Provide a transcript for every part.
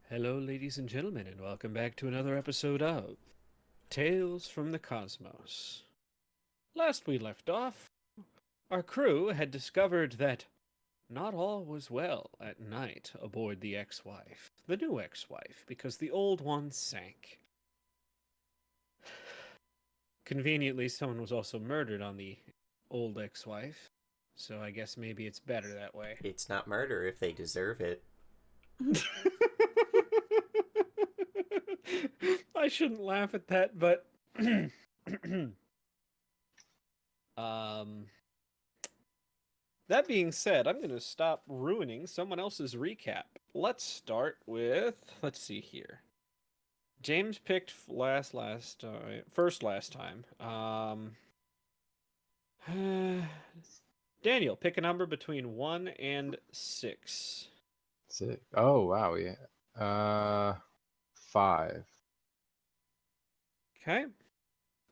Hello, ladies and gentlemen, and welcome back to another episode of Tales from the Kosmos. Last we left off, our crew had discovered that not all was well at night aboard the ex-wife, the new ex-wife, because the old one sank. Conveniently, someone was also murdered on the old ex-wife, so I guess maybe it's better that way. It's not murder if they deserve it. I shouldn't laugh at that, but that being said, I'm going to stop ruining someone else's recap. Let's start with, let's see here. James picked first last time. Daniel, pick a number between 1 and 6. 6. Oh, wow, yeah. 5. Okay.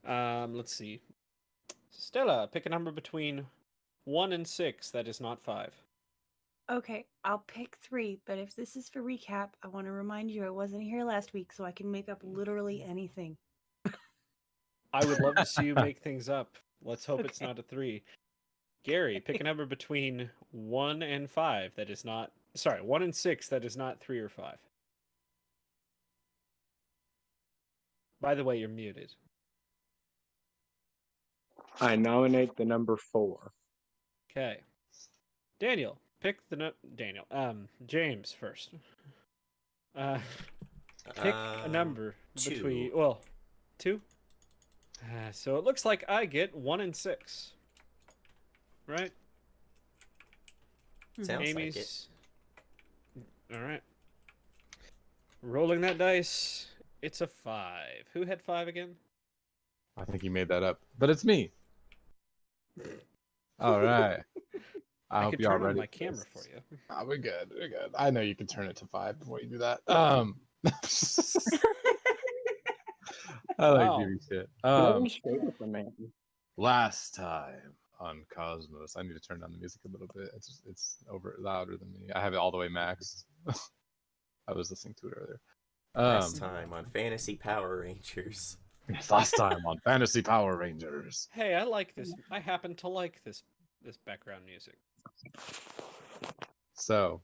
Let's see. Stella, pick a number between 1 and 6 that is not 5. Okay, I'll pick 3, but if this is for recap, I want to remind you I wasn't here last week, so I can make up literally anything. I would love to see you make things up. Let's hope it's Okay. not a 3. Gary, pick a number between 1 and 5 that is not... Sorry, 1 and 6 that is not 3 or 5. By the way, you're muted. I nominate the number 4. Okay. Daniel, pick the... James first. Pick a number 2. between... Well, 2? So it looks like I get 1 and 6. Right? Sounds Amy's... All right. Rolling that dice. It's a 5. Who had 5 again? I think you made that up, but it's me. All right. I hope could y'all turn on ready. my camera for you. Oh, we're good. We're good. I know you can turn it to 5 before you do that. I like Wow. giving shit. Getting straight with the man. Last time on Cosmos, I need to turn down the music a little bit. It's over louder than me. I have it all the way maxed. I was listening to it earlier. Last time on Fantasy Power Rangers. Last time on Fantasy Power Rangers. Hey, I like this. I happen to like this background music. So,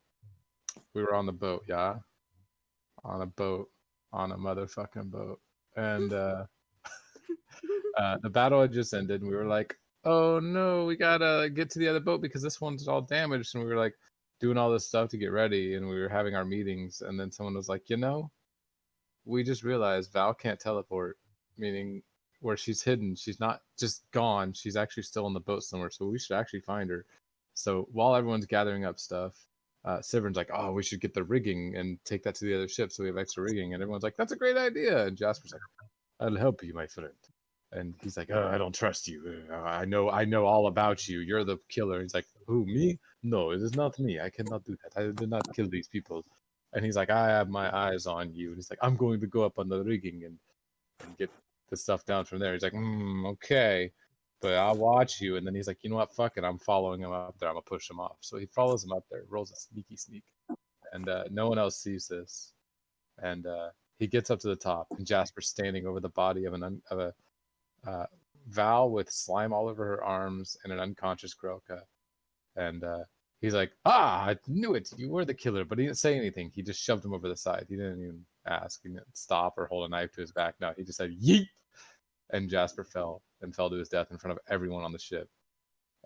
we were on the boat, yeah? On a boat. On a motherfucking boat. And The battle had just ended, and we were like, "Oh no, we gotta get to the other boat because this one's all damaged." And we were like doing all this stuff to get ready, and we were having our meetings, and then someone was like, we just realized Val can't teleport, meaning where she's hidden, she's not just gone, she's actually still on the boat somewhere, so we should actually find her." So while everyone's gathering up stuff, Sivern's like, "Oh, we should get the rigging and take that to the other ship so we have extra rigging." And everyone's like, "That's a great idea." And Jasper's like, "I'll help you, my friend." And he's like, "Oh, I don't trust you. I know all about you. You're the killer." He's like, "Who, me? No, it is not me. I cannot do that. I did not kill these people." And he's like, "I have my eyes on you." And he's like, "I'm going to go up on the rigging and get the stuff down from there." He's like, "Okay, but I'll watch you." And then he's like, "You know what? Fuck it. I'm following him up there. I'm gonna push him off." So he follows him up there, rolls a sneaky sneak, and no one else sees this. And he gets up to the top, and Jasper's standing over the body of a Val with slime all over her arms and an unconscious Grelka. And he's like, "Ah, I knew it. You were the killer." But he didn't say anything. He just shoved him over the side. He didn't even ask. He didn't stop or hold a knife to his back. No, he just said, "Yeet!" And Jasper fell to his death in front of everyone on the ship.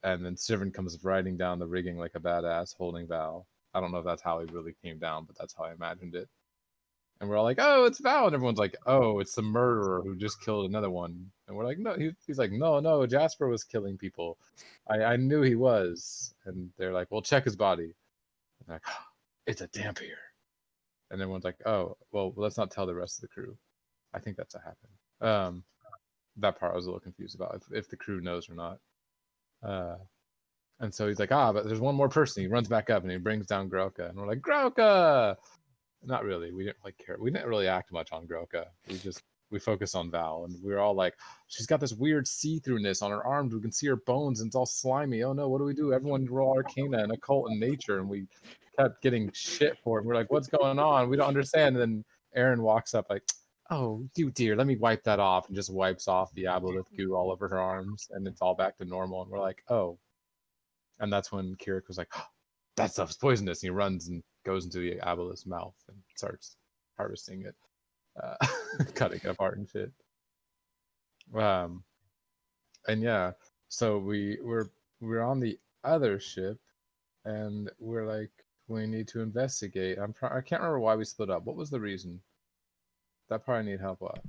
And then Sivern comes riding down the rigging like a badass, holding Val. I don't know if that's how he really came down, but that's how I imagined it. And we're all like, "Oh, it's Val." And everyone's like, "Oh, it's the murderer who just killed another one." And we're like, "No." He's like, "No, Jasper was killing people. I knew he was." And they're like, "Well, check his body." And they're like, "Oh, it's a Dampier." And everyone's like, "Oh, well, let's not tell the rest of the crew." I think that's what happened. That part I was a little confused about, if the crew knows or not. And so he's like, "But there's one more person." He runs back up and he brings down Grelka. And we're like, "Grelka!" Not really. We didn't really care. We didn't really act much on Grelka. We focused on Val, and we were all like, "She's got this weird see-throughness on her arms. We can see her bones, and it's all slimy. Oh no, what do we do?" Everyone roll Arcana and occult in nature, and we kept getting shit for it. We're like, "What's going on? We don't understand." And then Aaron walks up like, "Oh, you dear, let me wipe that off," and just wipes off the aboleth goo all over her arms, and it's all back to normal. And we're like, "Oh." And that's when Kirik was like, "Oh, that stuff's poisonous." And he runs and goes into the aboleth's mouth and starts harvesting it, cutting it apart and shit. And yeah, so we're on the other ship, and we're like, we need to investigate. I can't remember why we split up. What was the reason? That part I need help with.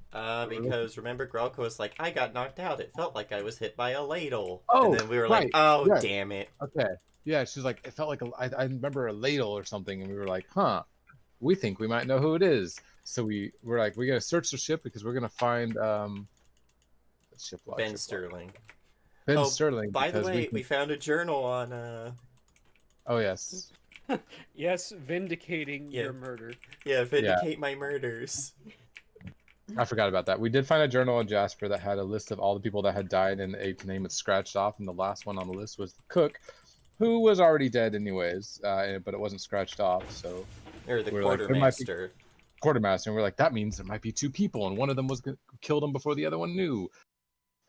Because remember, Grelko was like, "I got knocked out. It felt like I was hit by a ladle." And Oh, then we were like, right. "Oh, Yeah. damn it." Okay. Yeah, she's like, it felt like I remember a ladle or something, and we were like, "Huh, we think we might know who it is." So we're like, we gotta search the ship because we're gonna find ship log. Ben Sterling. Ben Oh, Sterling, by the because we way, can. we found a journal on, Oh yes, Yes, vindicating Yeah. your murder. yeah, Vindicate My Murders. I forgot about that. We did find a journal on Jasper that had a list of all the people that had died, and a name was scratched off, and the last one on the list was the cook, who was already dead anyways, but it wasn't scratched off. So Or the we're like, there might be quartermaster. quartermaster, and we're like, that means there might be two people, and one of them was killed him before the other one knew.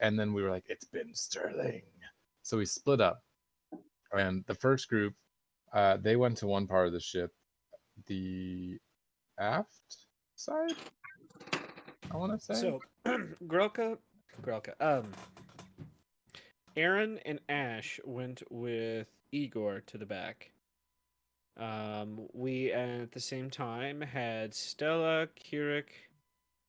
And then we were like, it's Ben Sterling. So we split up, and the first group, they went to one part of the ship, the aft side, I want to say. So, Grelka, Aaron and Ash went with Igor to the back. We at the same time had Stella, Kirik,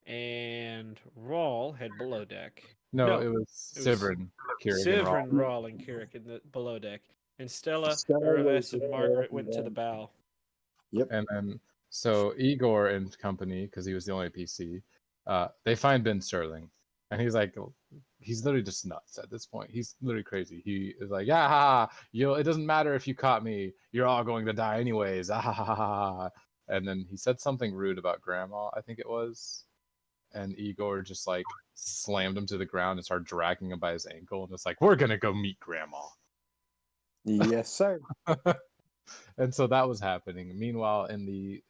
and Rawl head below deck. No, it was Sivern, Kieran, and Rawl. Sivrin, Rawl, and Kirik in the below deck, and Stella, Stella Uravis, was and there, Margaret and went to the then- bow. Yep. And then so Igor and company, because he was the only PC, they find Ben Sterling, and he's like, he's literally just nuts at this point. He's literally crazy. He is like, "Yeah, it doesn't matter if you caught me. You're all going to die anyways." Ah. And then he said something rude about Grandma, I think it was, and Igor just like slammed him to the ground and started dragging him by his ankle, and it's like, "We're gonna go meet Grandma." Yes, sir. And so that was happening. Meanwhile, in the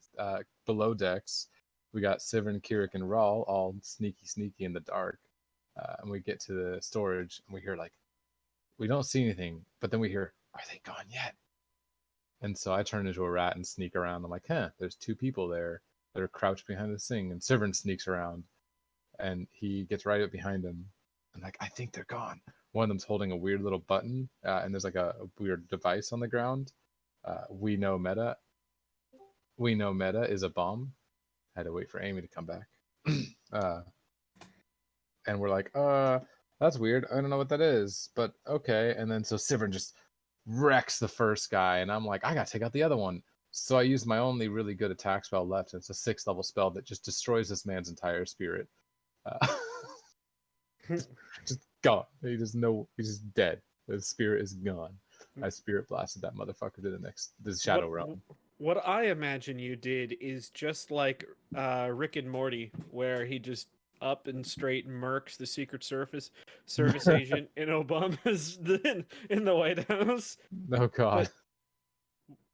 below decks, we got Sivern, Kirik, and Rawl all sneaky in the dark. And we get to the storage, and we hear like, we don't see anything, but then we hear, "Are they gone yet?" And so I turn into a rat and sneak around. I'm like, "Huh, there's two people there that are crouched behind this thing." And Sivern sneaks around, and he gets right up behind him, and like, I think they're gone. One of them's holding a weird little button, and there's like a weird device on the ground. We know meta. We know meta is a bomb. Had to wait for Amy to come back. And we're like, that's weird. I don't know what that is, but okay. And then so Sivern just wrecks the first guy, and I'm like, I gotta take out the other one. So I use my only really good attack spell left, and it's a 6th level spell that just destroys this man's entire spirit. Just gone. He's just dead. The spirit is gone. I spirit blasted that motherfucker to the shadow realm. What I imagine you did is just like Rick and Morty, where he just up and straight murks the Secret Service agent in Obama's in the White House. Oh god.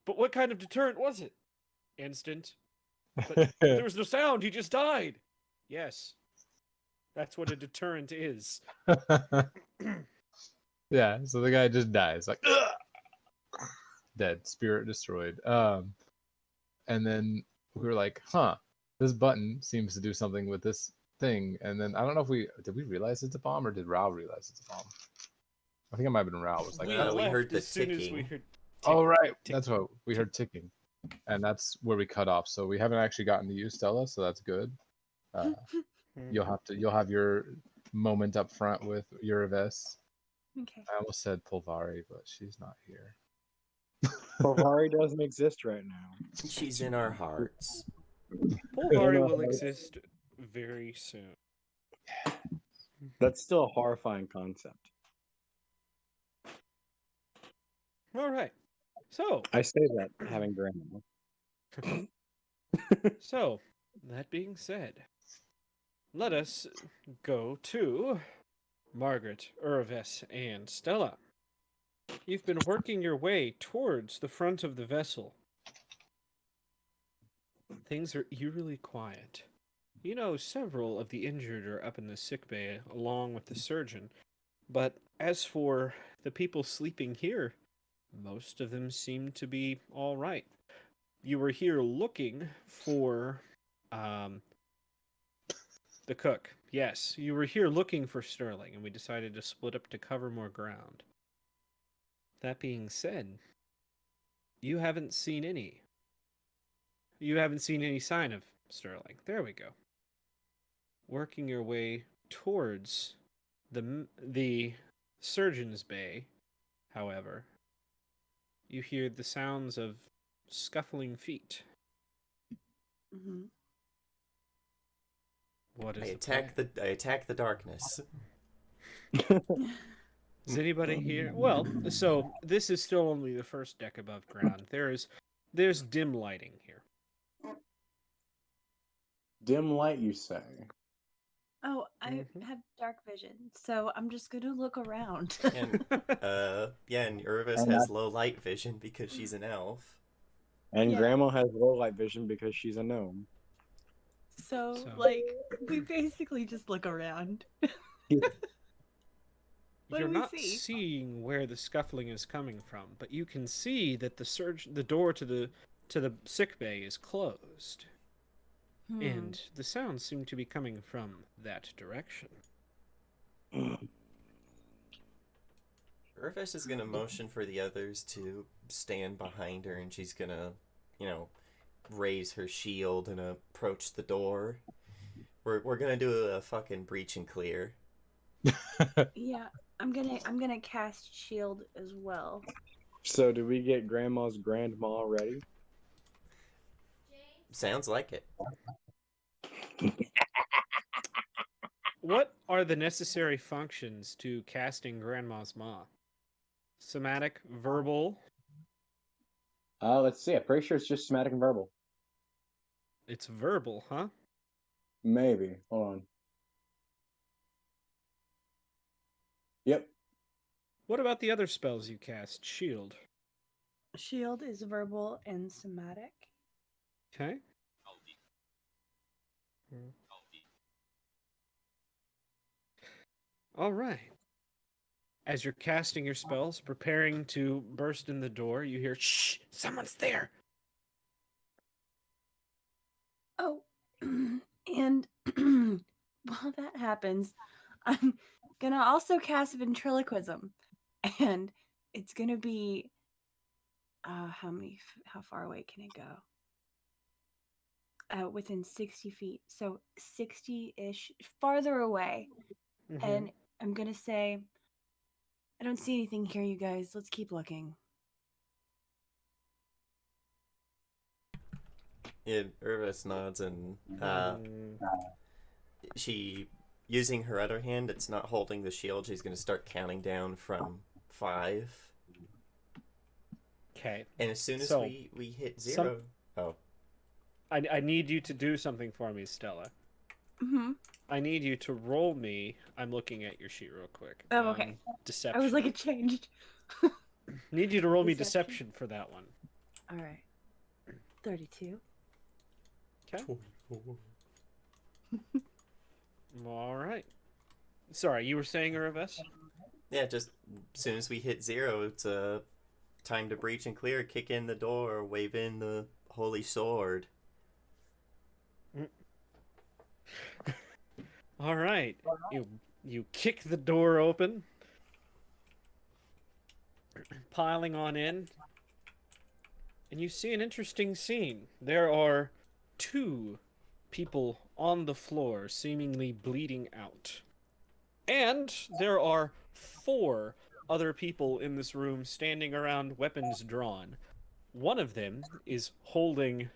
But what kind of deterrent was it? Instant. But there was no sound. He just died. Yes. That's what a deterrent is. Yeah, so the guy just dies, like dead, spirit destroyed. And then we were like, this button seems to do something with this thing. And then I don't know if we realize it's a bomb, or did Rao realize it's a bomb? I think it might have been Rao. Was like, we heard the as soon as we ticking. heard oh right, tick. that's what we heard, ticking, and that's where we cut off. So we haven't actually gotten to you, Stella. So that's good. You'll have your moment up front with Uraves. Okay. I almost said Pulvari, but she's not here. Pulvari doesn't exist right now. She's in our hearts. Pulvari will exist very soon. That's still a horrifying concept. All right. So, I say that having grandma. so that being said, let us go to Margaret, Uraves, and Stella. You've been working your way towards the front of the vessel. Things are eerily quiet. You know, several of the injured are up in the sick bay along with the surgeon, but as for the people sleeping here, most of them seem to be all right. You were here looking for the cook. Yes, you were here looking for Sterling, and we decided to split up to cover more ground. That being said, you haven't seen any. You haven't seen any sign of Sterling. There we go. Working your way towards the surgeon's bay, however, you hear the sounds of scuffling feet. Mm-hmm. What is I attack the darkness. Is anybody here? Well, so this is still only the first deck above ground. There's dim lighting here. Dim light, you say? Oh, I Mhm. have dark vision, so I'm just gonna look around. And and Urvis has low light vision because she's an elf. And Yeah. grandma has low light vision because she's a gnome. So, So- like, we basically just look around. What You're do we not see? seeing where the scuffling is coming from, but you can see that the door to the sick bay is closed, and the sounds seem to be coming from that direction. Urvis is gonna motion for the others to stand behind her, and she's gonna, raise her shield and approach the door. We're gonna do a fucking breach and clear. Yeah, I'm gonna cast shield as well. So, do we get grandma's grandma ready? Sounds like it. What are the necessary functions to casting Grandma's Maw? Somatic, verbal. Let's see. I'm pretty sure it's just somatic and verbal. It's verbal, huh? Maybe. Hold on. Yep. What about the other spells you cast? Shield. Shield is verbal and somatic. Okay. All right. As you're casting your spells, preparing to burst in the door, you hear, "Shh! Someone's there!" Oh, and while that happens, I'm gonna also cast ventriloquism, and it's gonna be how far away can it go? Within 60 feet, so 60-ish farther away. Mhm. And I'm gonna say, I don't see anything here, you guys. Let's keep looking. Yeah, Irvis nods and Mm, she, using her other hand, it's not holding the shield. She's going to start counting down from 5. Okay. And as soon as So, we hit 0, oh, I need you to do something for me, Stella. Mm-hmm. I need you to roll me. I'm looking at your sheet real quick. Oh, okay. Deception. I was like, it changed. Need you to roll me Deception. deception for that one. All right. 32. Okay. 24. All right. Sorry, you were saying, Uraves? Yeah, just as soon as we hit 0, it's time to breach and clear. Kick in the door, wave in the holy sword. All right. You kick the door open, piling on in, and you see an interesting scene. There are 2 people on the floor, seemingly bleeding out. And there are 4 other people in this room standing around, weapons drawn. One of them is holding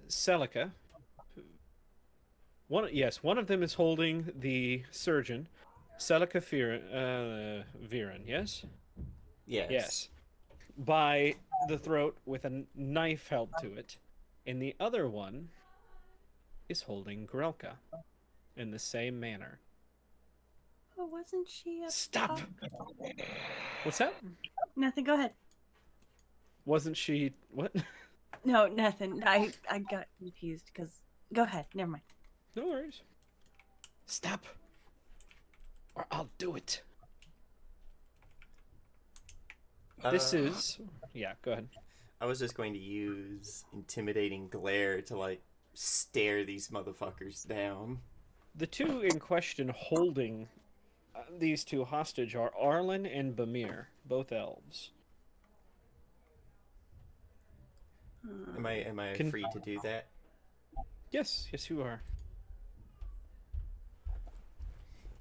Celica. One of them is holding the surgeon, Celica Viren, yes? Yes. By the throat with a knife held to it. And the other one is holding Grelka in the same manner. Oh, wasn't she a Stop! pop? What's that? Nothing. Go ahead. Wasn't she... What? No, nothing. I got confused because. Go ahead. Never mind. No worries. Stop. Or I'll do it. This is... Yeah, go ahead. I was just going to use intimidating glare to, like, stare these motherfuckers down. The 2 in question holding these 2 hostage are Arlen and Bamir, both elves. Am I Can- free to do that? Yes, you are.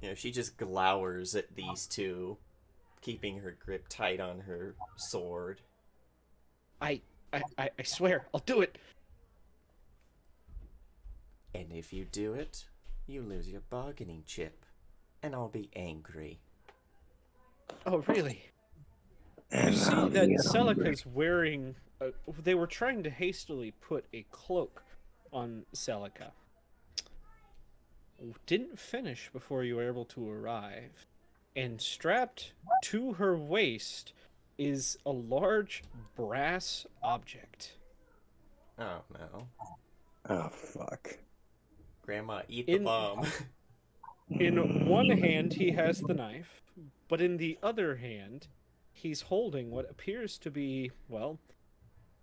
You know, she just glowers at these 2, keeping her grip tight on her sword. I swear, I'll do it. And if you do it, you lose your bargaining chip, and I'll be angry. Oh, really? You see that Celica's wearing... they were trying to hastily put a cloak on Celica. Didn't finish before you were able to arrive. And strapped to her waist is a large brass object. Oh no. Oh fuck. Grandma, eat the bomb. In one hand, he has the knife, but in the other hand, he's holding what appears to be, well,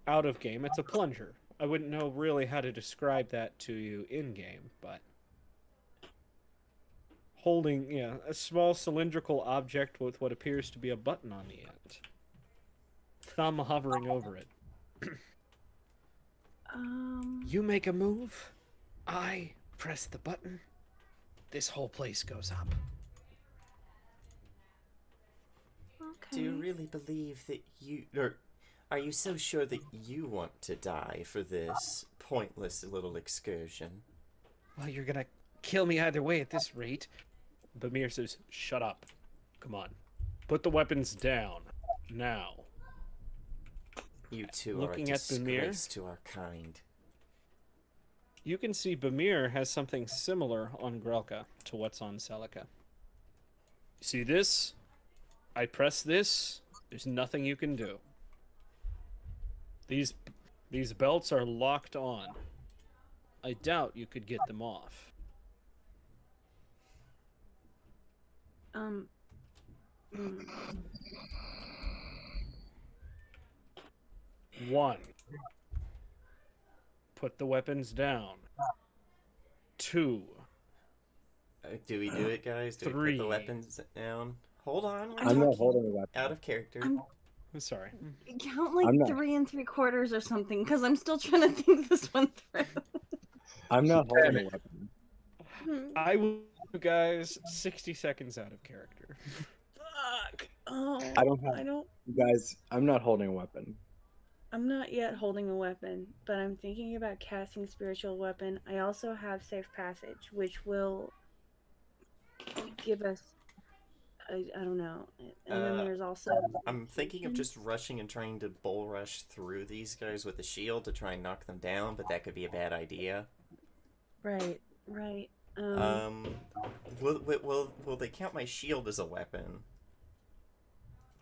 out of game. It's a plunger. I wouldn't know really how to describe that to you in game, but holding, a small cylindrical object with what appears to be a button on the end. Thumb hovering over it. You make a move, I press the button, this whole place goes up. Okay. Do you really believe that or are you so sure that you want to die for this pointless little excursion? Well, you're gonna kill me either way at this rate. Bamir says, shut up. Come on. Put the weapons down. Now. You two Looking are a at Bamir? disgrace to our kind. You can see Bamir has something similar on Grelka to what's on Celica. See this? I press this. There's nothing you can do. These belts are locked on. I doubt you could get them off. Mm. 1. Put the weapons down. 2. Do we do it, guys? Do we put 3. the weapons down? Hold on, we're I'm not talking. holding a weapon. Out of character. I'm sorry. Count like I'm not. 3 3/4 or something, because I'm still trying to think this one through. I'm not holding a weapon. I will, guys, 60 seconds out of character. Fuck. Oh, I don't have. I don't. Guys, I'm not holding a weapon. I'm not yet holding a weapon, but I'm thinking about casting spiritual weapon. I also have safe passage, which will give us. I don't know. And then there's also. I'm thinking of just rushing and trying to bull rush through these guys with a shield to try and knock them down, but that could be a bad idea. Right. Right. Will they count my shield as a weapon?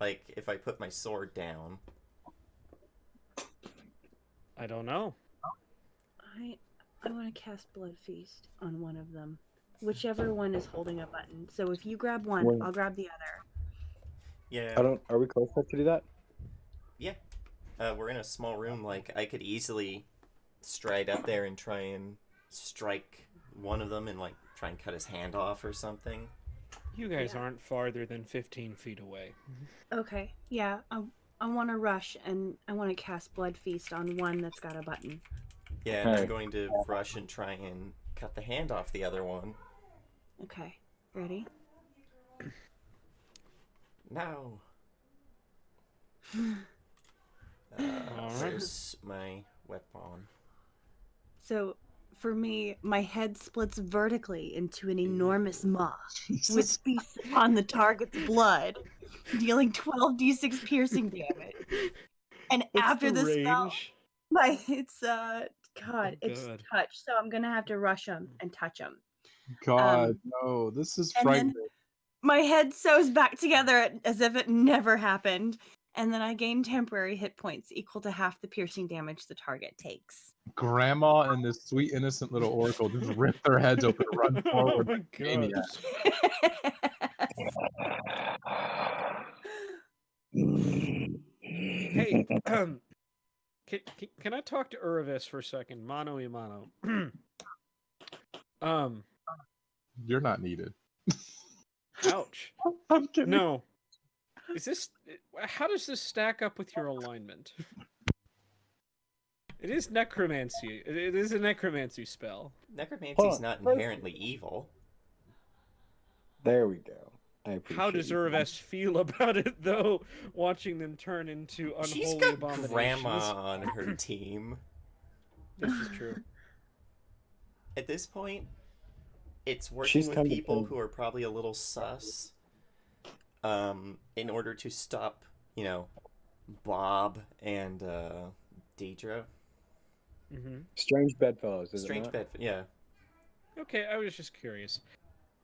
Like, if I put my sword down? I don't know. I want to cast Blood Feast on one of them. Whichever one is holding a button. So if you grab one, Well- I'll grab the other. Yeah. I don't. Are we close enough to do that? Yeah. We're in a small room. Like, I could easily stride up there and try and strike one of them and, like, try and cut his hand off or something. You guys Yeah. aren't farther than 15 feet away. Okay. Yeah. I want to rush and I want to cast Blood Feast on one that's got a button. Yeah, and I'm Alright. going to rush and try and cut the hand off the other one. Okay. Ready? No. Alright. Where's my weapon? So, for me, my head splits vertically into an enormous maw, which feasts upon the target's blood, dealing 12d6 piercing damage. And What's after the the spell, range? it's God, it's God. touch. So I'm gonna have to rush him and touch him. God, no, this is And frightening. then my head sews back together as if it never happened, and then I gain temporary hit points equal to half the piercing damage the target takes. Grandma and this sweet innocent little oracle just rip their heads open and run Oh forward. my like God. maniacs. Hey, can I talk to Urvis for a second? Mano y mano. You're not needed. Ouch. I'm kidding. No. Is this... How does this stack up with your alignment? It is necromancy. It is a necromancy spell. Necromancy's Huh. not inherently evil. There we go. I appreciate. How does you. Urves feel about it, though, watching them turn into unholy She's got abominations? Grandma on her team. This is true. At this point, it's working She's with come to people terms- who are probably a little sus. In order to stop, Bob and Deidre. Mm-hmm. Strange bedfellows. Is Strange it not? bed, yeah. Okay, I was just curious.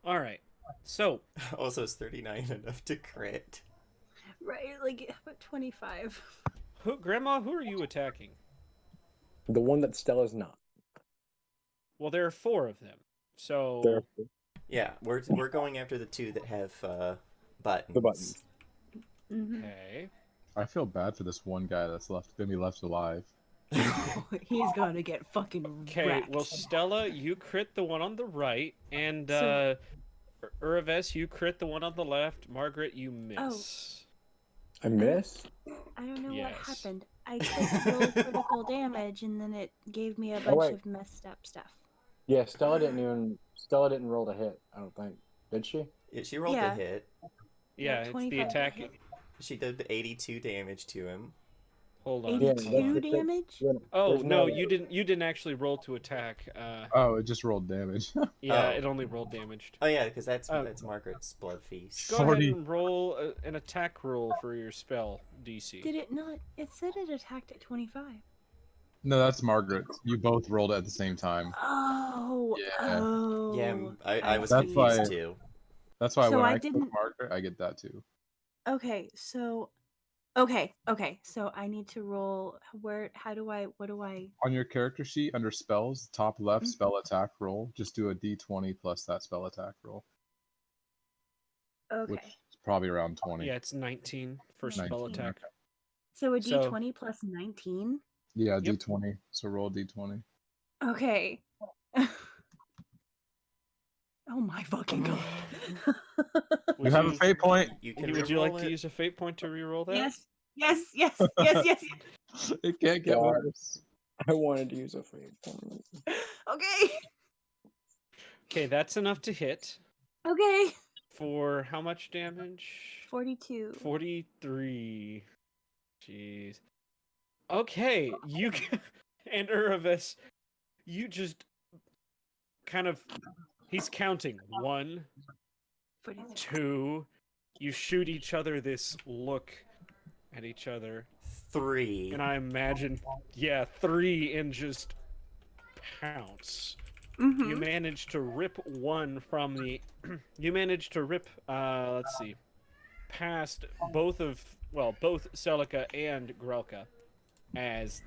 All right. So, Also, is 39 enough to crit? Right, like about 25. Grandma, who are you attacking? The one that Stella's not. Well, there are 4 of them. So, There. Yeah, we're going after the 2 that have buttons. The buttons. Mm-hmm. okay. I feel bad for this one guy that's gonna be left alive. He's gonna get fucking Okay, wrecked. well, Stella, you crit the one on the right, and So- Urves, you crit the one on the left. Margaret, you miss. I miss. I don't know what Yes. happened. I clicked roll critical damage, and then it gave me a Oh, bunch wait. of messed up stuff. Yeah, Stella didn't roll to hit. I don't think. Did she? Yeah, she rolled Yeah. a hit. Yeah, it's the 25 attack. hit. She did 82 damage to him. Hold on. Yeah, 82 that's the thing. damage? Yeah, Oh there's no, no- you didn't actually roll to attack. Oh, it just rolled damage. Yeah, Oh. it only rolled damaged. Oh yeah, because that's Oh. Margaret's blood feast. Go 40. ahead and roll an attack roll for your spell DC. Did it not? It said it attacked at 25. No, that's Margaret. You both rolled at the same time. Oh. Yeah. Oh. Yeah, I was That's confused why- too. That's why So when I I click didn't- Margaret, I get that too. Okay, so. Okay. So I need to roll. What do I. On your character sheet, under spells, top left, Mhm. spell attack roll. Just do a d20 plus that spell attack roll, which Okay. is probably around 20. Yeah, it's 19 for spell 19, attack. So a So- d20 plus 19? Yeah, Yep. d20. So roll d20. Okay. Oh my fucking god. You have a fate point. You can Would you like reroll to it. use a fate point to reroll that? Yes. Yes. Yes. Yes. Yes. It can't get God. worse. I wanted to use a fate point. Okay. Okay, that's enough to hit. Okay. For how much damage? 42. 43. Jeez. Okay, you can... and Uravis, you just kind of... He's counting. 1, 42. 2. You shoot each other this look at each other. 3. And I imagine, 3 and just pounce. Mm-hmm. You managed to rip one from the... you managed to rip, let's see, past both Celica and Grelka as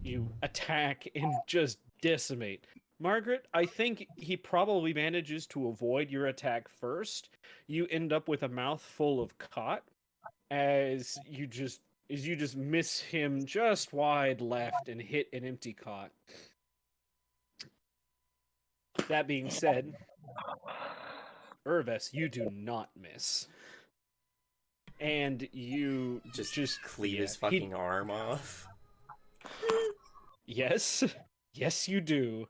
you attack and just decimate. Margaret, I think he probably manages to avoid your attack first. You end up with a mouthful of cot as you just miss him just wide left and hit an empty cot. That being said, Urves, you do not miss. And you Just cleave his fucking arm off. Yes. Yes, you do.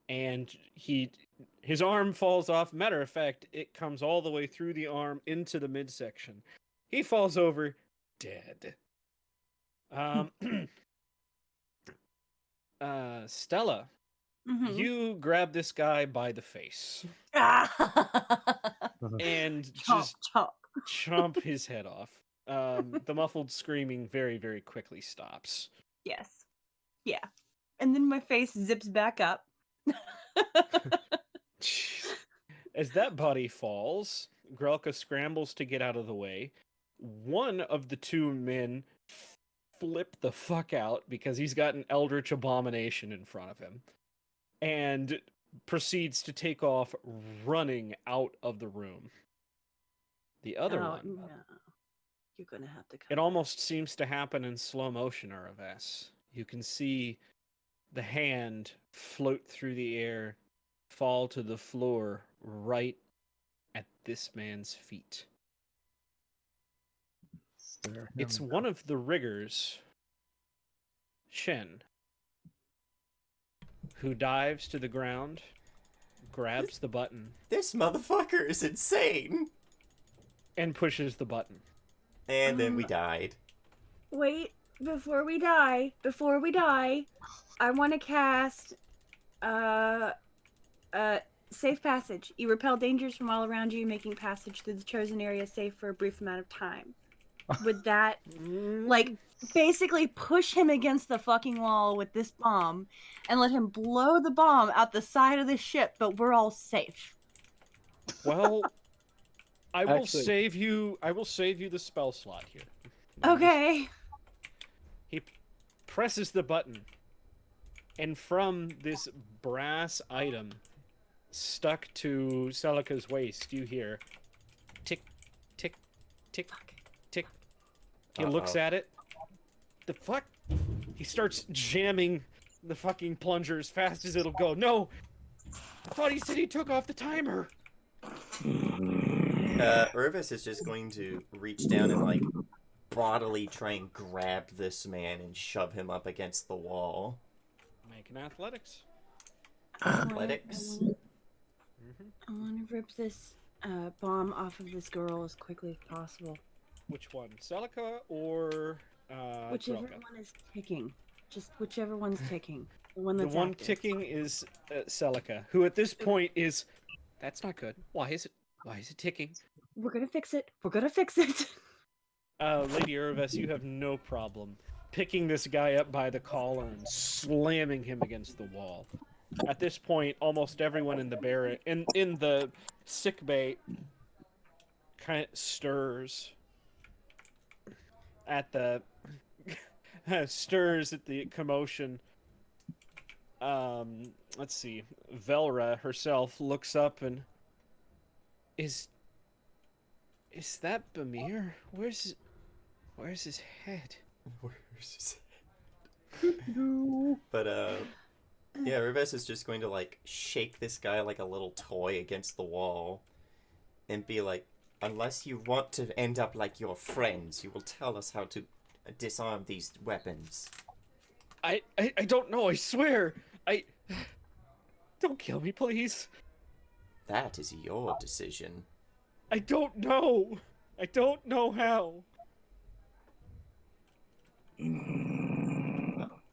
And his arm falls off. Matter of fact, it comes all the way through the arm into the midsection. He falls over dead. Stella, Mm-hmm. you grab this guy by the face and chomp, just chomp. chomp his head off. The muffled screaming very, very quickly stops. Yes. Yeah. And then my face zips back up. As that body falls, Grelka scrambles to get out of the way. One of the two men flip the fuck out because he's got an eldritch abomination in front of him and proceeds to take off running out of the room. The other one... No. You're gonna have to come. It almost seems to happen in slow motion, Uraves. You can see the hand float through the air, fall to the floor right at this man's feet. It's one of the riggers, Shen, who dives to the ground, grabs the button, This motherfucker is insane. and pushes the button. And then we died. Wait, before we die, I want to cast safe passage. You repel dangers from all around you, making passage through the chosen area safe for a brief amount of time. Would that like basically push him against the fucking wall with this bomb and let him blow the bomb out the side of the ship, but we're all safe? Well, I will Actually- save you the spell slot here. Okay. He presses the button, and from this brass item stuck to Celica's waist, you hear tick, tick, tick, tick. He looks at it. The fuck? He starts jamming the fucking plunger as fast as it'll go. No! I thought he said he took off the timer! Urvis is just going to reach down and, like, bodily try and grab this man and shove him up against the wall. Make an athletics. Athletics? I want to rip this bomb off of this girl as quickly as possible. Which one? Celica or Whichever Grelka? one is ticking. Just whichever one's ticking. The one The that's one active. ticking is Celica, who at this point is... That's not good. Why is it ticking? We're gonna fix it. We're gonna fix it. Lady Urves, you have no problem picking this guy up by the collar and slamming him against the wall. At this point, almost everyone in the barrack, in the sick bay, kind of stirs at the commotion. Let's see. Velra herself looks up and is that Bamir? Where's his head? Where's his head? But, Yeah, Rivez is just going to like shake this guy like a little toy against the wall and be like, unless you want to end up like your friends, you will tell us how to disarm these weapons. I don't know, I swear. Don't kill me, please. That is your decision. I don't know. I don't know how.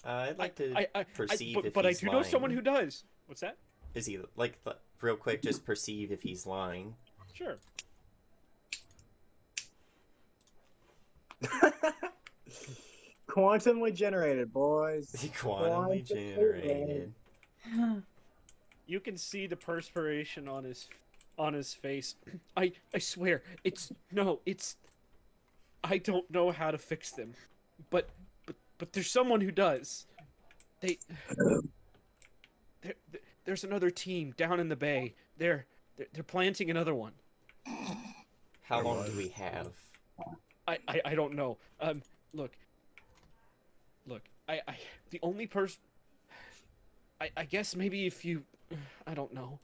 I'd like to perceive if but I he's do lying. know someone who does. What's that? Is he like real quick? Just perceive if he's lying. Sure. Quantumly generated, boys. Quantumly generated. You can see the perspiration on his face. I swear, it's I don't know how to fix them. But there's someone who does. There's another team down in the bay. They're planting another one. How long do we have? I don't know. Look. I the only person. I guess maybe if you, I don't know.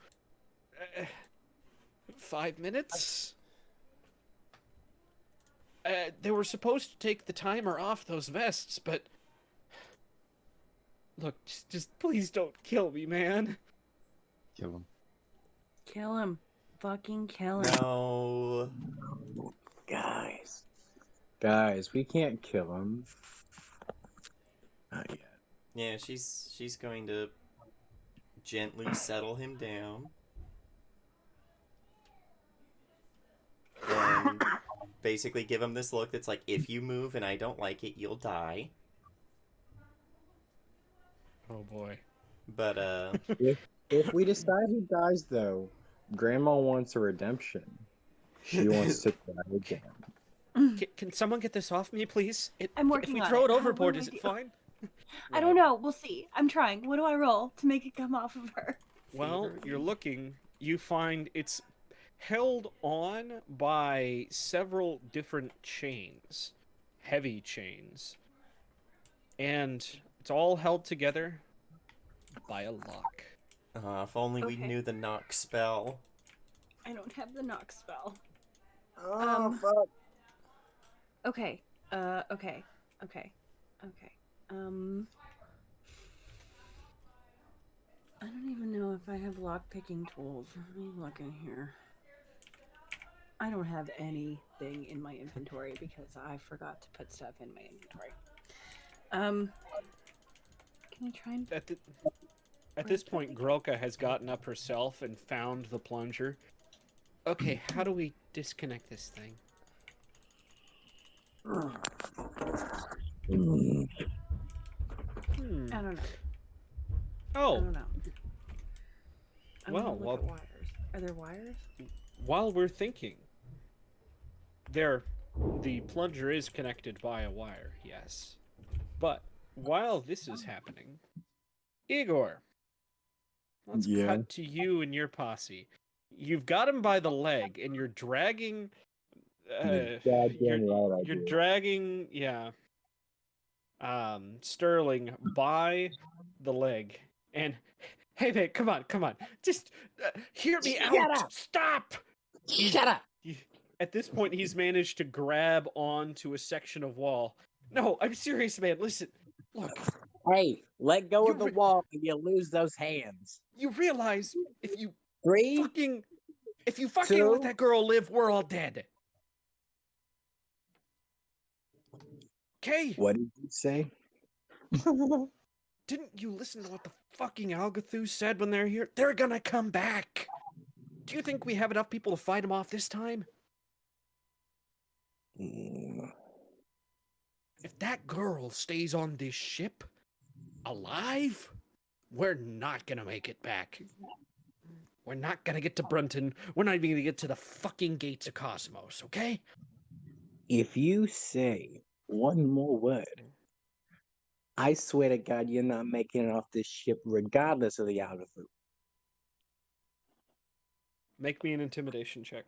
5 minutes. They were supposed to take the timer off those vests, but look, just please don't kill me, man. Kill him. Kill him. Fucking kill him. No. Guys, we can't kill him. Not yet. Yeah, she's going to gently settle him down. And basically give him this look that's like, if you move and I don't like it, you'll die. Oh boy. But If we decide he dies, though, Grandma wants a redemption. She wants to die again. Can someone get this off me, please? I'm working If we on throw it. it What overboard, do I is it do? fine? I don't know. We'll see. I'm trying. What do I roll to make it come off of her? Well, you're looking. You find it's held on by several different chains, heavy chains, and it's all held together by a lock. if only we Okay. knew the knock spell. I don't have the knock spell. Oh, fuck. Okay. Okay. I don't even know if I have lock-picking tools. Let me look in here. I don't have anything in my inventory because I forgot to put stuff in my inventory. Can I try and... At this point, Grolka has gotten up herself and found the plunger. Okay, how do we disconnect this thing? I don't know. I Oh, don't know. I Well, wanna look at wires. Are there wires? while we're thinking, the plunger is connected by a wire, yes. But while this is happening, Igor, let's cut to you and your posse. You've got him by the leg, and you're dragging. You're dragging, Sterling by the leg, and hey, mate, come on, just hear me out. Shut up. Stop. Shut up! At this point, he's managed to grab onto a section of wall. No, I'm serious, man. Listen, look. Hey, let go You of the re- wall and you lose those hands. You realize if you 3, fucking let 2. that girl live, we're all dead. Okay? What did you say? Didn't you listen to what the fucking Algathus said when they're here? They're gonna come back. Do you think we have enough people to fight them off this time? If that girl stays on this ship alive, we're not gonna make it back. We're not gonna get to Brunton. We're not even gonna get to the fucking gates of Kosmos, okay? If you say one more word, I swear to God, you're not making it off this ship, regardless of the altitude. Make me an intimidation check.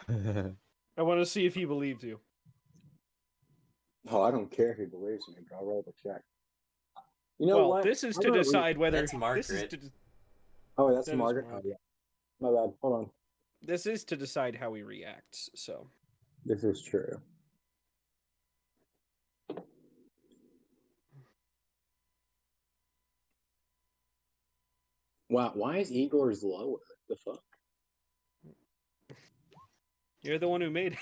I want to see if he believes you. Oh, I don't care if he believes me, but I'll roll the check. You know well, what? this is I'm to gonna decide whether That's this is Margaret. to Oh, that's that is Margaret. Oh Mark. yeah. My bad. Hold on. This is to decide how he reacts. So This is true. Wow, why is Igor's lower? The fuck? you're the one who made.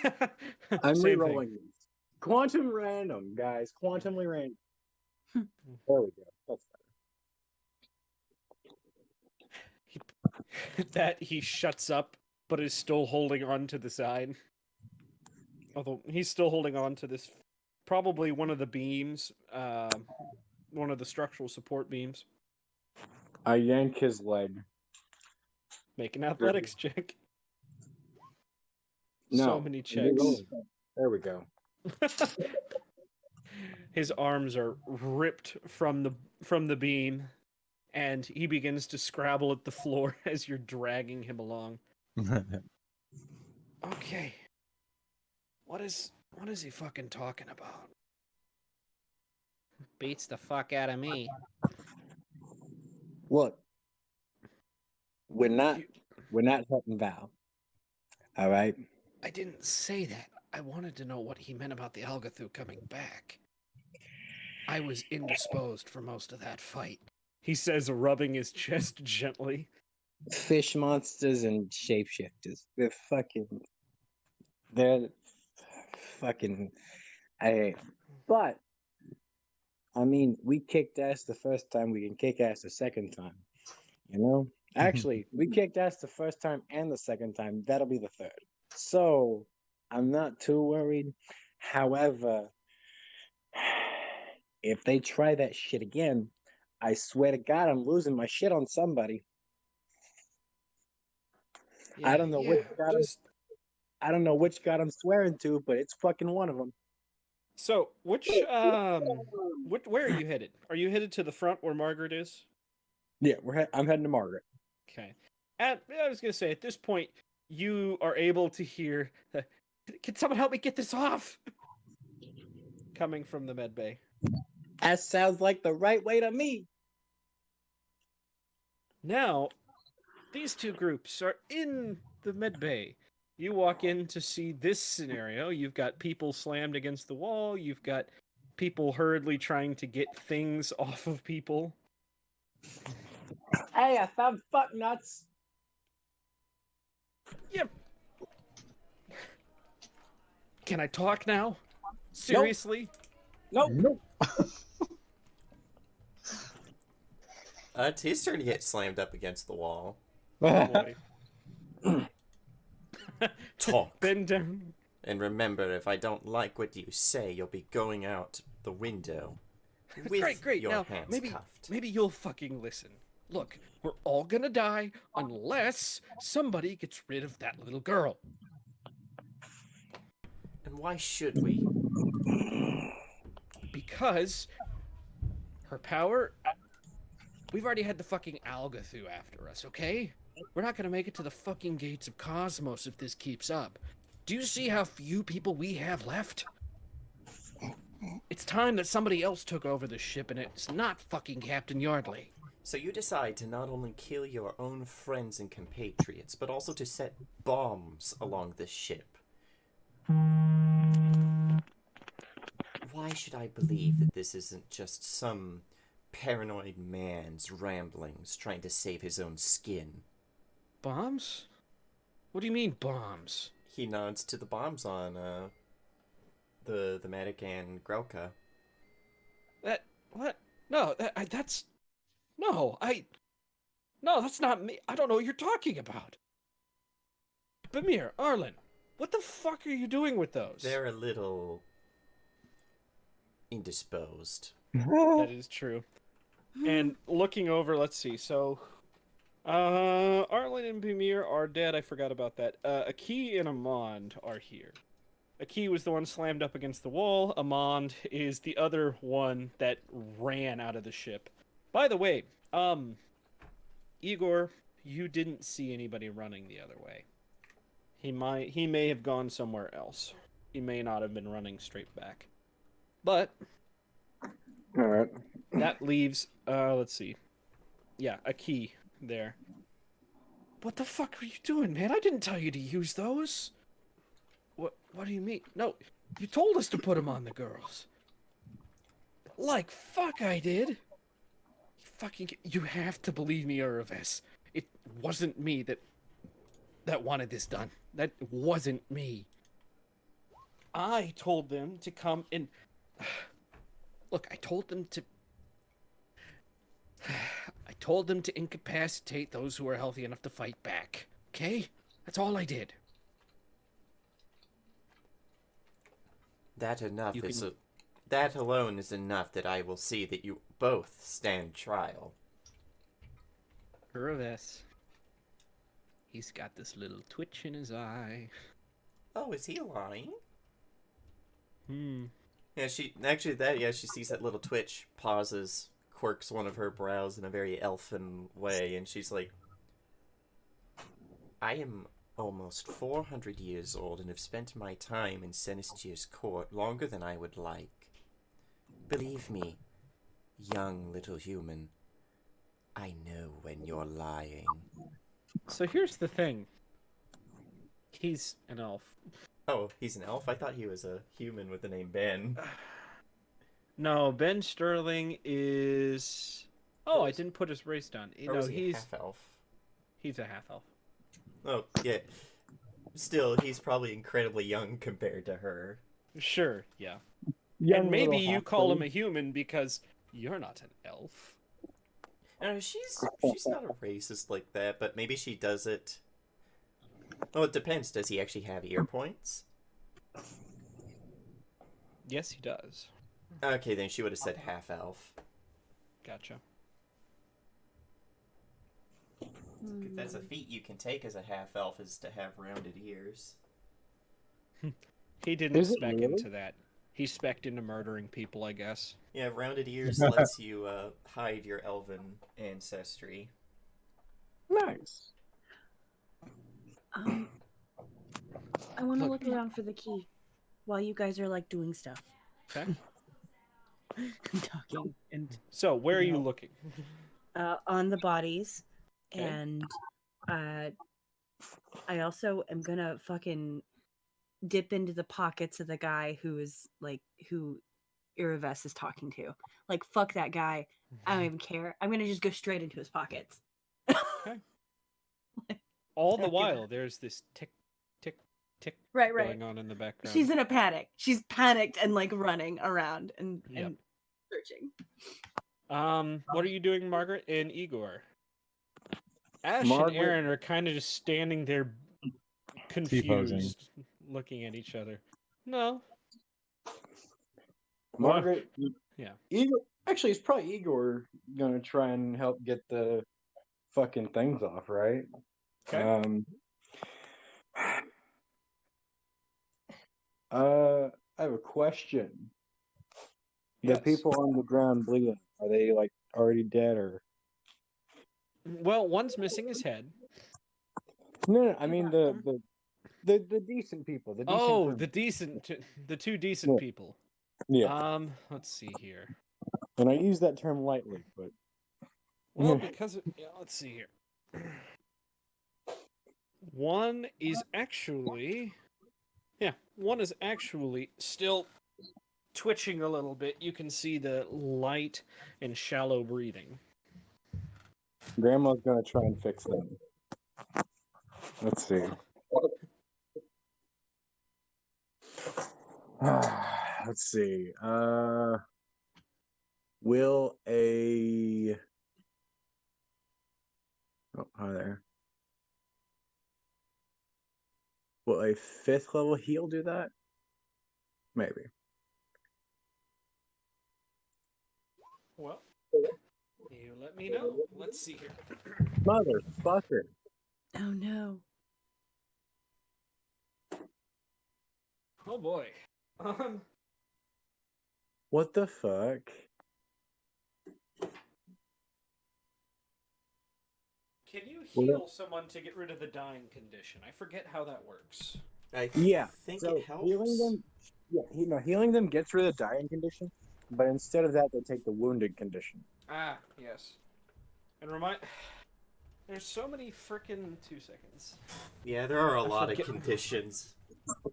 I'm Same re-rolling these. Quantum random, guys. Quantumly random. There we go. That's thing. That he shuts up, but is still holding on to the side. Although he's still holding on to this, probably one of the beams, one of the structural support beams. I yank his leg. Make an athletics check. No. So many I'm checks. re-rolling. There we go. His arms are ripped from the beam, and he begins to scrabble at the floor as you're dragging him along. Okay. What is he fucking talking about? Beats the fuck out of me. Look, we're not You- helping Val. All right. I didn't say that. I wanted to know what he meant about the Algathu coming back. I was indisposed for most of that fight. He says, rubbing his chest gently. Fish monsters and shapeshifters. They're fucking I but I mean, we kicked ass the first time, we can kick ass the second time. You know? Actually, we kicked ass the first time and the second time. That'll be the third. So I'm not too worried. However, if they try that shit again, I swear to God, I'm losing my shit on somebody. I don't know which god I don't know which god I'm swearing to, but it's fucking one of them. So, where are you headed? Are you headed to the front where Margaret is? Yeah, I'm heading to Margaret. Okay. I was gonna say, at this point, you are able to hear can someone help me get this off? Coming from the med bay. That sounds like the right way to me. Now, these two groups are in the med bay. You walk in to see this scenario. You've got people slammed against the wall. You've got people hurriedly trying to get things off of people. Hey, I found fuck nuts. Yep. Can I talk now? Seriously? Nope. It's his turn to get slammed up against the wall. Oh boy. Talk. Bend down. And remember, if I don't like what you say, you'll be going out the window. With Great. your Now, hands maybe cuffed. you'll fucking listen. Look, we're all gonna die unless somebody gets rid of that little girl. And why should we? Because her power. We've already had the fucking Algathu after us, okay? We're not gonna make it to the fucking gates of Kosmos if this keeps up. Do you see how few people we have left? It's time that somebody else took over the ship, and it's not fucking Captain Yardley. So you decide to not only kill your own friends and compatriots, but also to set bombs along the ship. Why should I believe that this isn't just some paranoid man's ramblings trying to save his own skin? Bombs? What do you mean, bombs? He nods to the bombs on the medic and Grelka. That what? No, that's no. No, that's not me. I don't know what you're talking about. Bamir, Arlen, what the fuck are you doing with those? They're a little indisposed. That is true. And looking over, let's see. So, Arlen and Bamir are dead. I forgot about that. Aki and Amand are here. Aki was the one slammed up against the wall. Amand is the other one that ran out of the ship. By the way, Igor, you didn't see anybody running the other way. He may have gone somewhere else. He may not have been running straight back. But All right. That leaves, let's see. Yeah, a key there. What the fuck are you doing, man? I didn't tell you to use those. What do you mean? No, you told us to put them on the girls. Like fuck I did. You have to believe me, Uraves. It wasn't me that wanted this done. That wasn't me. I told them to come and look, I told them to incapacitate those who are healthy enough to fight back. Okay? That's all I did. That enough You is can- that alone is enough that I will see that you both stand trial. Uraves. He's got this little twitch in his eye. Oh, is he lying? Hmm. Yeah, she sees that little twitch, pauses, quirks one of her brows in a very elfin way, and she's like, I am almost 400 years old and have spent my time in Senestier's court longer than I would like. Believe me, young little human, I know when you're lying. So here's the thing. He's an elf. Oh, he's an elf? I thought he was a human with the name Ben. No, Ben Sterling is. Oh, I didn't put his race down. Or No, was he a he's half-elf? a half elf. Oh, yeah. Still, he's probably incredibly young compared to her. Sure, yeah. Young And maybe little you call him a half-breed. human because you're not an elf. No, she's not a racist like that, but maybe she does it. Well, it depends. Does he actually have ear points? Yes, he does. Okay, then she would have said half elf. Gotcha. If that's a feat you can take as a half elf, is to have rounded ears. He didn't Is it spec really? into that. He spec'd into murdering people, I guess. Yeah, rounded ears lets you hide your elven ancestry. Nice. I want to Look. look around for the key while you guys are like doing stuff. Okay. I'm talking and So, where are you No. looking? On the bodies, Okay. and I also am gonna fucking dip into the pockets of the guy who Iraves is talking to. Like, fuck that guy. I don't even care. I'm gonna just go straight into his pockets. All the Fucking- while, there's this tick, tick, tick Right. going on in the background. She's in a panic. She's panicked and like running around and Yep. searching. What are you doing, Margaret and Igor? Ash Margaret- and Aaron are kind of just standing there, confused, looking at each other. No. Margaret. Yeah. Igor. Actually, it's probably Igor gonna try and help get the fucking things off, right? Okay. I have a question. The Yes. people on the ground bleeding, are they like already dead or? Well, one's missing his head. No, I mean the welcome. the decent people. The decent Oh, group. the two decent Yeah. people. Yeah, Let's see here. and I use that term lightly, but Well, because let's see here. One is actually still twitching a little bit. You can see the light and shallow breathing. Grandma's gonna try and fix them. Let's see. Let's see. Will a hi there. Will a 5th level heal do that? Maybe. Well, you let me know. Let's see here. Motherfucker. Oh no. Oh boy. What the fuck? Can you Well, heal someone to get rid of the dying condition? I forget how that works. I Yeah. think So it helps. healing them. Yeah, healing them gets rid of the dying condition. but instead of that, they take the wounded condition. Ah, yes. And remind. There's so many frickin' 2 seconds. Yeah, there are a I lot of forget- conditions. The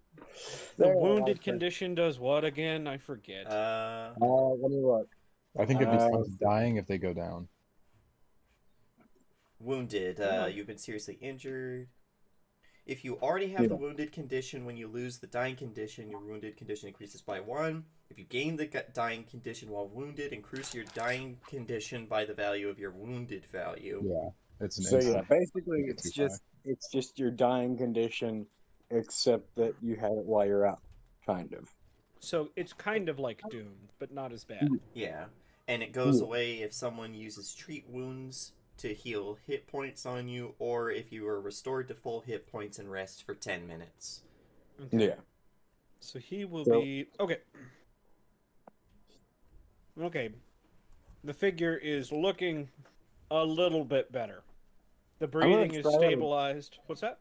There are a lot wounded of condition does what again? I forget. Let me look. I think it Uh, becomes dying if they go down. Wounded. Oh. You've been seriously injured. If you already have Yeah. the wounded condition, when you lose the dying condition, your wounded condition increases by 1. If you gain the dying condition while wounded, increase your dying condition by the value of your wounded value. Yeah, it's an So yeah, instant. basically Make it it's 2-5. just your dying condition, except that you had it while you're out, kind of. So it's kind of like Doomed, but not as bad. Yeah. And it goes Yeah. away if someone uses treat wounds to heal hit points on you, or if you are restored to full hit points and rest for 10 minutes. Okay. Yeah. So he will So- be okay. Okay. The figure is looking a little bit better. The gonna breathing is try it. stabilized. What's that?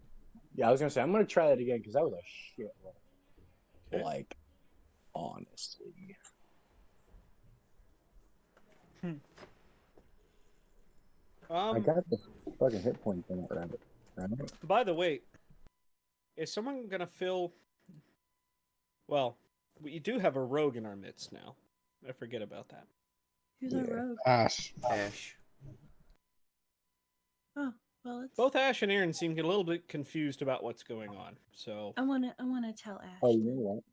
Yeah, I was gonna say I'm gonna try that again because that was a shit roll. Okay. Like, honestly. I got the fucking hit points on that rabbit. Right? By the way, is someone gonna fill? Well, we do have a rogue in our midst now. I forget about that. Who's Yeah. our rogue? Ash. Ash. Oh, well, it's. Both Ash and Aaron seem a little bit confused about what's going on. So I wanna tell Ash. Oh, you know what?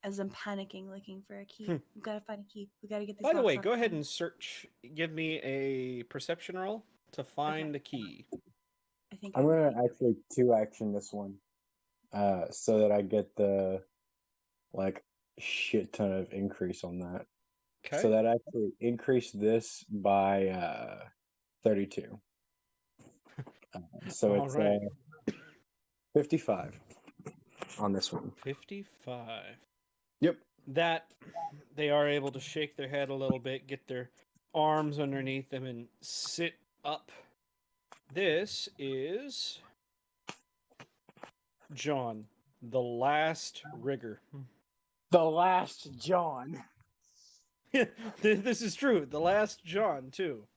As I'm panicking, looking for a key. Hmm. We've got to find a key. We got to get these. by the locks way, off go ahead time. and search. Give me a perception roll to find the key. I think I'm gonna ready. actually 2-action this one, so that I get the like shit ton of increase on that. Okay. So that actually increased this by 32. So All it's right. 55 on this one. 55. Yep. That they are able to shake their head a little bit, get their arms underneath them, and sit up. This is John, the last rigger. The last John. This is true. The last John, too.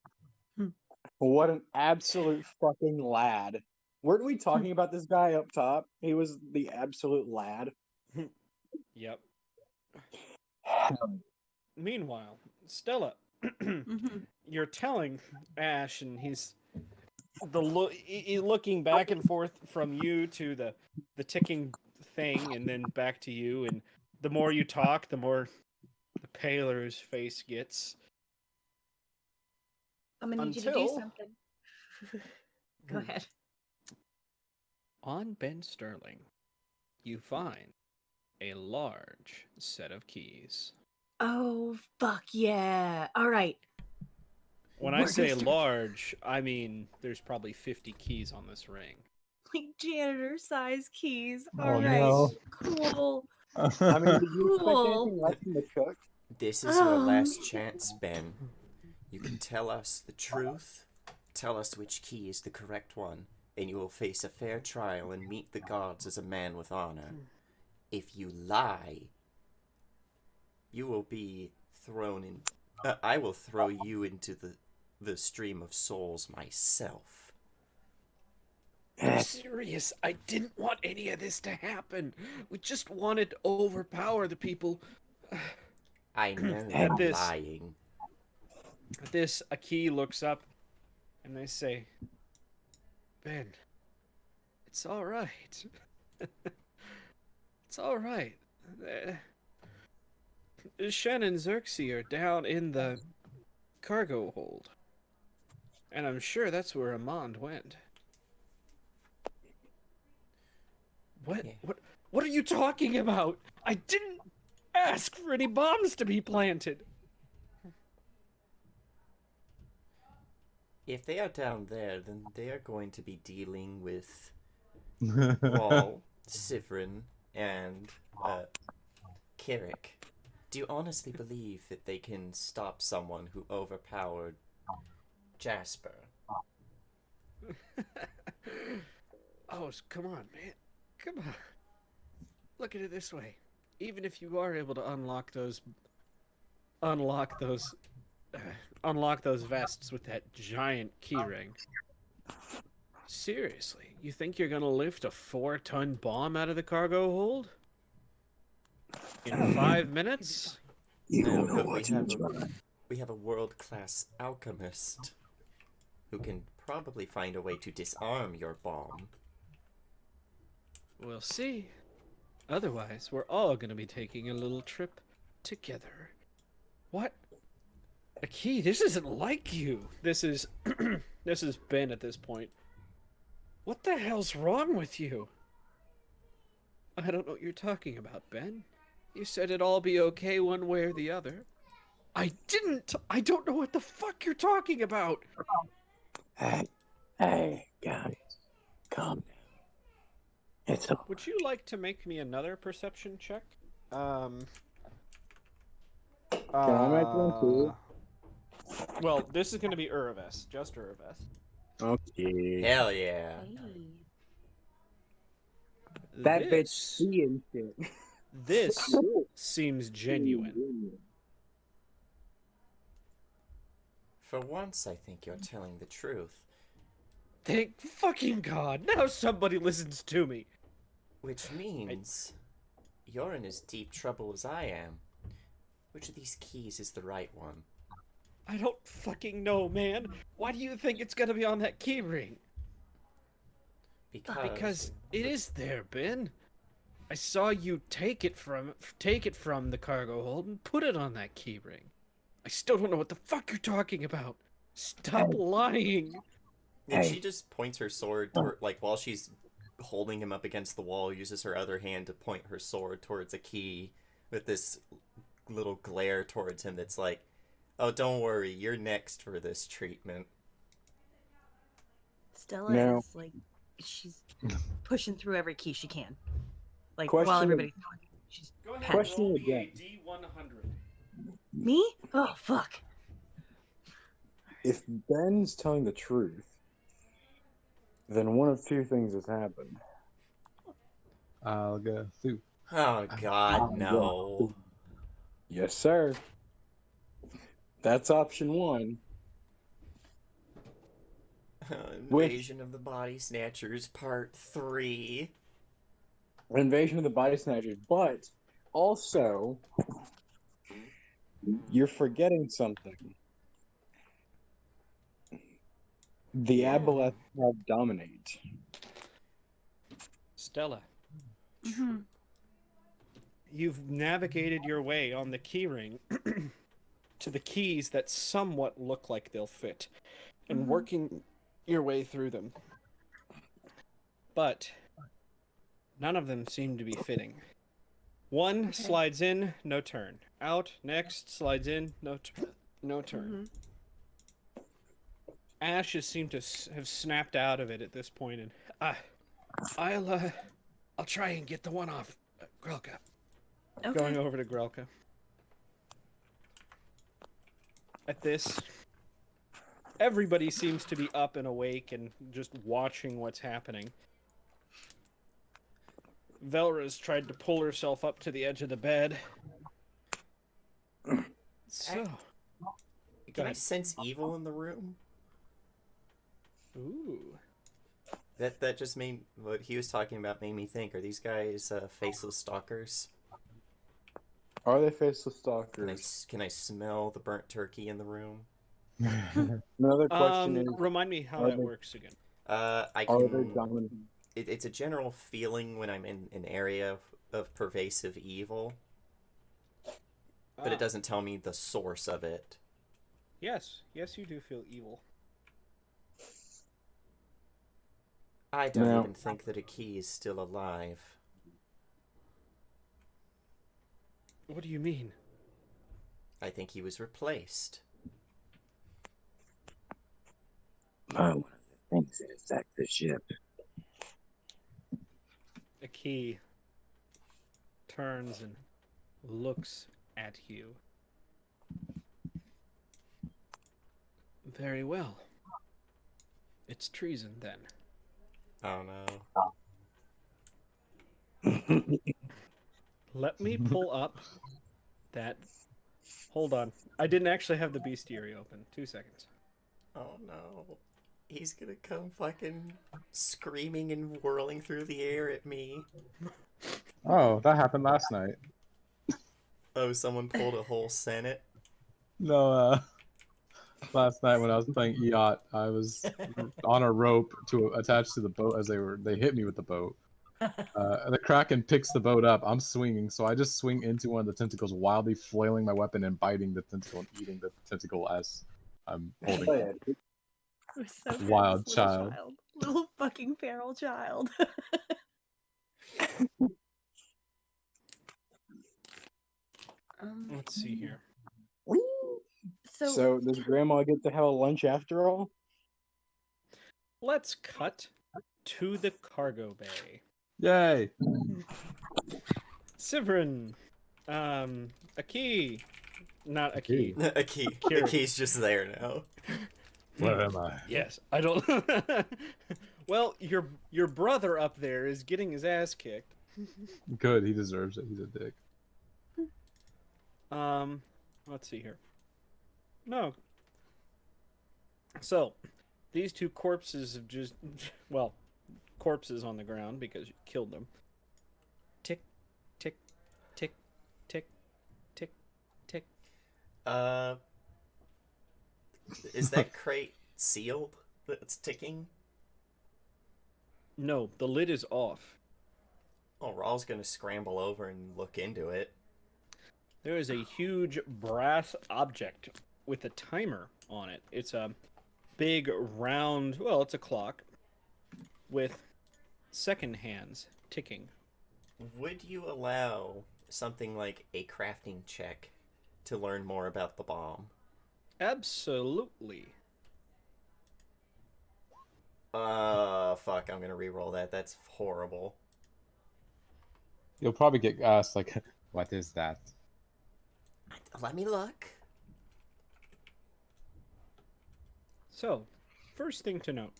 What an absolute fucking lad. Weren't we talking about this guy up top? He was the absolute lad. Yep. Meanwhile, Stella, Mhm. you're telling Ash, and he's looking back and forth from you to the ticking thing, and then back to you. And the more you talk, the more the paler his face gets. I'm gonna need you to do Until- something. Go ahead. On Ben Sterling, you find a large set of keys. Oh fuck yeah! All right. When We're I say gonna start- large, I mean there's probably 50 keys on this ring. like janitor size keys. Oh, All right. no. Cool. I mean, did you expect Cool. anything less from the cook? This is your Oh. last chance, Ben. You can tell us the truth, tell us which key is the correct one, and you will face a fair trial and meet the gods as a man with honor. If you lie, you will be thrown in. I will throw you into the stream of souls myself. I'm serious. I didn't want any of this to happen. We just wanted to overpower the people. I know At you're this. lying. At this, Aki looks up, and they say, Ben, it's all right. It's all right. Shen and Xerxes are down in the cargo hold. And I'm sure that's where Amand went. What? Yeah. What are you talking about? I didn't ask for any bombs to be planted. If they are down there, then they are going to be dealing with Wall, Sivrin, and Kirik. Do you honestly believe that they can stop someone who overpowered Jasper? Oh, come on, man. Come on. Look at it this way. Even if you are able to unlock those unlock those unlock those vests with that giant keyring. Seriously, you think you're gonna lift a 4-ton bomb out of the cargo hold? In 5 minutes? You No, don't know but what you try. we have a world-class alchemist who can probably find a way to disarm your bomb. We'll see. Otherwise, we're all gonna be taking a little trip together. What? A key? This isn't like you. This is this is Ben at this point. What the hell's wrong with you? I don't know what you're talking about, Ben. You said it'd all be okay one way or the other. I didn't! I don't know what the fuck you're talking about! Hey, guys, calm down. It's all Would you like to make me another perception check? Can I make one too? Well, this is going to be Uraves, just Uraves. Okay. Hell yeah. Hey. That bitch This, seeing shit. this seems genuine. For once, I think you're telling the truth. Thank fucking God! Now somebody listens to me! Which means you're in as deep trouble as I am. Which of these keys is the right one? I don't fucking know, man. Why do you think it's gonna be on that keyring? Because it is there, Ben. I saw you take it from the cargo hold and put it on that keyring. I still don't know what the fuck you're talking about. Stop lying. And Hey. she just points her sword toward, like, while she's holding him up against the wall, uses her other hand to point her sword towards a key with this little glare towards him that's like, oh, don't worry, you're next for this treatment. Stella Now- is like, she's pushing through every key she can. Like, Question while of- everybody's talking. She's Go ahead, panicked. Question roll me a again. D100. Me? Oh, fuck. If Ben's telling the truth, then one of two things has happened. I'll go through. Oh, God, no. Yes, sir. That's option one. Invasion of the Body Snatchers, Part 3. Invasion of the Body Snatchers, but also you're forgetting something. The Yeah. Aboleth have dominate. Stella, Mm-hmm. you've navigated your way on the keyring to the keys that somewhat look like they'll fit, and working your way through them. But none of them seem to be fitting. One slides in, no turn. Out, next, slides in, no turn. Ashes seem to have snapped out of it at this point, and I'll try and get the one off Grelka. Okay. Going over to Grelka. At this, everybody seems to be up and awake and just watching what's happening. Velra's tried to pull herself up to the edge of the bed. So, Can I ahead. sense evil in the room? ooh, That just made what he was talking about made me think. Are these guys faceless stalkers? Are they faceless Can I stalkers? can I smell the burnt turkey in the room? Another question is: remind me how are that they- works again. I Are they can. dominant? It's a general feeling when I'm in an area of pervasive evil, but it doesn't tell me the source of it. Yes, you do feel evil. I don't No. even think that a key is still alive. What do you mean? I think he was replaced. One of the things that affect the ship. A key turns and looks at you. Very well. It's treason then. Oh no. Let me pull up that Hold on. I didn't actually have the bestiary open. 2 seconds. Oh no. He's gonna come fucking screaming and whirling through the air at me. Oh, that happened last night. Oh, someone pulled a whole Senate. No, last night when I was playing yacht, I was on a rope to attach to the boat as they hit me with the boat. The Kraken picks the boat up. I'm swinging, so I just swing into one of the tentacles, wildly flailing my weapon and biting the tentacle and eating the tentacle as I'm holding Oh, it. yeah. We're so good, Wild this little child. little fucking feral child. Let's see here. So, So does Grandma get to have a lunch after all? Let's cut to the cargo bay. Yay! Sivrin, a key. Not a key. A key. The Here. key's just there now. Where am I? Yes, I don't. Well, your brother up there is getting his ass kicked. Good, he deserves it. He's a dick. Let's see here. No. So, these two corpses have just, well, corpses on the ground because you killed them. Tick, tick, tick, tick, tick, tick. Is that crate sealed that's ticking? No, the lid is off. Oh, Raw's gonna scramble over and look into it. There is a huge brass object with a timer on it. It's a big round, well, it's a clock with second hands ticking. Would you allow something like a crafting check to learn more about the bomb? Absolutely. Fuck, I'm gonna re-roll that. That's horrible. You'll probably get asked, like, what is that? Let me look. So, first thing to note.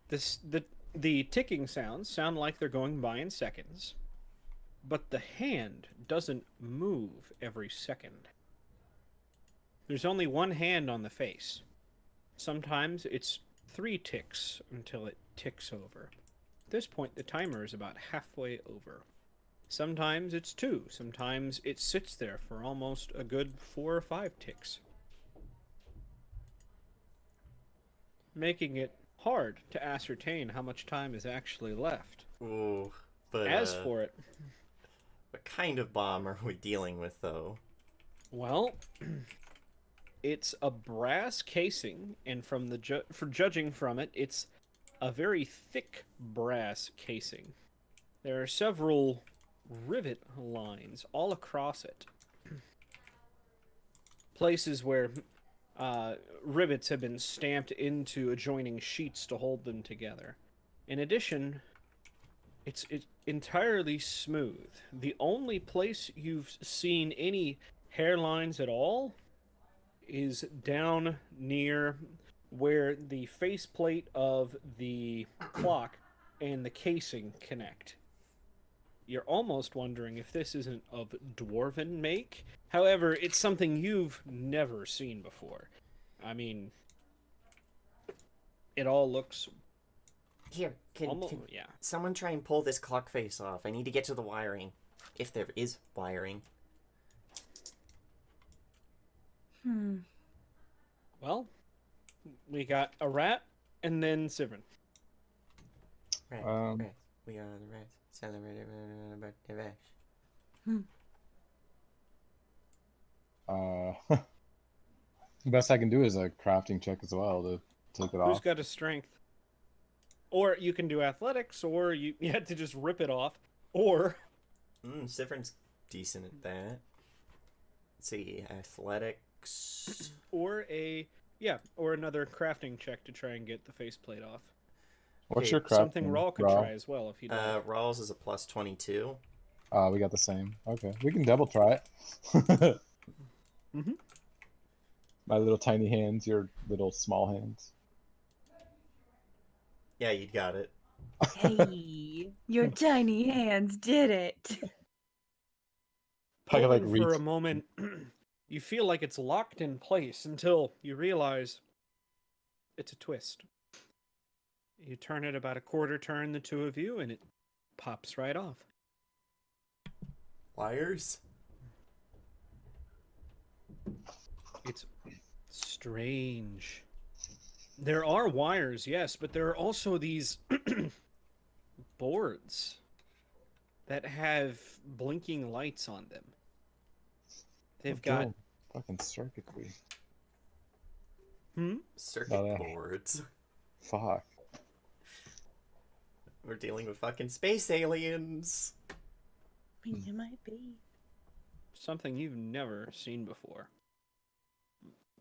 The ticking sounds sound like they're going by in seconds, but the hand doesn't move every second. There's only one hand on the face. Sometimes it's 3 ticks until it ticks over. At this point, the timer is about halfway over. Sometimes it's 2. Sometimes it sits there for almost a good 4 or 5 ticks, making it hard to ascertain how much time is actually left. Ooh, but As for it, what kind of bomb are we dealing with, though? well, it's a brass casing, and from the for judging from it, it's a very thick brass casing. There are several rivet lines all across it. Places where rivets have been stamped into adjoining sheets to hold them together. In addition, it's entirely smooth. The only place you've seen any hairlines at all is down near where the faceplate of the clock and the casing connect. You're almost wondering if this isn't of dwarven make. However, it's something you've never seen before. I mean, it all looks Here, can yeah. someone try and pull this clock face off? I need to get to the wiring. If there is wiring. Well, we got a rat and then Sivrin. Right, Um, right. We are the rats. Celebrated birthday bash. The best I can do is a crafting check as well to take it Who's off. got a strength? Or you can do athletics, or you had to just rip it off, or Sifrin's decent at that. Let's see, athletics. or another crafting check to try and get the faceplate off. What's Okay, your crafting? Something Raw could Raw? try as well if you'd like. Rawls is a plus 22. We got the same. Okay, we can double try it. Mhm. My little tiny hands, your little small hands. Yeah, you got it. Hey, your tiny hands did it. I can, like, pulling for a reach. moment, you feel like it's locked in place until you realize it's a twist. You turn it about a quarter turn, the two of you, and it pops right off. Wires? It's strange. There are wires, yes, but there are also these boards that have blinking lights on them. They've got fucking circuitry. Circuit Oh, yeah. boards. Fuck. We're dealing with fucking space aliens. I mean, it might be. something you've never seen before.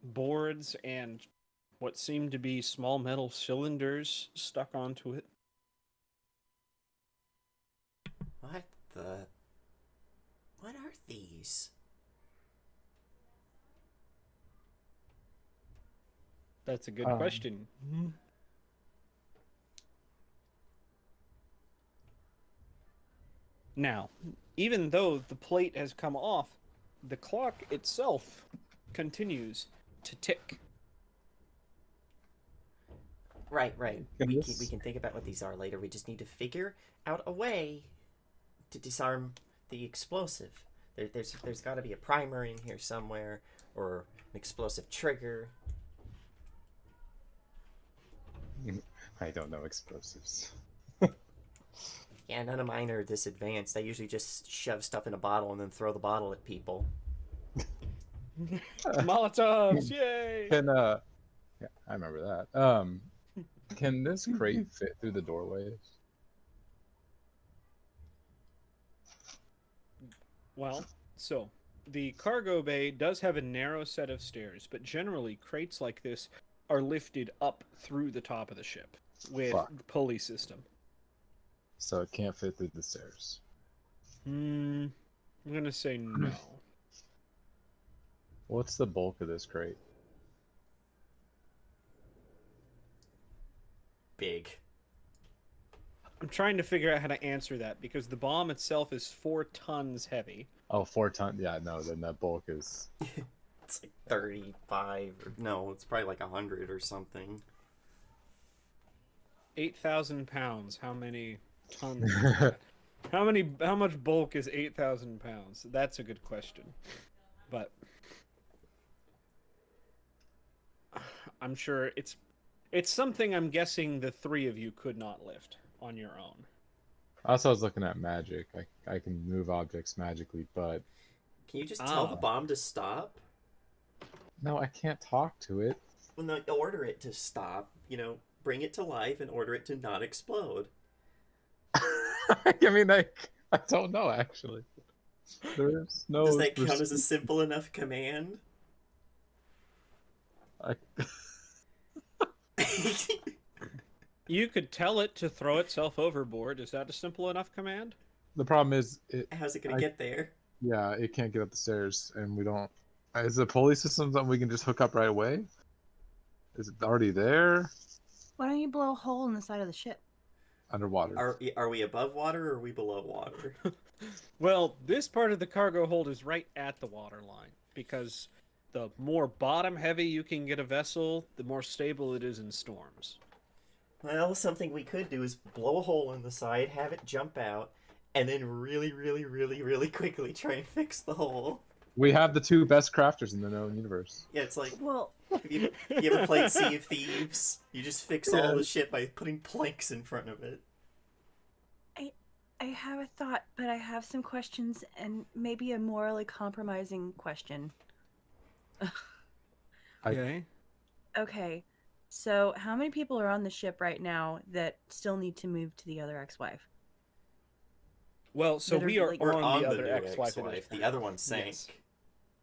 Boards and what seem to be small metal cylinders stuck onto it. What the? What are these? That's a good question. Now, even though the plate has come off, the clock itself continues to tick. Right. Can We this- can think about what these are later. We just need to figure out a way to disarm the explosive. There's got to be a primer in here somewhere, or an explosive trigger. I don't know explosives. Yeah, none of mine are this advanced. I usually just shove stuff in a bottle and then throw the bottle at people. Molotovs, yay! Can yeah, I remember that. Can this crate fit through the doorways? Well, so the cargo bay does have a narrow set of stairs, but generally crates like this are lifted up through the top of the ship with Fuck. the pulley system. So it can't fit through the stairs. I'm gonna say no. What's the bulk of this crate? Big. I'm trying to figure out how to answer that because the bomb itself is 4 tons heavy. Oh, 4 tons. Yeah, no, then that bulk is. It's like 35. No, it's probably like 100 or something. 8,000 pounds. How many tons? Is that? How much bulk is 8,000 pounds? That's a good question. But I'm sure it's something I'm guessing the three of you could not lift on your own. Also, I was looking at magic. I can move objects magically, but Can you just tell the Ah. bomb to stop? no, I can't talk to it. Well, no, order it to stop. You know, bring it to life and order it to not explode. I mean, I don't know actually. There's no. Does that count as a simple enough command? I, You could tell it to throw itself overboard. Is that a simple enough command? the problem is, How's it gonna I- get there? yeah, it can't get up the stairs, and we don't. Is the pulley system something we can just hook up right away? Is it already there? Why don't you blow a hole in the side of the ship? Underwater. Are we above water or are we below water? Well, this part of the cargo hold is right at the water line because the more bottom heavy you can get a vessel, the more stable it is in storms. Well, something we could do is blow a hole in the side, have it jump out, and then really, really, really, really quickly try and fix the hole. We have the two best crafters in the known universe. Yeah, it's like, Well, you ever played Sea of Thieves? You just fix all the shit by putting planks in front of it. I have a thought, but I have some questions and maybe a morally compromising question. Okay. Okay, so how many people are on the ship right now that still need to move to the other ex-wife? Well, so That are, we are like- We're on, on the the other new ex-wife. ex-wife. The other one sank. Yes.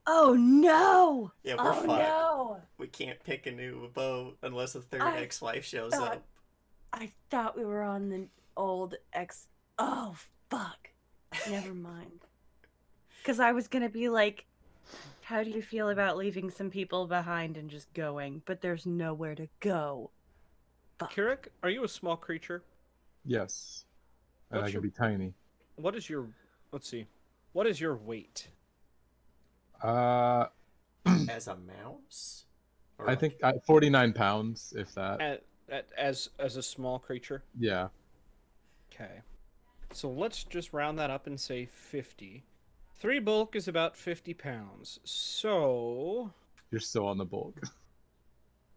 Oh no! Yeah, we're Oh fucked. no! We can't pick a new boat unless a third I ex-wife shows thought- up. I thought we were on the old ex. Oh fuck! Never mind. Because I was gonna be like, how do you feel about leaving some people behind and just going? But there's nowhere to go. Fuck. Kirik, are you a small creature? Yes. And What's I can your- be tiny. What is your... Let's see. What is your weight? Uh, As a mouse? Or I like- think 49 pounds, if that. As a small creature. Yeah. Okay. So let's just round that up and say 50. 3 bulk is about 50 pounds. So, You're still on the bulk.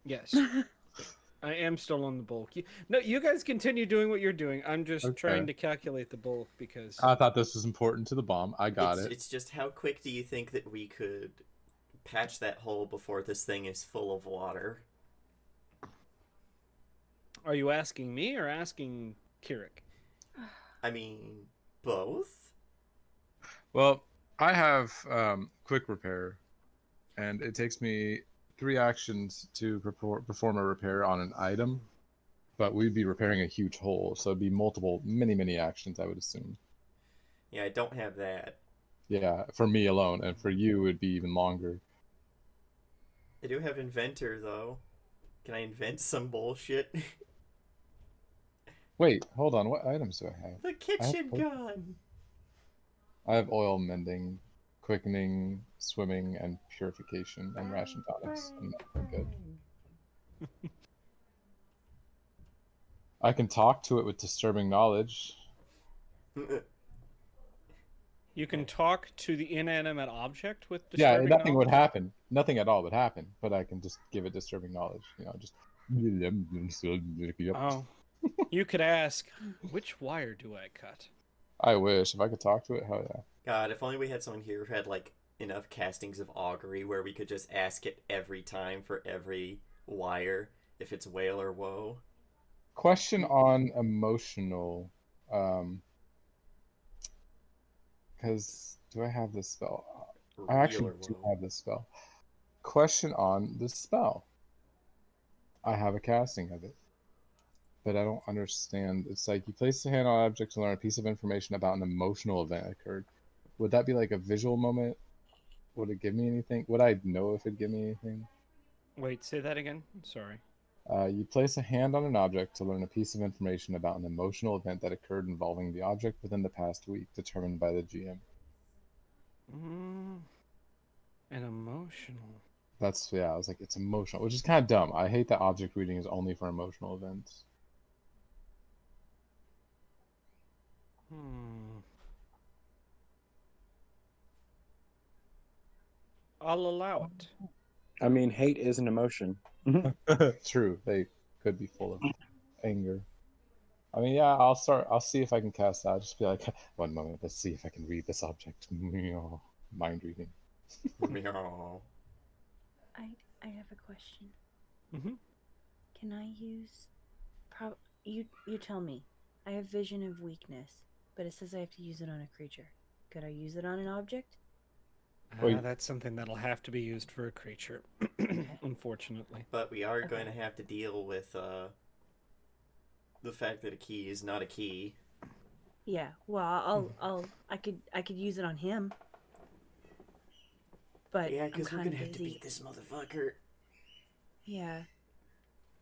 yes. I am still on the bulk. No, you guys continue doing what you're doing. I'm just Okay. trying to calculate the bulk because I thought this was important to the bomb. I got it. It's just how quick do you think that we could patch that hole before this thing is full of water? Are you asking me or asking Kirik? I mean, both? Well, I have quick repair, and it takes me 3 actions to perform a repair on an item, but we'd be repairing a huge hole, so it'd be many actions, I would assume. Yeah, I don't have that. Yeah, for me alone, and for you, it'd be even longer. I do have inventor though. Can I invent some bullshit? Wait, hold on. What items do I have? The kitchen I gun. I have oil mending, quickening, swimming, and purification, and ration tonics. I'm good. I can talk to it with disturbing knowledge. You can talk to the inanimate object with Yeah, disturbing nothing would knowledge? happen. Nothing at all would happen, but I can just give it disturbing knowledge. Just. Oh. You could ask, which wire do I cut? I wish if I could talk to it. Hell yeah. God, if only we had someone here who had like enough castings of augury where we could just ask it every time for every wire if it's whale or woe. Question on emotional. Because do I have this spell? I Real actually or do woe. have this spell. Question on the spell. I have a casting of it, but I don't understand. It's like you place the hand on an object to learn a piece of information about an emotional event occurred. Would that be like a visual moment? Would it give me anything? Would I know if it'd give me anything? Wait, say that again? Sorry. You place a hand on an object to learn a piece of information about an emotional event that occurred involving the object within the past week, determined by the GM. An emotional. Yeah, I was like, it's emotional, which is kind of dumb. I hate that object reading is only for emotional events. I'll allow it. I mean, hate is an emotion. True, they could be full of anger. I mean, yeah, I'll see if I can cast that. Just be like, one moment, let's see if I can read this object. Mind reading. Meow. I have a question. Mm-hmm. Can I use? You tell me. I have vision of weakness, but it says I have to use it on a creature. Could I use it on an object? Wait. That's something that'll have to be used for a creature, unfortunately. But we are Okay. going to have to deal with the fact that a key is not a key. Yeah. Well, I could use it on him. But Yeah, I'm because we're kind going of to have to busy. beat this motherfucker. Yeah.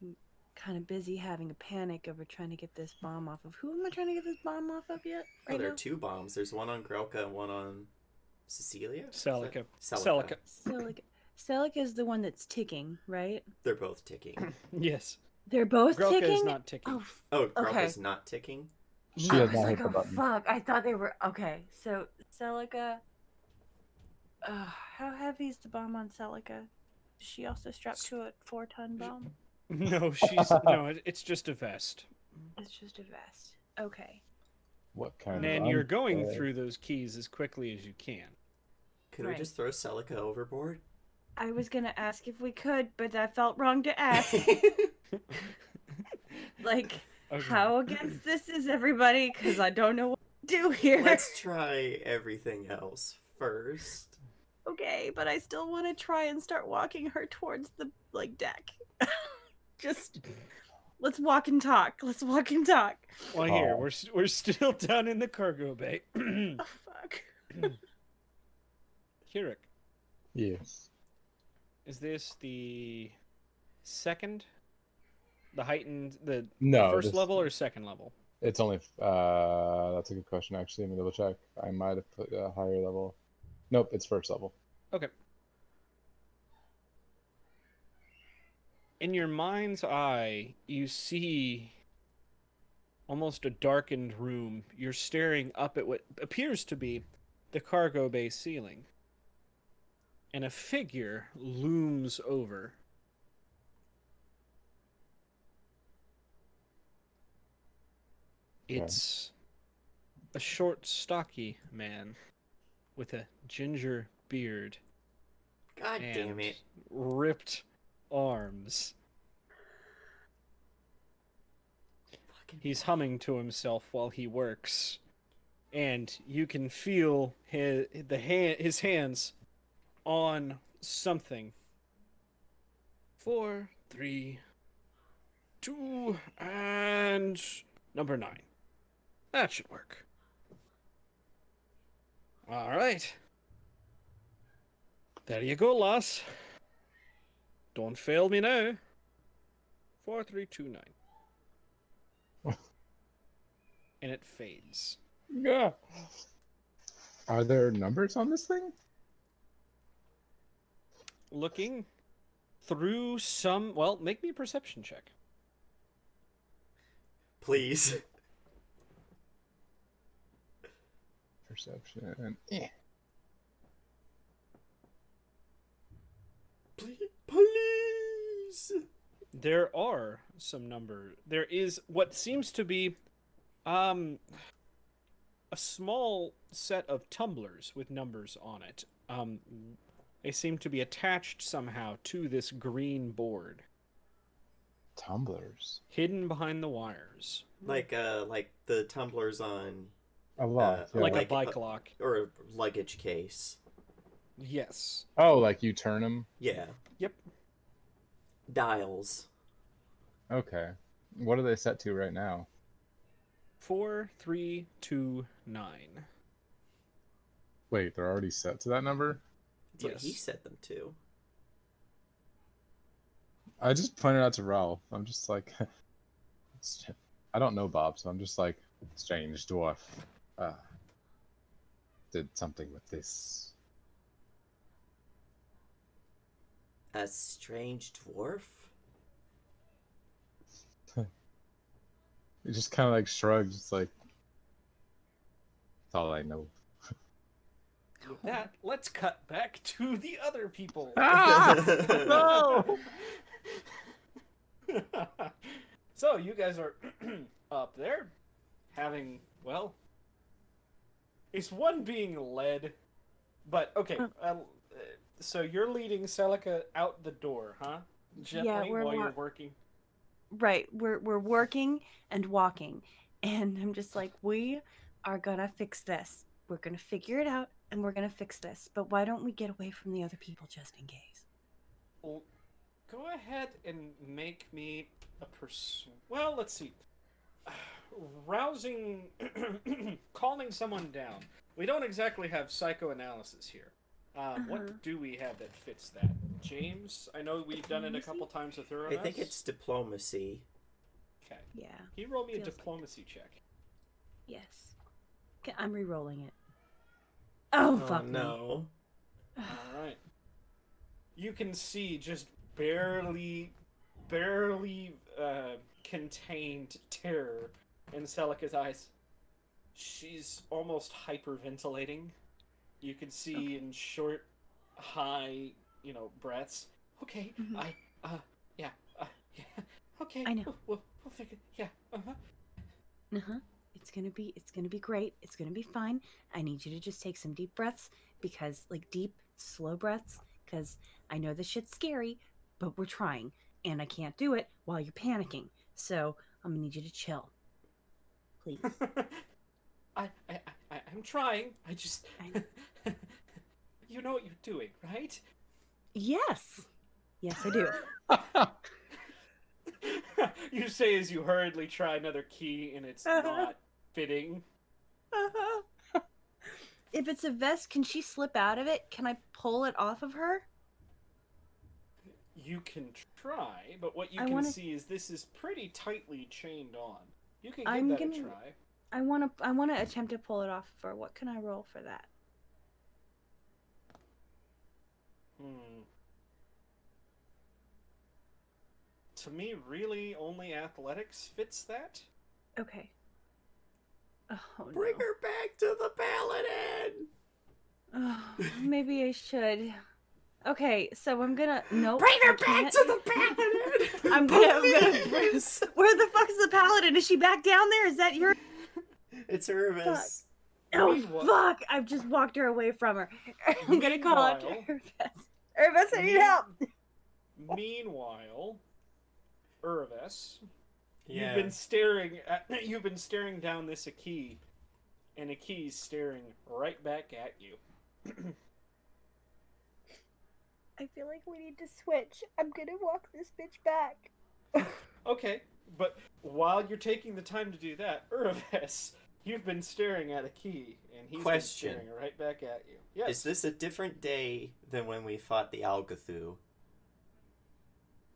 I'm kind of busy having a panic over trying to get this bomb off of. Who am I trying to get this bomb off of yet? Oh, Right there now? are 2 bombs. There's one on Grelka and one on Cecilia? Celica. Celica. Celica is the one that's ticking, right? They're both ticking. Yes. They're both Grelka ticking. is not ticking. Oh, Oh, Okay. Grelka's not ticking? She I has was not like, hit the oh button. fuck! I thought they were okay. So Celica, how heavy is the bomb on Celica? Is she also strapped to a 4-ton bomb? No, it's just a vest. It's just a vest. Okay. What kind And of you're going unfair- through those keys as quickly as you can. Could we Right. just throw Celica overboard? I was gonna ask if we could, but that felt wrong to ask. Like, Okay. how against this is everybody? Because I don't know what to do here. Let's try everything else first. Okay, but I still want to try and start walking her towards the deck. Just let's walk and talk. Let's walk and talk. Well, here we're still down in the cargo bay. Oh fuck. Kirik, Yes. is this the second, the heightened, the No, first this- level or second level? It's only. That's a good question. Actually, let me double check. I might have put a higher level. Nope, it's first level. Okay. In your mind's eye, you see almost a darkened room. You're staring up at what appears to be the cargo bay ceiling. And a figure looms over. It's a short, stocky man with a ginger beard God damn and it. ripped arms. Fucking He's humming to himself while he works, and you can feel his hands on something. 4, 3, 2, and number 9. That should work. All right. There you go, lass. Don't fail me now. 4329. And it fades. Yeah. Are there numbers on this thing? Looking through some. Well, make me a perception check. Please. Perception. Yeah. Please. There are some numbers. There is what seems to be a small set of tumblers with numbers on it. They seem to be attached somehow to this green board, Tumblers. hidden behind the wires, Like the tumblers on A lot. Yeah. like a like, bike lock. or a luggage case. Yes. Oh, like you turn them? Yeah. Yep. Dials. Okay. What are they set to right now? 4, 3, 2, 9. Wait, they're already set to that number? That's what he Yes. set them to. I just pointed out to Ralph. I'm just like, I don't know Bob, so I'm just like, strange dwarf. Did something with this. A strange dwarf? He just kind of like shrugs. It's like, that's all I know. With that, let's cut back to the other people. No! So you guys are up there having, well, is one being led, but okay, so you're leading Celica out the door, huh? Gently we're while you're working. Right. We're working and walking. And I'm just like, we are gonna fix this. We're gonna figure it out and we're gonna fix this. But why don't we get away from the other people just in case? Well, go ahead and make me a well, let's see. Rousing, calming someone down. We don't exactly have psychoanalysis here. What do we have that fits that? James, I know we've done it a couple times with Thorough. I think it's diplomacy. Okay. Yeah. Can you roll me a Feels like diplomacy check? Yes. Okay, I'm re-rolling it. Oh, fuck no. All right. You can see just barely contained terror in Celica's eyes. She's almost hyperventilating. You can see in short, high, breaths. Okay, yeah, okay. I know. We'll figure. Yeah. Uh-huh. It's gonna be great. It's gonna be fine. I need you to just take some deep breaths because, like, deep, slow breaths. Because I know this shit's scary, but we're trying, and I can't do it while you're panicking. So I'm gonna need you to chill, please. I'm trying. I just. You know what you're doing, right? Yes, yes, I do. You say as you hurriedly try another key and it's not fitting. If it's a vest, can she slip out of it? Can I pull it off of her? You can try, but what you see is this is pretty tightly chained on. You can give that a try. I wanna attempt to pull it off. For what can I roll for that? Hmm. To me, really, only athletics fits that. Okay. Oh Bring no. her back to the paladin! Oh, maybe I should. Okay, so I'm gonna. Nope. Bring her I back can't. to the paladin! I'm gonna. Please! Where the fuck is the paladin? Is she back down there? Is that your? It's Fuck. Irvis. Oh Meanwhile- fuck! I've just walked her away from her. I'm gonna call out to Meanwhile- Irvis. Irvis, I need help. Meanwhile, Irvis, Yeah. you've been staring down this Aki, and Aki's staring right back at you. I feel like we need to switch. I'm gonna walk this bitch back. Okay, but while you're taking the time to do that, Irvis, you've been staring at Aki, and he's Question. been staring right back at you. Yes. Is this a different day than when we fought the Algathu?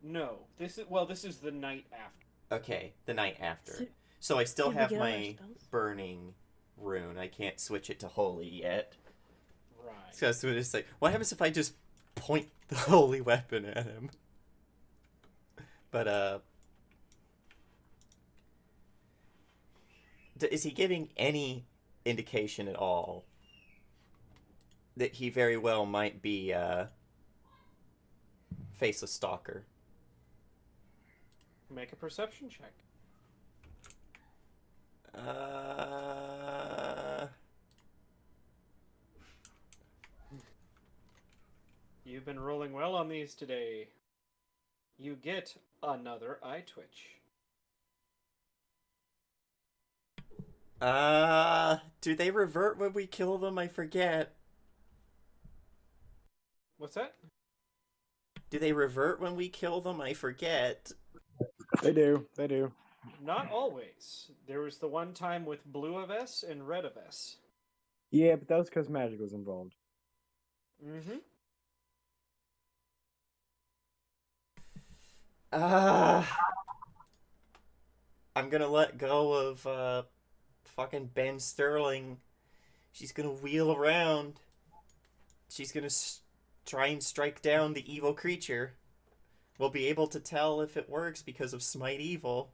No. This is the night after. Okay, the night after. So- So I still Did we have get all our my spells? burning rune. I can't switch it to holy yet. Right. So I was just like, what happens if I just point the holy weapon at him? But, is he giving any indication at all that he very well might be, Faceless Stalker? Make a perception check. You've been rolling well on these today. You get another eye twitch. Do they revert when we kill them? I forget. What's that? Do they revert when we kill them? I forget. They do. They do. Not always. There was the one time with blue of S and red of S. Yeah, but that was because magic was involved. Mm-hmm. I'm gonna let go of fucking Ben Sterling. She's gonna wheel around. She's gonna try and strike down the evil creature. We'll be able to tell if it works because of Smite Evil.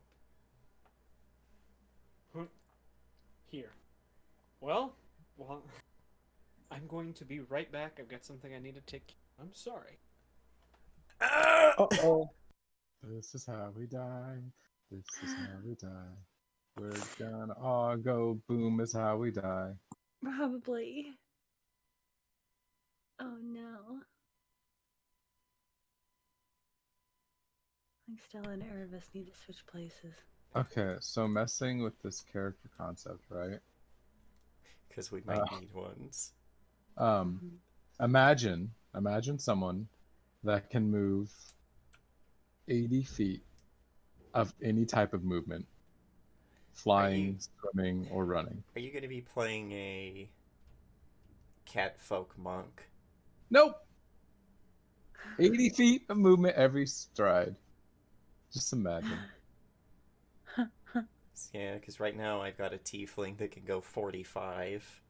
Here. Well, I'm going to be right back. I've got something I need to take. I'm sorry. Uh-oh. This is how we die. This is how we die. We're gonna all go boom is how we die. Probably. Oh no. I think Stella and Erebus need to switch places. Okay, so messing with this character concept, right? Because we might need ones. Imagine someone that can move 80 feet of any type of movement. Flying, swimming, or running. Are you gonna be playing a catfolk monk? Nope! 80 feet of movement every stride. Just imagine. Yeah, because right now I've got a tiefling that can go 45.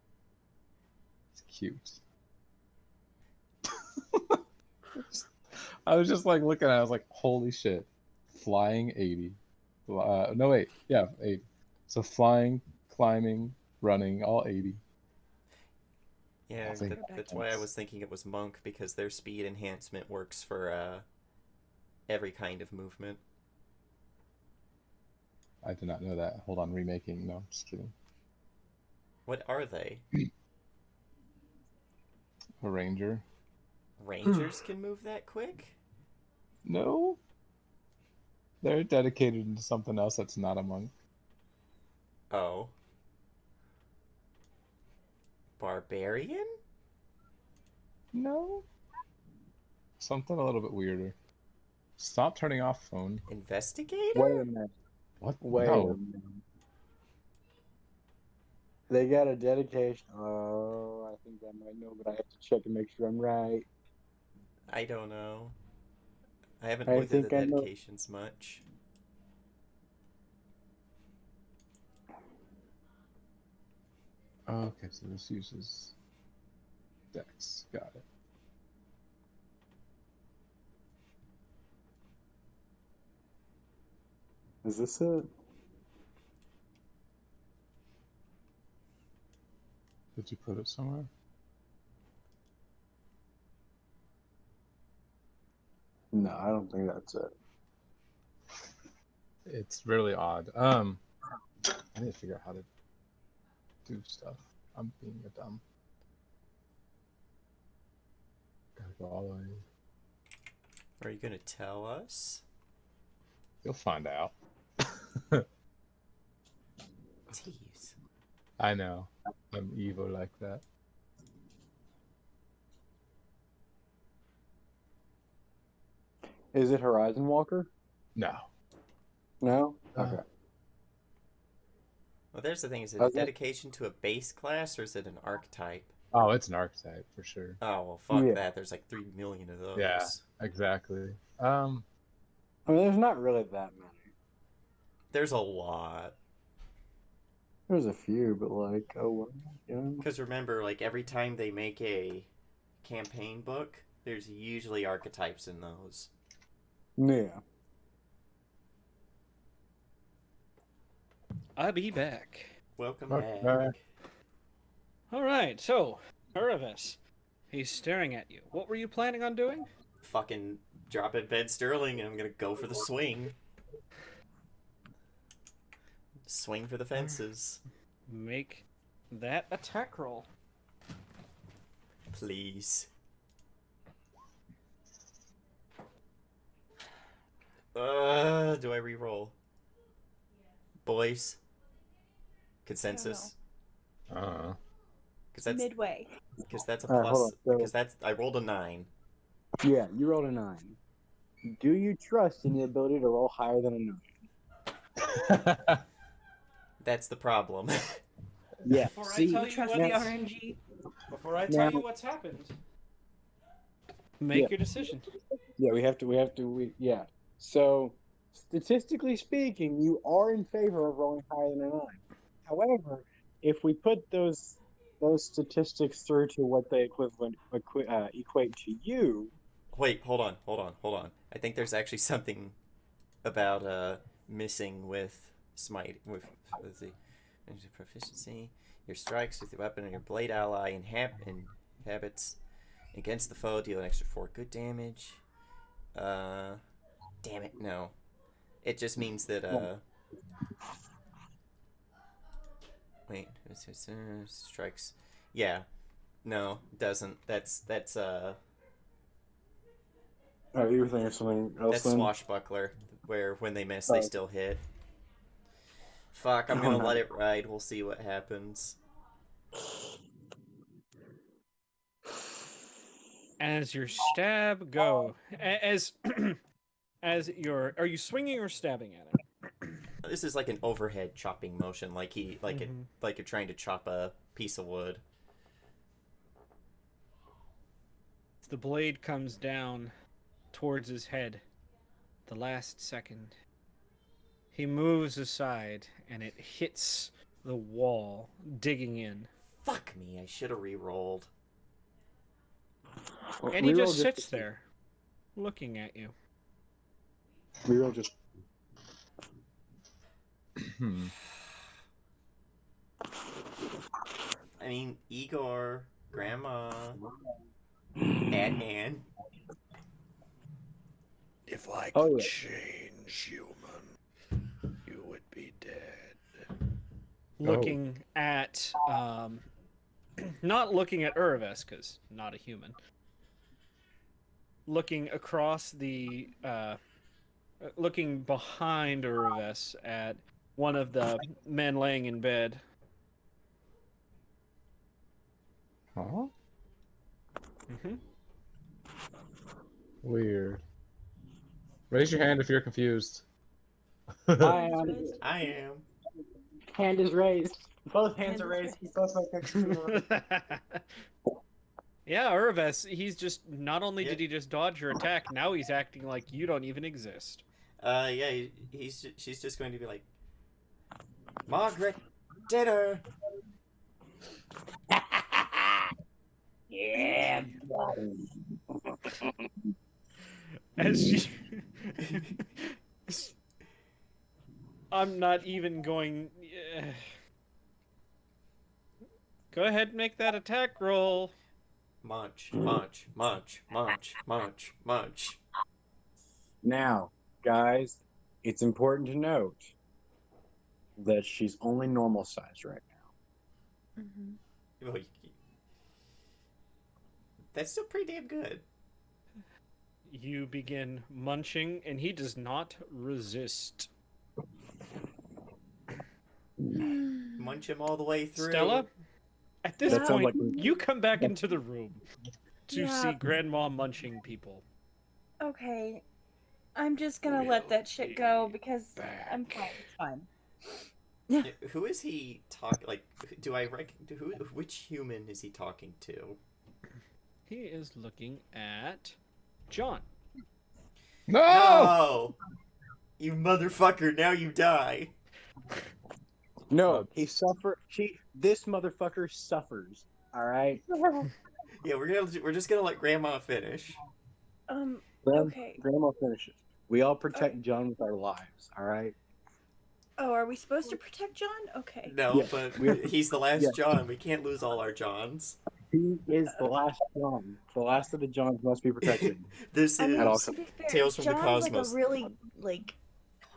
It's cute. I was just like looking at it, I was like, holy shit. Flying 80. No, wait. Yeah, 80. So flying, climbing, running, all 80. Yeah, I think that's why I was thinking it was monk, because their speed enhancement works for every kind of movement. I did not know that. Hold on, remaking. No, just kidding. What are they? A ranger? Rangers can move that quick? No. They're dedicated to something else that's not a monk. Oh. Barbarian? No. Something a little bit weirder. Stop turning off phone. Investigator? Wait a minute. What? Wait No. a minute. They got a dedication. Oh, I think I might know, but I have to check and make sure I'm right. I don't know. I haven't I looked at the think I know. dedications much. Oh, okay, so this uses Dex. Got it. Is this it? Did you put it somewhere? No, I don't think that's it. It's really odd. I need to figure out how to do stuff. I'm being a dumb. Gotta go all the way. Are you gonna tell us? You'll find out. Jeez. I know. I'm evil like that. Is it Horizon Walker? No. No? Uh, Okay. Well, there's the thing. Is it a Okay. dedication to a base class or is it an archetype? Oh, it's an archetype for sure. Oh, well, fuck Yeah. that. There's like 3 million of those. Yeah. Exactly. I mean, there's not really that many. There's a lot. There's a few, but like, oh, well, yeah. Because remember, like, every time they make a campaign book, there's usually archetypes in those. Yeah. I'll be back. Welcome Welcome back. back. All right, so Hurvis, he's staring at you. What were you planning on doing? Fucking drop in bed Sterling and I'm gonna go for the swing. Swing for the fences. Make that attack roll. Please. Do I re-roll? Boys? Consensus? Because that's Midway. because that's a Alright, plus. hold on, so- Because that's I rolled a 9. Yeah, you rolled a 9. Do you trust in the ability to roll higher than a 9? That's the problem. Yeah. Before I See, tell You you trust what the now- RNG? Before I tell Now- you what's happened, make Yeah. your decision. yeah, yeah. So, statistically speaking, you are in favor of rolling higher than a 9. However, if we put those statistics through to what they equate to you, Wait, hold on. I think there's actually something about missing with smite with the proficiency. Your strikes with your weapon and your blade ally inhabits against the foe deal an extra 4 good damage. Damn it, no. It just means that wait, strikes. Yeah. No, it doesn't. That's you were thinking of something else. that's then? swashbuckler, where when they miss, they Oh. still hit. Fuck, I'm Oh, gonna no. let it ride. We'll see what happens. As your stab go, as are you swinging or stabbing at him? This is like an overhead chopping motion, like like you're trying to chop a piece of wood. The blade comes down towards his head. The last second, he moves aside, and it hits the wall, digging in. Fuck me, I should have re-rolled. Well, And he reroll just sits there, looking at you. Reroll just. I mean, Igor, Grandma, Batman. If I Oh, yeah. change human, you would be dead. Looking at, not looking at Uraves, because not a human. Looking across the, looking behind Uraves at one of the men laying in bed. Huh? Mm-hmm. Weird. Raise your hand if you're confused. I am. I am. Hand is raised. Both hands Hand are is raised. raised. Both my pictures are raised. Yeah, Uraves, he's just, not only Yeah. did he just dodge your attack, now he's acting like you don't even exist. Yeah, she's just going to be like, Margaret, dinner. Yeah. As she... I'm not even going. Go ahead and make that attack roll. Munch, munch, munch, munch, munch, munch. Now, guys, it's important to note that she's only normal size right now. Well, that's still pretty damn good. You begin munching, and he does not resist. Munch him all the way through. Stella, at this That sounds point, like- you come back into the room to Yeah. see Grandma munching people. Okay. I'm just gonna let that shit go because I'm back. fine. It's fine. Yeah, who is he talking? Like, do I which human is he talking to? He is looking at John. No! No! You motherfucker! Now you die. No, he suffer. This motherfucker suffers. All right. Yeah, we're just gonna let Grandma finish. Okay. Grandma finishes. We all protect John with our lives. All right. Oh, are we supposed to protect John? Okay. No, Yes, but we- he's the last yes. John. We can't lose all our Johns. He is the last John. The last of the Johns must be protected. This I mean, At all is to be fair, Tales from the John's Cosmos. like a really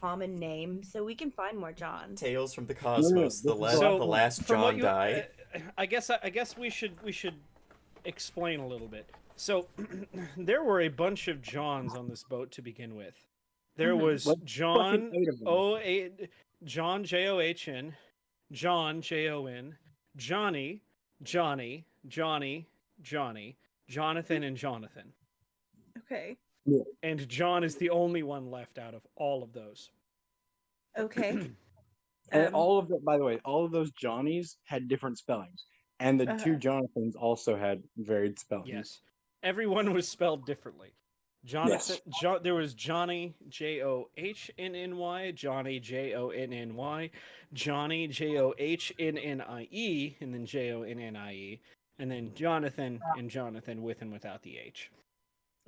common name, so we can find more Johns. Tales from the Cosmos. No, The this is the last from what John you- die. I guess we should explain a little bit. So there were a bunch of Johns on this boat to begin with. There was Like, John fucking 8 of them. John John, John Jon, Johnny, Johnny, Johnny, Johnny, Jonathan, and Jonathan. Okay. And John is the only one left out of all of those. Okay. And all of that, by the way, all of those Johnnies had different spellings, and the two Uh-huh. Jonathans also had varied spellings. Yes. Everyone was spelled differently. Jonathan, there was Johnny, Johnnny, Johnny, Jonny, Johnnie, Johnnie, and then Jonnie, and then Jonathan and Jonathan with and without the H.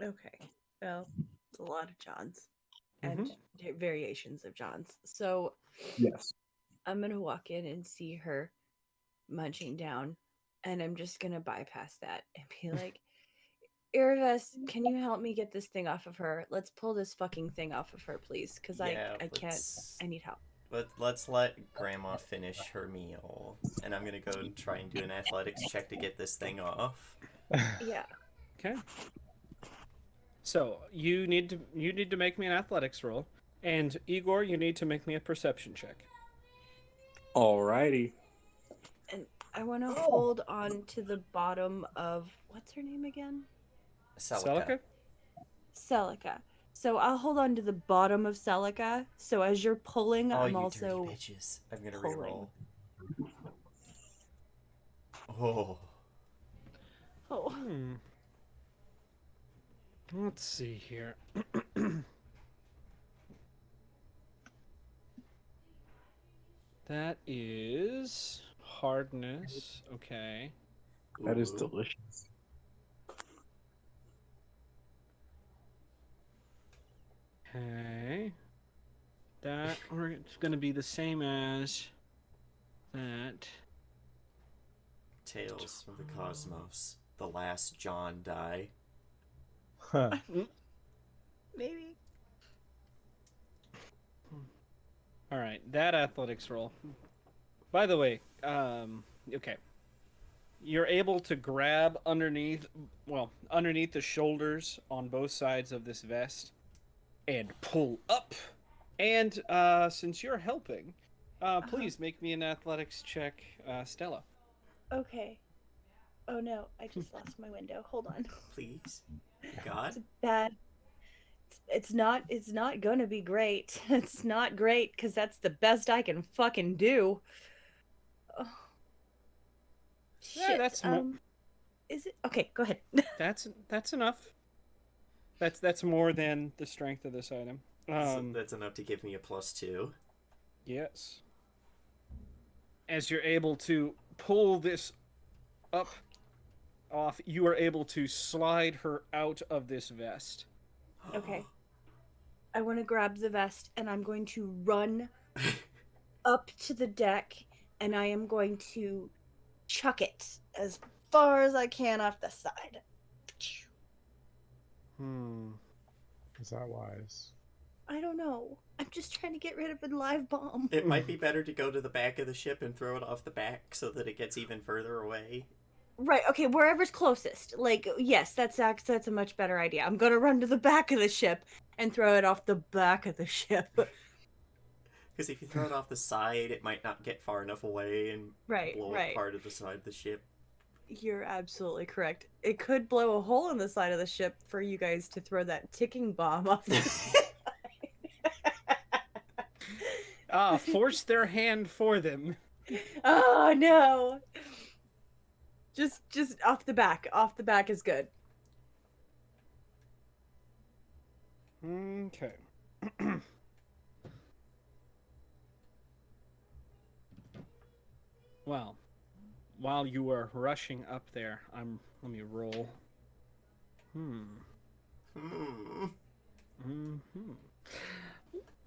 Okay. Well, it's a lot of Johns and variations of Johns. So Yes. I'm gonna walk in and see her munching down, and I'm just gonna bypass that and be like, Iravis, can you help me get this thing off of her? Let's pull this fucking thing off of her, please, because I can't. let's- I need help. Let's let Grandma finish her meal, and I'm gonna go and try and do an athletics check to get this thing off. Yeah. Okay. So you need to make me an athletics roll, and Igor, you need to make me a perception check. Alrighty. And I want to hold on to the bottom of what's her name again? Celica. Celica. So I'll hold on to the bottom of Celica. So as you're pulling, Oh, I'm you also dirty bitches. I'm gonna pulling. reroll. Oh. Oh. Let's see here. That is hardness. Okay. That is Ooh. delicious. Okay. That or it's gonna be the same as that. Tales from the Cosmos. The last John die. Huh. Maybe. All right, that athletics roll. By the way, okay. You're able to grab underneath the shoulders on both sides of this vest and pull up. And since you're helping, please make me an athletics check, Stella. Okay. Oh no, I just lost my window. Hold on. Please. God. It's bad. It's not gonna be great. It's not great because that's the best I can fucking do. Oh. Yeah, Shit. that's Is it okay? Go ahead. That's enough. That's more than the strength of this item. So that's enough to give me a +2. Yes. As you're able to pull this up off, you are able to slide her out of this vest. Okay. I want to grab the vest and I'm going to run up to the deck, and I am going to chuck it as far as I can off the side. Is that wise? I don't know. I'm just trying to get rid of a live bomb. It might be better to go to the back of the ship and throw it off the back so that it gets even further away. Right, okay, wherever's closest. Like, yes, that's a much better idea. I'm gonna run to the back of the ship and throw it off the back of the ship. Because if you throw it off the side, it might not get far enough away and blow up part of the side of the ship. You're absolutely correct. It could blow a hole in the side of the ship for you guys to throw that ticking bomb off the Force their hand for them. Oh no. Just off the back. Off the back is good. Okay. Well, while you are rushing up there, let me roll.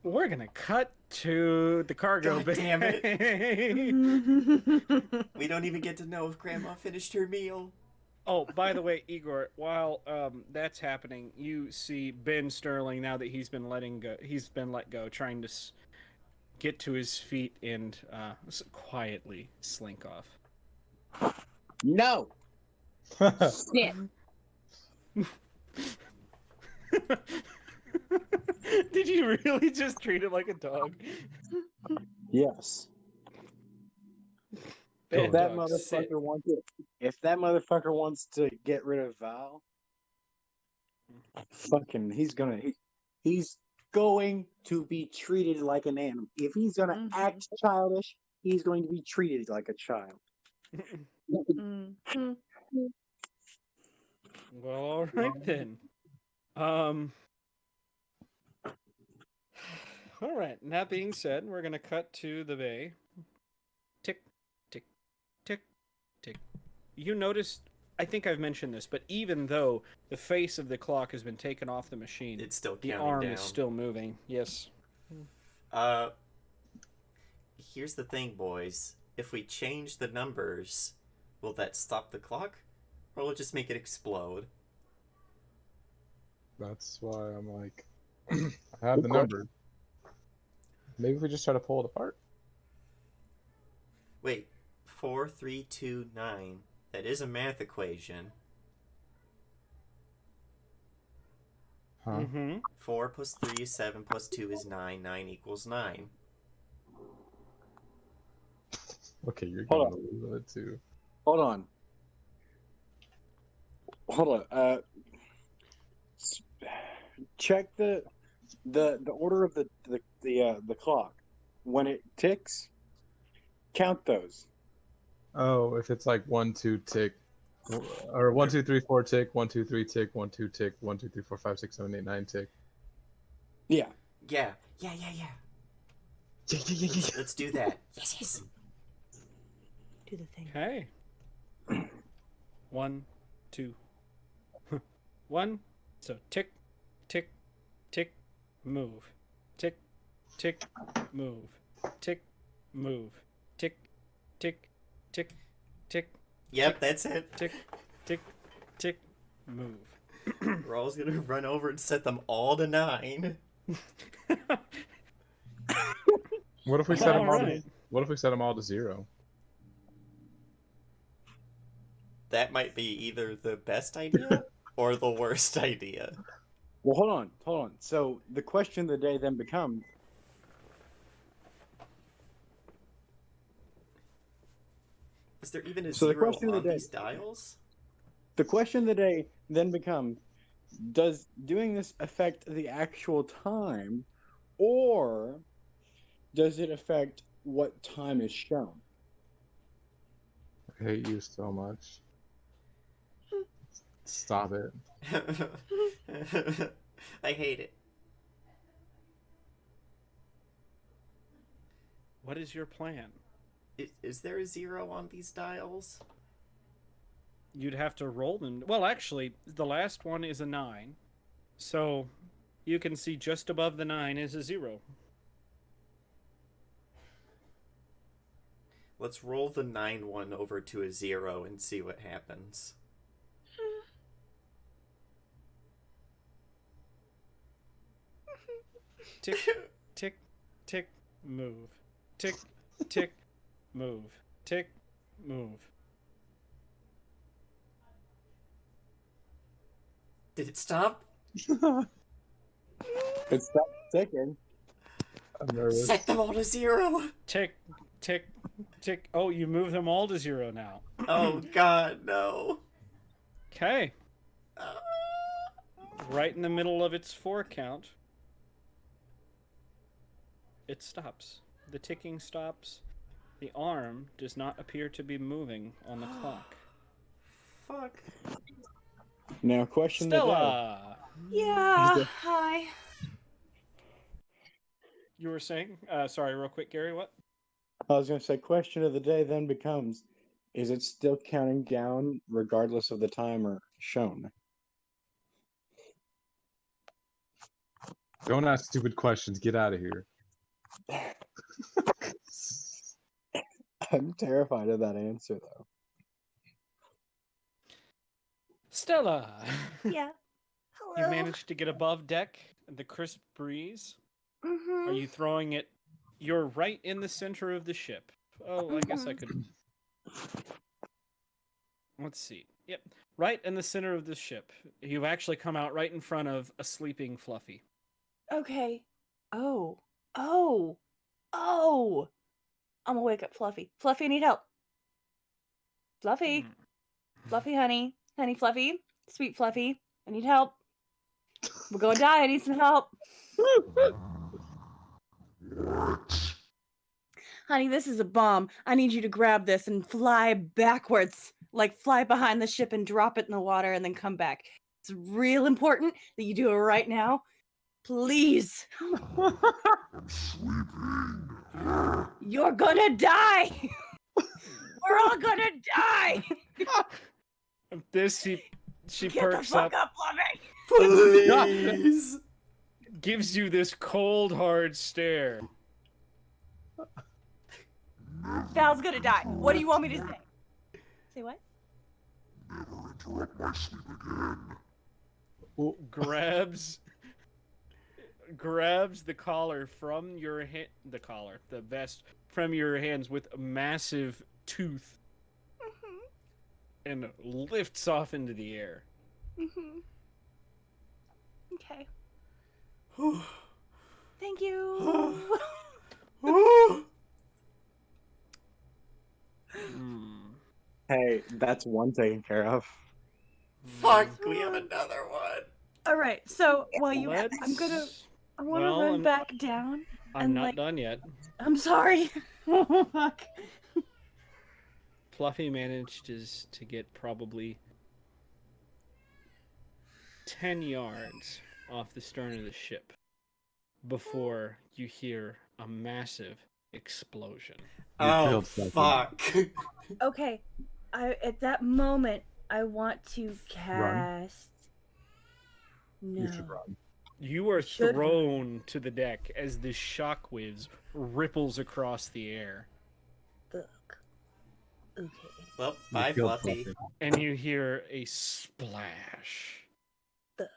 We're gonna cut to the cargo bay. Damn it. We don't even get to know if Grandma finished her meal. Oh, by the way, Igor, while that's happening, you see Ben Sterling, now that he's been let go, trying to get to his feet and quietly slink off. No. Shit. Did you really just treat it like a dog? Yes. If that motherfucker wants to get rid of Val, fucking, he's going to be treated like an animal. If he's going to act childish, he's going to be treated like a child. Well, all right then. All right. That being said, we're gonna cut to the bay. Tick, tick, tick, tick. You noticed? I think I've mentioned this, but even though the face of the clock has been taken off the machine, It's still the counting arm down. is still moving. Yes. Here's the thing, boys. If we change the numbers, will that stop the clock? Or will it just make it explode? That's why I'm like, I have the number. Maybe if we just try to pull it apart. Wait, 4, 3, 2, 9. That is a math equation. Huh? 4 plus 3 is 7 plus 2 is 9. 9 equals 9. Okay, you're going a little bit too. Hold on. Check the order of the clock. When it ticks, count those. Oh, if it's like 1, 2 tick, or 1, 2, 3, 4 tick, 1, 2, 3 tick, 1, 2 tick, 1, 2, 3, 4, 5, 6, 7, 8, 9 tick. Yeah. Yeah. Let's do that. Yes. Do the thing. Okay. 1, 2. 1. So tick, tick, tick, move. Tick, tick, move. Tick, move. Tick, tick, tick, tick. Yep, tick, that's it. Tick, tick, tick, move. Rawl's gonna run over and set them all to 9. What if we set them all? Right. What if we set them all to 0? That might be either the best idea or the worst idea. Well, hold on. So the question of the day then becomes: Is there even a So the 0 question of on the day- these dials? the question of the day then becomes: does doing this affect the actual time, or does it affect what time is shown? I hate you so much. Stop it. I hate it. What is your plan? Is there a 0 on these dials? You'd have to roll them. Well, actually, the last one is a 9. So you can see just above the 9 is a 0. Let's roll the 9-1 over to a 0 and see what happens. Tick, tick, tick, move. Tick, tick, move. Tick, move. Did it stop? It stopped ticking. I'm nervous. Set them all to 0. Tick, tick, tick. Oh, you move them all to 0 now. Oh God, no. Okay. Right in the middle of its 4 count, it stops. The ticking stops. The arm does not appear to be moving on the clock. Fuck. Now, question of the day. Stella! Yeah. Hi. You were saying? Sorry, real quick, Gary, what? I was going to say, question of the day then becomes, is it still counting down regardless of the timer shown? Don't ask stupid questions. Get out of here. I'm terrified of that answer, though. Stella! Yeah. Hello. You managed to get above deck, the crisp breeze. Mm-hmm. Are you throwing it? You're right in the center of the ship. Oh, I guess I could. Let's see. Yep. Right in the center of the ship. You've actually come out right in front of a sleeping Fluffy. Okay. Oh. I'm gonna wake up Fluffy. Fluffy, I need help. Fluffy. Fluffy, honey. Honey, Fluffy. Sweet Fluffy. I need help. We're gonna die. I need some help. Honey, this is a bomb. I need you to grab this and fly backwards. Like fly behind the ship and drop it in the water and then come back. It's real important that you do it right now. Please. You're gonna die. We're all gonna die. This, she Get the perks fuck up, up, Fluffy. Please. gives you this cold, hard stare. Val's gonna die. What do you want me to say? Say what? grabs the collar from your the vest from your hands with a massive tooth and lifts off into the air. Okay. Thank you. Hey, that's one taken care of. Fuck, we have another one. All right. So, well, I want to Well, run back down. I'm and, not like- done yet. I'm sorry. Fuck. Fluffy managed to get probably 10 yards off the stern of the ship before you hear a massive explosion. Oh, killed Fluffy. fuck. Okay. At that moment, I want to cast. No. You should run. You are Should thrown to the deck as the shockwaves ripples across the air. Fuck. Okay. Well, You bye, killed Fluffy. And you hear a splash. Fuck.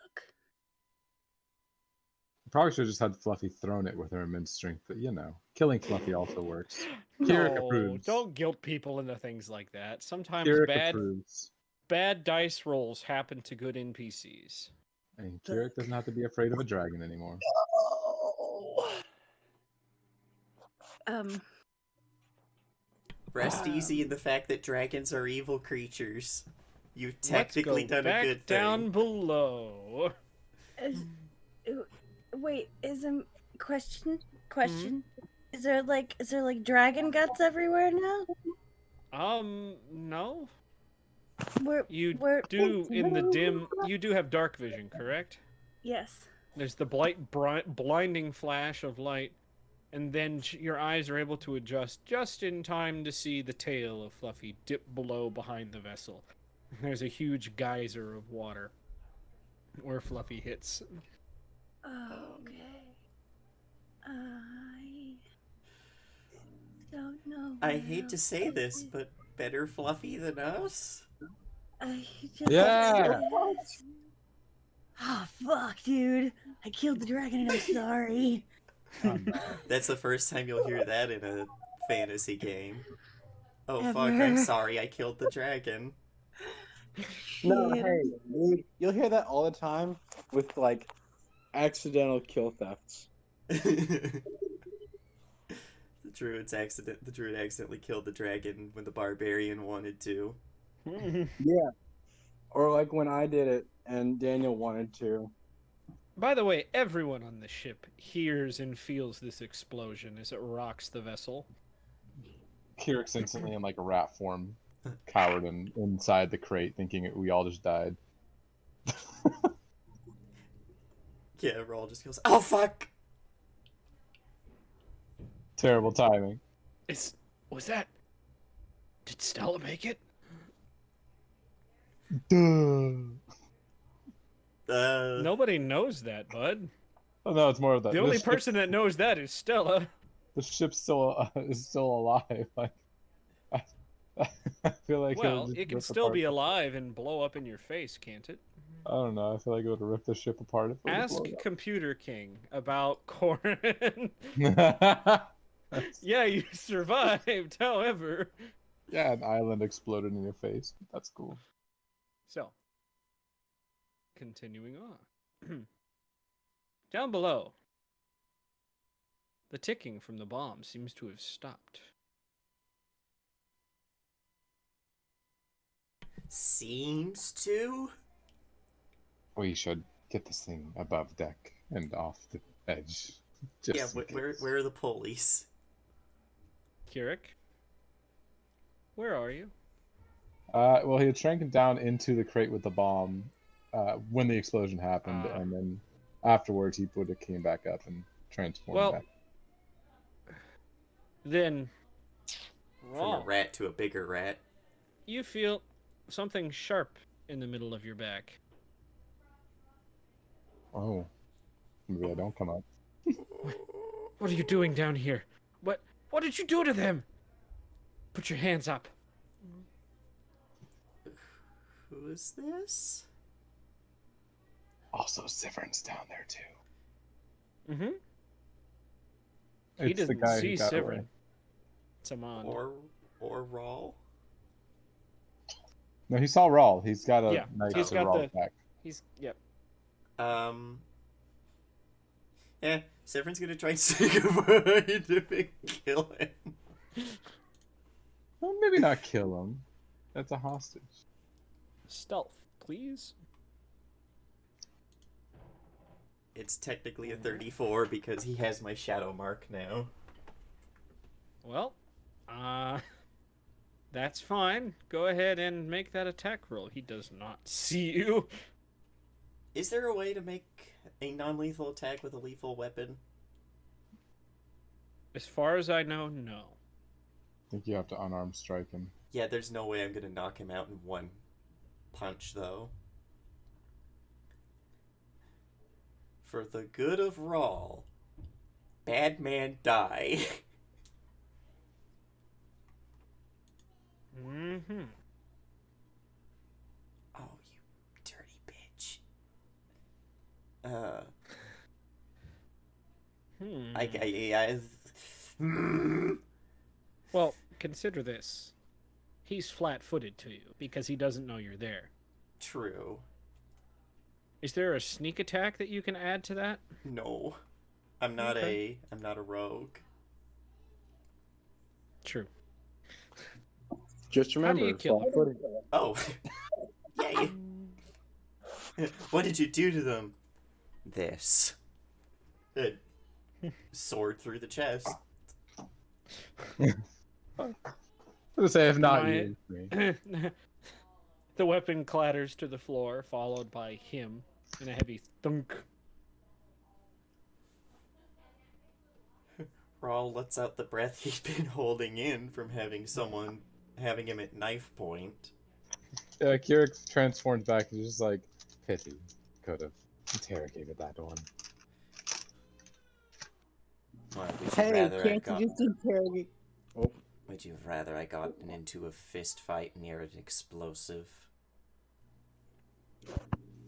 Probably should have just had Fluffy thrown it with her immense strength, but you know, killing Fluffy also works. Kirick No, approves. don't guilt people into things like that. Sometimes Kirick approves. bad dice rolls happen to good NPCs. And Kirick doesn't have to be afraid of a dragon anymore. Rest easy in the fact that dragons are evil creatures. You've Let's technically go done back a good down thing. below. Wait, question? Is there like dragon guts everywhere now? No. Where You where do in the dim. You do have dark vision, correct? Yes. There's the blinding flash of light, and then your eyes are able to adjust just in time to see the tail of Fluffy dip below behind the vessel. There's a huge geyser of water where Fluffy hits. Okay. don't know. I what hate to else say to this, do. but better Fluffy than us? I just. Yeah. Oh fuck, dude! I killed the dragon and I'm sorry. Oh, no. That's the first time you'll hear that in a fantasy game. Oh fuck, I'm Ever. sorry, I killed the dragon. No, Shit. hey, dude, you'll hear that all the time with like accidental kill thefts. The druid accidentally killed the dragon when the barbarian wanted to. Yeah. Or like when I did it and Daniel wanted to. By the way, everyone on the ship hears and feels this explosion as it rocks the vessel. Kirik's instantly in like a rat form, cowered inside the crate, thinking we all just died. Yeah, Rawl just goes, "Oh fuck!" Terrible timing. Was that? Did Stella make it? Duh. Nobody knows that, bud. Oh no, it's more of that. The only person that knows that is Stella. The ship still is still alive. Like, I, I feel like Well, just it can rip still be apart. alive and blow up in your face, can't it? I don't know. I feel like it would rip the ship apart if it Ask would Computer King about Corin. blow it up. Yeah, you survived, however. Yeah, an island exploded in your face. That's cool. So, continuing on. Down below, the ticking from the bomb seems to have stopped. Seems to? We should get this thing above deck and off the edge. Just Yeah, in case. where are the pulleys? Kirik, where are you? Well, he had shrank down into the crate with the bomb when the explosion happened, Ah. and then afterwards he would have came back up and transformed Well, back. then, From a wrong. rat to a bigger rat. You feel something sharp in the middle of your back. Oh, maybe I don't come up. What are you doing down here? What did you do to them? Put your hands up. Who is this? Also, Severin's down there too. Mm-hmm. He It's the doesn't guy see who got Severin. away. It's Amon. Or Rawl? No, he saw Rawl. He's got a Yeah, knife he's to got Rawl's the- back. Yep. Yeah, Severin's gonna try and sneak up behind him and kill him. Well, maybe not kill him. That's a hostage. Stealth, please. It's technically a 34 because he has my shadow mark now. Well, that's fine. Go ahead and make that attack roll. He does not see you. Is there a way to make a non-lethal attack with a lethal weapon? As far as I know, no. I think you have to unarmed strike him. Yeah, there's no way I'm gonna knock him out in one punch, though. For the good of Rawl, bad man die. Mm-hmm. Oh, you dirty bitch. Well, consider this. He's flat-footed to you because he doesn't know you're there. True. Is there a sneak attack that you can add to that? No. I'm not a rogue. True. Just How do remember, you kill him? flat-footed. Oh. Yay. What did you do to them? This. A sword through the chest. I was say if not My- you. Me. The weapon clatters to the floor, followed by him in a heavy thunk. Rawl lets out the breath he's been holding in from having him at knife point. Kirik transforms back and just like, pity. Could have interrogated that one. Well, we should Hey, rather can't have you just interrogate? Oh, Would you have rather I gotten into a fist fight near an explosive?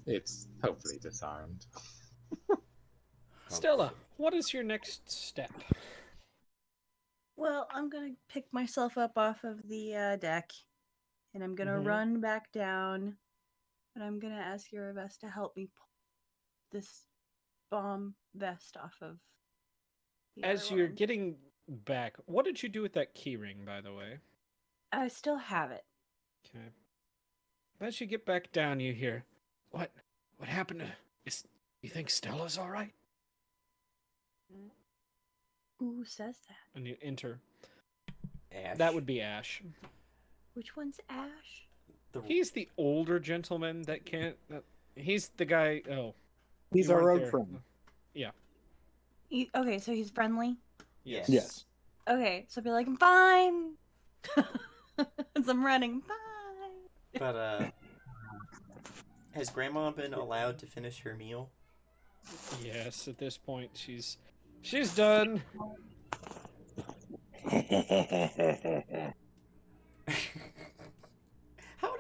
It's hopefully disarmed. Stella, what is your next step? Well, I'm gonna pick myself up off of the deck, and I'm gonna Mhm. run back down, and I'm gonna ask your vest to help me pull this bomb vest off of the As other you're one. getting back, what did you do with that key ring, by the way? I still have it. Okay. As you get back down, you hear, "What? What happened to? You think Stella's all right?" Who says that? And you enter. Ash. That would be Ash. Which one's Ash? He's the older gentleman that can't. He's the guy. Oh, He's you our weren't rogue there. friend. Yeah. Okay, so he's friendly. Yes. Yes. Okay, so be like, I'm fine. As I'm running, bye. But, has Grandma been allowed to finish her meal? Yes. At this point, she's done. How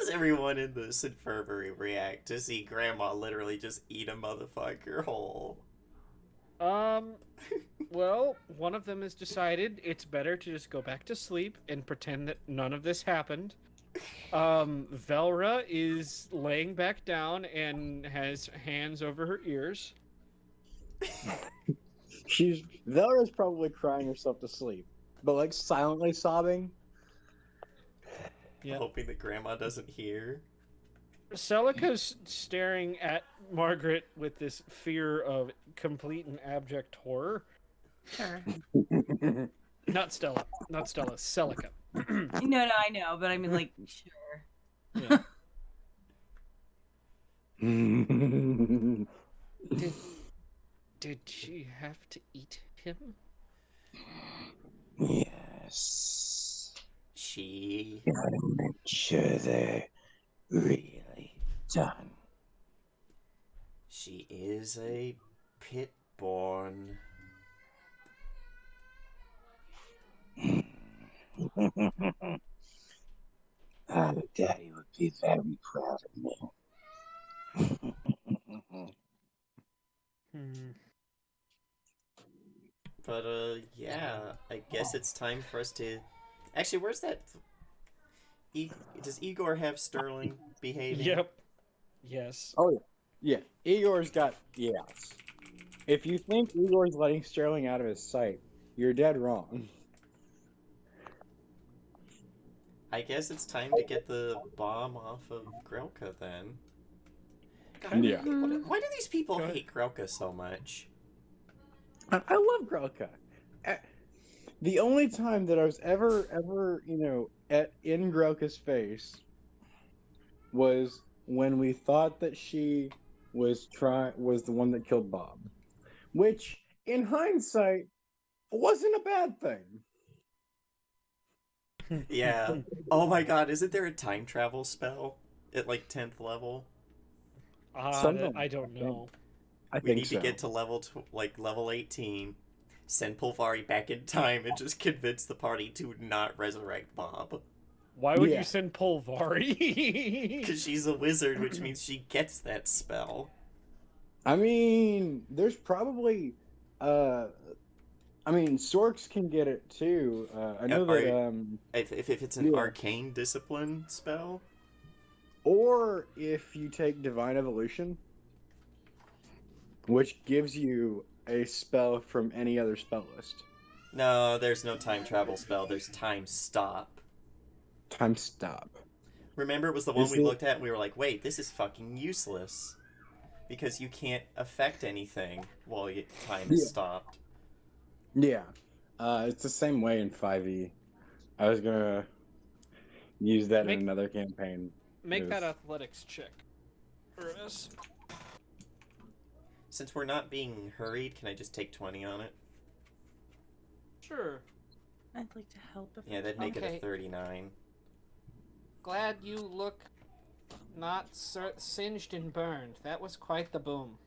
does everyone in this infirmary react to see Grandma literally just eat a motherfucker whole? Well, one of them has decided it's better to just go back to sleep and pretend that none of this happened. Velra is laying back down and has hands over her ears. Velra's probably crying herself to sleep, but like silently sobbing. Yeah. Hoping that Grandma doesn't hear. Celica's staring at Margaret with this fear of complete and abject horror. Sure. Not Stella. Not Stella. Celica. No, I know, but I mean, like, sure. Yeah. Did she have to eat him? Yes. She. Gotta make sure they're really done. She is a pit-born. Daddy would be very proud of me. But, yeah. I guess it's time for us to... Actually, where's that... Does Igor have Sterling behaving? Yep. Yes. Oh, yeah. Igor's got... Yes. If you think Igor's letting Sterling out of his sight, you're dead wrong. I guess it's time to get the bomb off of Grelka, then. God, Yeah. why do these people Go ahead. hate Grelka so much? I love Grelka. The only time that I was ever, in Grelka's face was when we thought that she was the one that killed Bob, which, in hindsight, wasn't a bad thing. Yeah. Oh my god, isn't there a time travel spell at like 10th level? Something I don't know. I We think need so. to get to level 18, send Pulvari back in time, and just convince the party to not resurrect Bob. Why would Yeah. you send Pulvari? Because she's a wizard, which means she gets that spell. I mean, there's probably, Storks can get it too. I know that, If it's an Yeah. arcane discipline spell? or if you take Divine Evolution, which gives you a spell from any other spell list. No, there's no time travel spell, there's time stop. Time stop. Remember, it was the one Is we it- looked at and we were like, wait, this is fucking useless. Because you can't affect anything while time is Yeah. stopped. Yeah. It's the same way in 5e. I was gonna use that Make- in another campaign. Make that Yes. athletics check. Urvis. Since we're not being hurried, can I just take 20 on it? Sure. I'd like to help if Yeah, that'd make it Okay. a 39. Glad you look not singed and burned. That was quite the boom.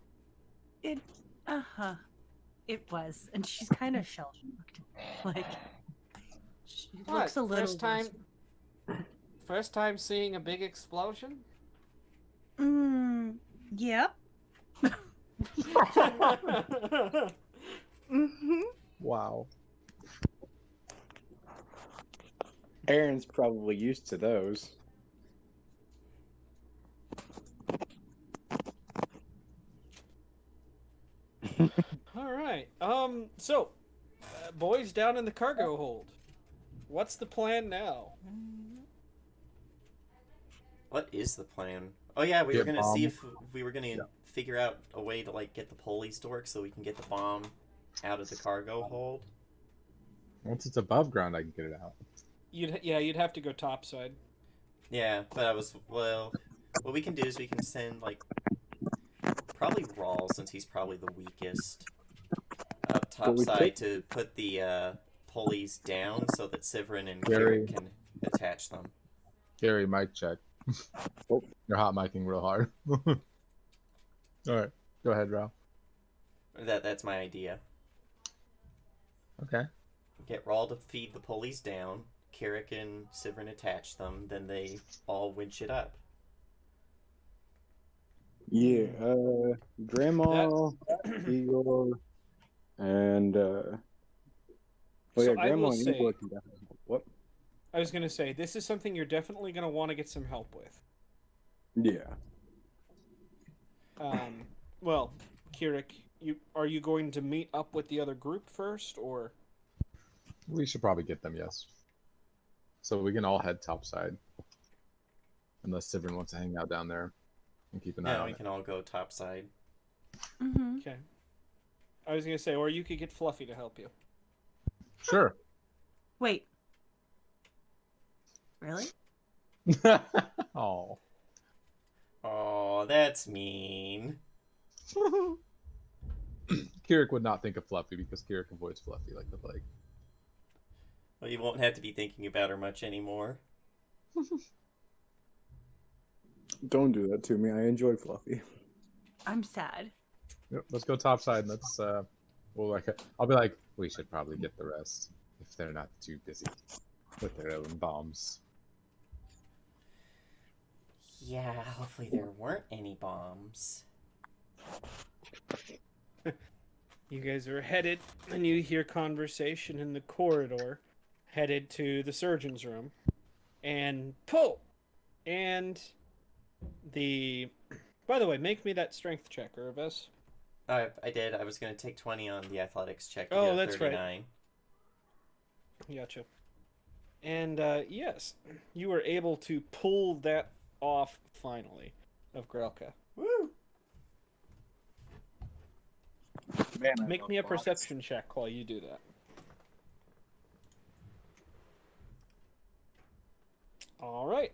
it. It was, and she's kind of shell shocked. Like, She What? looks a little First time seeing a big explosion? Yep. Wow. Aaron's probably used to those. All right. So, boys down in the cargo hold. What's the plan now? What is the plan? Oh yeah, we were Get gonna bomb. see if we were gonna figure out a way to like get the pulleys to work so we can get the bomb out of the cargo hold. Once it's above ground, I can get it out. You'd have to go topside. Yeah, but I was what we can do is we can send like probably Rawl since he's probably the weakest up But we topside to put the pulleys down so that Sivrin and Gary. Kirik can attach them. Gary, mic check. Oh. You're hot micing real hard. All right, go ahead, Ralph. That's my idea. Okay. Get Rawl to feed the pulleys down. Kirik and Sivrin attach them. Then they all winch it up. Yeah, Grandma, Igor, and So yeah, I Grandma will and say- Igor can definitely help. What? I was gonna say this is something you're definitely gonna want to get some help with. Yeah. Well, Kirik, are you going to meet up with the other group first, or? We should probably get them, yes. So we can all head topside. Unless Sivrin wants to hang out down there and keep an eye Yeah, on we it. can all go topside. Mm-hmm. Okay. I was gonna say, or you could get Fluffy to help you. Sure. Wait. Really? Oh. Oh, that's mean. Kirik would not think of Fluffy because Kirik avoids Fluffy like the plague. Well, you won't have to be thinking about her much anymore. Don't do that to me. I enjoy Fluffy. I'm sad. Yep, let's go topside and let's I'll be like, we should probably get the rest if they're not too busy with their own bombs. Yeah, hopefully there weren't any bombs. You guys are headed, and you hear conversation in the corridor, headed to the surgeon's room, and pull, and the. By the way, make me that strength check, Irvis. I did. I was going to take 20 on the athletics check to Oh, get a that's right. 39. Gotcha. And yes, you were able to pull that off finally of Grelka. Woo! Man, I Make love me a bombs. perception check while you do that. All right.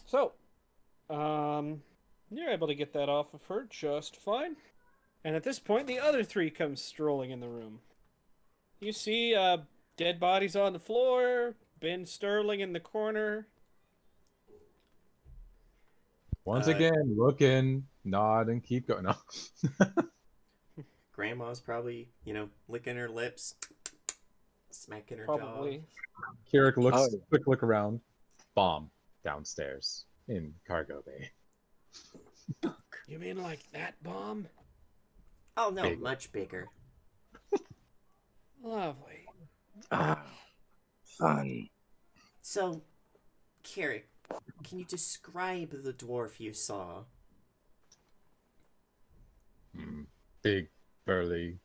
So, you're able to get that off of her just fine. And at this point, the other three come strolling in the room. You see dead bodies on the floor, Ben Sterling in the corner. Once Uh, again, look in, nod, and keep going. No. Grandma's probably, licking her lips, smacking her Probably. Kirik looks, Oh, yeah. quick look around. Bomb downstairs in cargo bay. You mean like that bomb? jaw. Oh, no, Bigger. much bigger. Lovely. Ah, fun. So, Kirik, can you describe the dwarf you saw? Big, burly,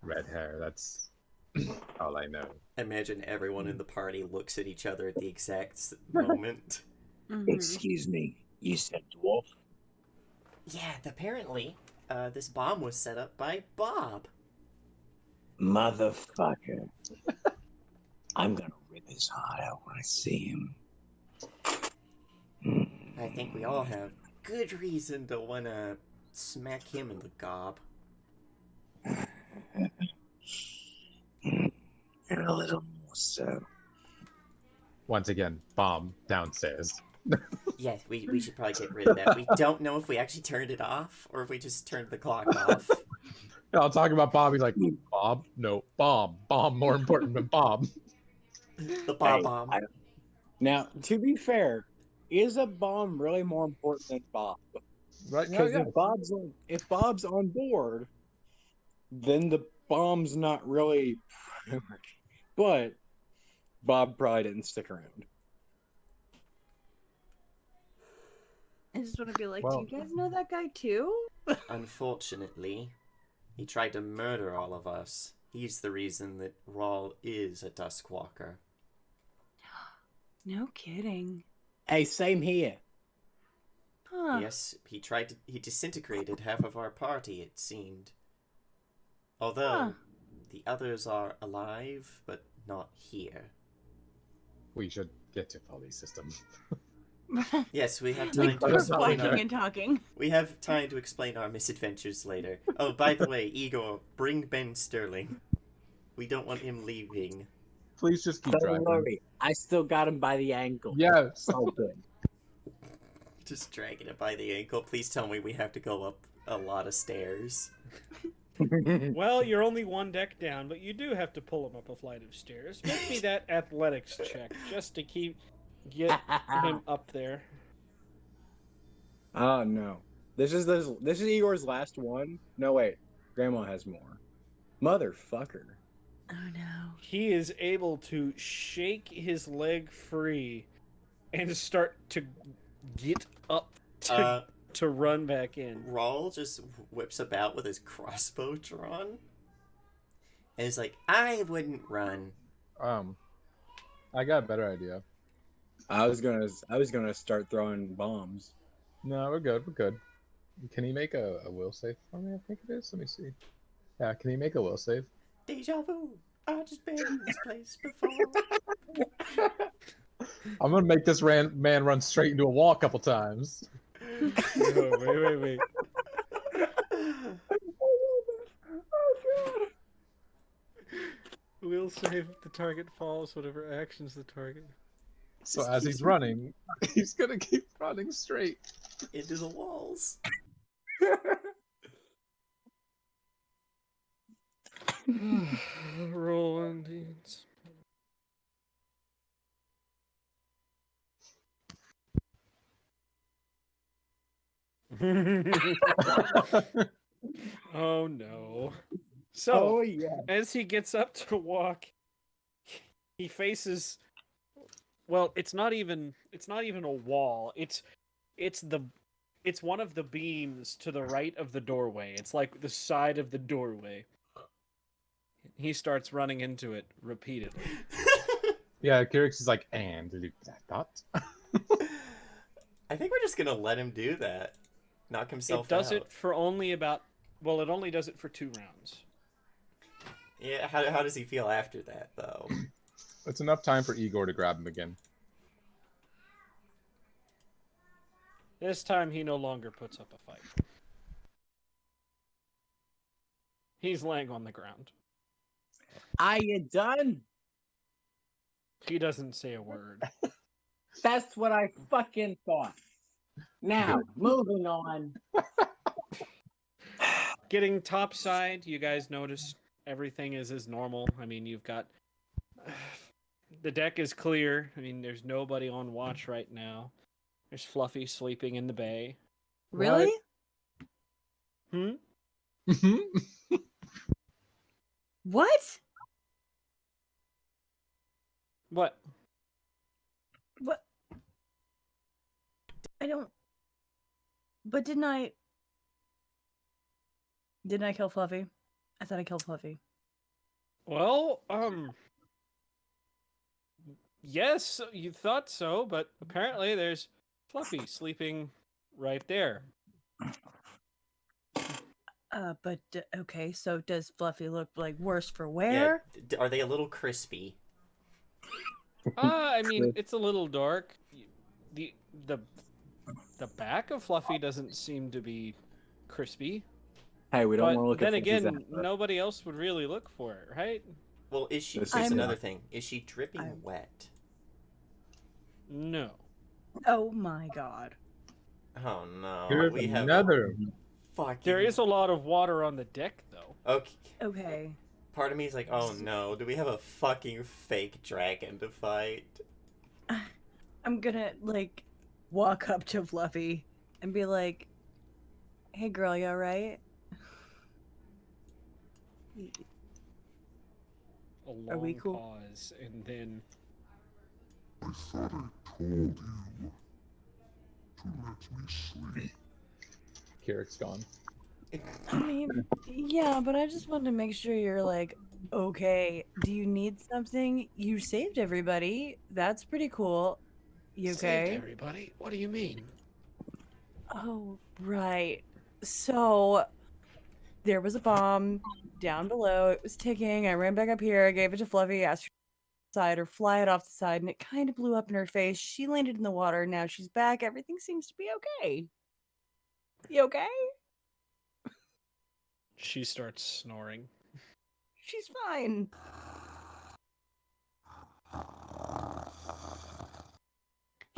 red hair. That's all I know. Imagine everyone in the party looks at each other at the exact moment. Mhm. Excuse me. You said dwarf? Yeah, apparently, this bomb was set up by Bob. Motherfucker. I'm gonna rip his heart out when I see him. I think we all have good reason to want to smack him in the gob. And a little more so. Once again, bomb downstairs Yeah, we should probably get rid of that. We don't know if we actually turned it off or if we just turned the clock off. I'll talk about Bob. He's like, Bob? No, Bob. Bob more important than Bob. The Bob Hey, bomb. now, to be fair, is a bomb really more important than Bob? Right now, Because yeah. if Bob's on board, then the bomb's not really priority. But Bob probably didn't stick around. I just want to be like, Well- do you guys know that guy too? Unfortunately, he tried to murder all of us. He's the reason that Rawl is a Duskwalker. No kidding. Hey, same here. Huh. Yes, he disintegrated half of our party, it seemed. Although, Huh. the others are alive, but not here. We should get to Folly System. Yes, we have We time to were explain walking and talking. We have time to explain our misadventures later. Oh, by the way, Igor, bring Ben Sterling. We don't want him leaving. Please just keep Don't driving. worry, I still got him by the ankle. Yes. All good. Just dragging it by the ankle. Please tell me we have to go up a lot of stairs. Well, you're only one deck down, but you do have to pull him up a flight of stairs. Make me that athletics check just to get him up there. Oh no. This is Igor's last one. No wait. Grandma has more. Motherfucker. Oh no. He is able to shake his leg free and start to get up to run back in. Rawl just whips about with his crossbow drawn. And he's like, I wouldn't run. I got a better idea. I was gonna start throwing bombs. No, we're good. We're good. Can he make a will save for me? I think it is. Let me see. Yeah, can he make a will save? Deja vu. I've just been in this place before. I'm gonna make this man run straight into a wall a couple times. No, wait. We'll save if the target falls, whatever actions the target. So as he's running, he's gonna keep running straight. Into the walls. Roll Indians. Oh no. So, Oh yeah. as he gets up to walk, he faces, well, it's not even a wall. It's one of the beams to the right of the doorway. It's like the side of the doorway. He starts running into it repeatedly. Yeah, Kirix is like, and that thought. I think we're just gonna let him do that. Knock himself It does out. it for only about, well, it only does it for 2 rounds. Yeah, how does he feel after that, though? It's enough time for Igor to grab him again. This time he no longer puts up a fight. He's laying on the ground. Are you done? He doesn't say a word. That's what I fucking thought. Now, moving on. Getting topside, you guys notice everything is as normal. I mean, you've got... The deck is clear. I mean, there's nobody on watch right now. There's Fluffy sleeping in the bay. Really? What? What? What? I don't. But didn't I? Didn't I kill Fluffy? I thought I killed Fluffy. Well, yes, you thought so, but apparently there's Fluffy sleeping right there. But okay. So does Fluffy look like worse for Yeah, wear? are they a little crispy? I mean, it's a little dark. The back of Fluffy doesn't seem to be crispy. Hey, we don't want to But look then at Fluffy's again, ass. nobody else would really look for it, right? Well, is she? This Here's is another not. thing. Is she dripping I'm- wet? No. Oh my god. Oh no, Here's we have another. fucking. There is a lot of water on the deck, though. Okay. Okay. Part of me is like, oh no, do we have a fucking fake dragon to fight? I'm gonna like walk up to Fluffy and be like, "Hey, girl, you alright?" A Are we long cool? pause, and then I thought I told you to let me sleep. Keurig gone. I mean, yeah, but I just wanted to make sure you're like, okay. Do you need something? You saved everybody. That's pretty cool. You saved okay? everybody. What do you mean? Oh, right. So there was a bomb down below. It was ticking. I ran back up here. I gave it to Fluffy. Asked her to side or fly it off the side, and it kind of blew up in her face. She landed in the water. Now she's back. Everything seems to be okay. You okay? She starts snoring. She's fine.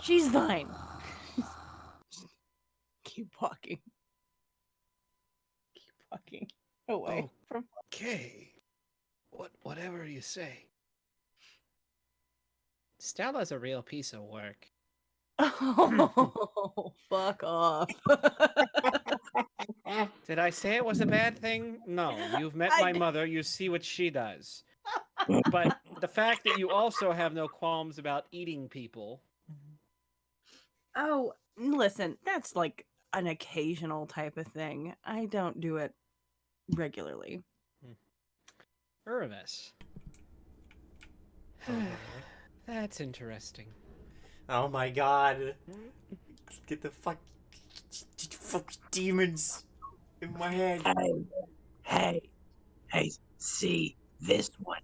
She's fine. Keep walking. Keep walking away from. Okay. Whatever you say. Stella's a real piece of work. Oh, fuck off. Did I say it was a bad thing? No. You've met I my d- mother. You see what she does. But the fact that you also have no qualms about eating people. Oh, listen, that's like an occasional type of thing. I don't do it regularly. Uravis. That's interesting. Oh my god. Get the fuck demons in my head. Hey, see this one.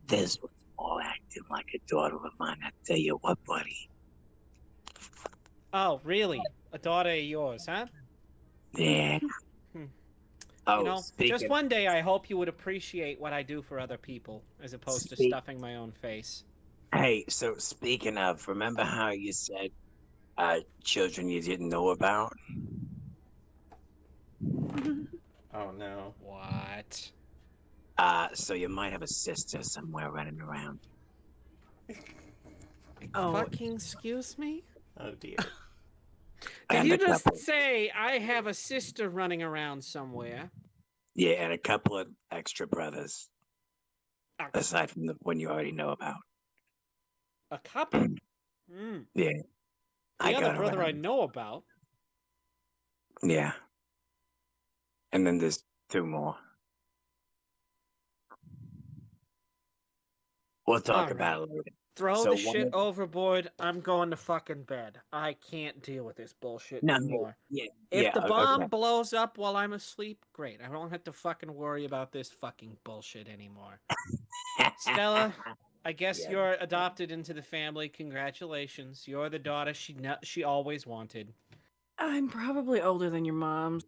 This one's all acting like a daughter of mine. I tell you what, buddy. Oh, really? A daughter of yours, huh? Yeah. Hmm. Oh, You know, just speaking. one day I hope you would appreciate what I do for other people, as opposed to stuffing my own face. Hey, so speaking of, remember how you said children you didn't know about? Oh no. What? So you might have a sister somewhere running around. Oh. Fucking excuse me? Oh dear. Did And you a just couple, say I have a sister running around somewhere? yeah, and a couple of extra brothers, A, aside from the one you already know about. a couple? Hmm. Yeah, The I other got brother I around. know about. Yeah, and then there's two more. We'll talk All about it later. Throw So the one shit of- overboard. I'm going to fucking bed. I can't deal with this bullshit No, anymore. yeah, If yeah, the bomb okay. blows up while I'm asleep, great. I don't have to fucking worry about this fucking bullshit anymore. Stella, I guess Yeah. you're adopted into the family. Congratulations. You're the daughter she always wanted. I'm probably older than your mom.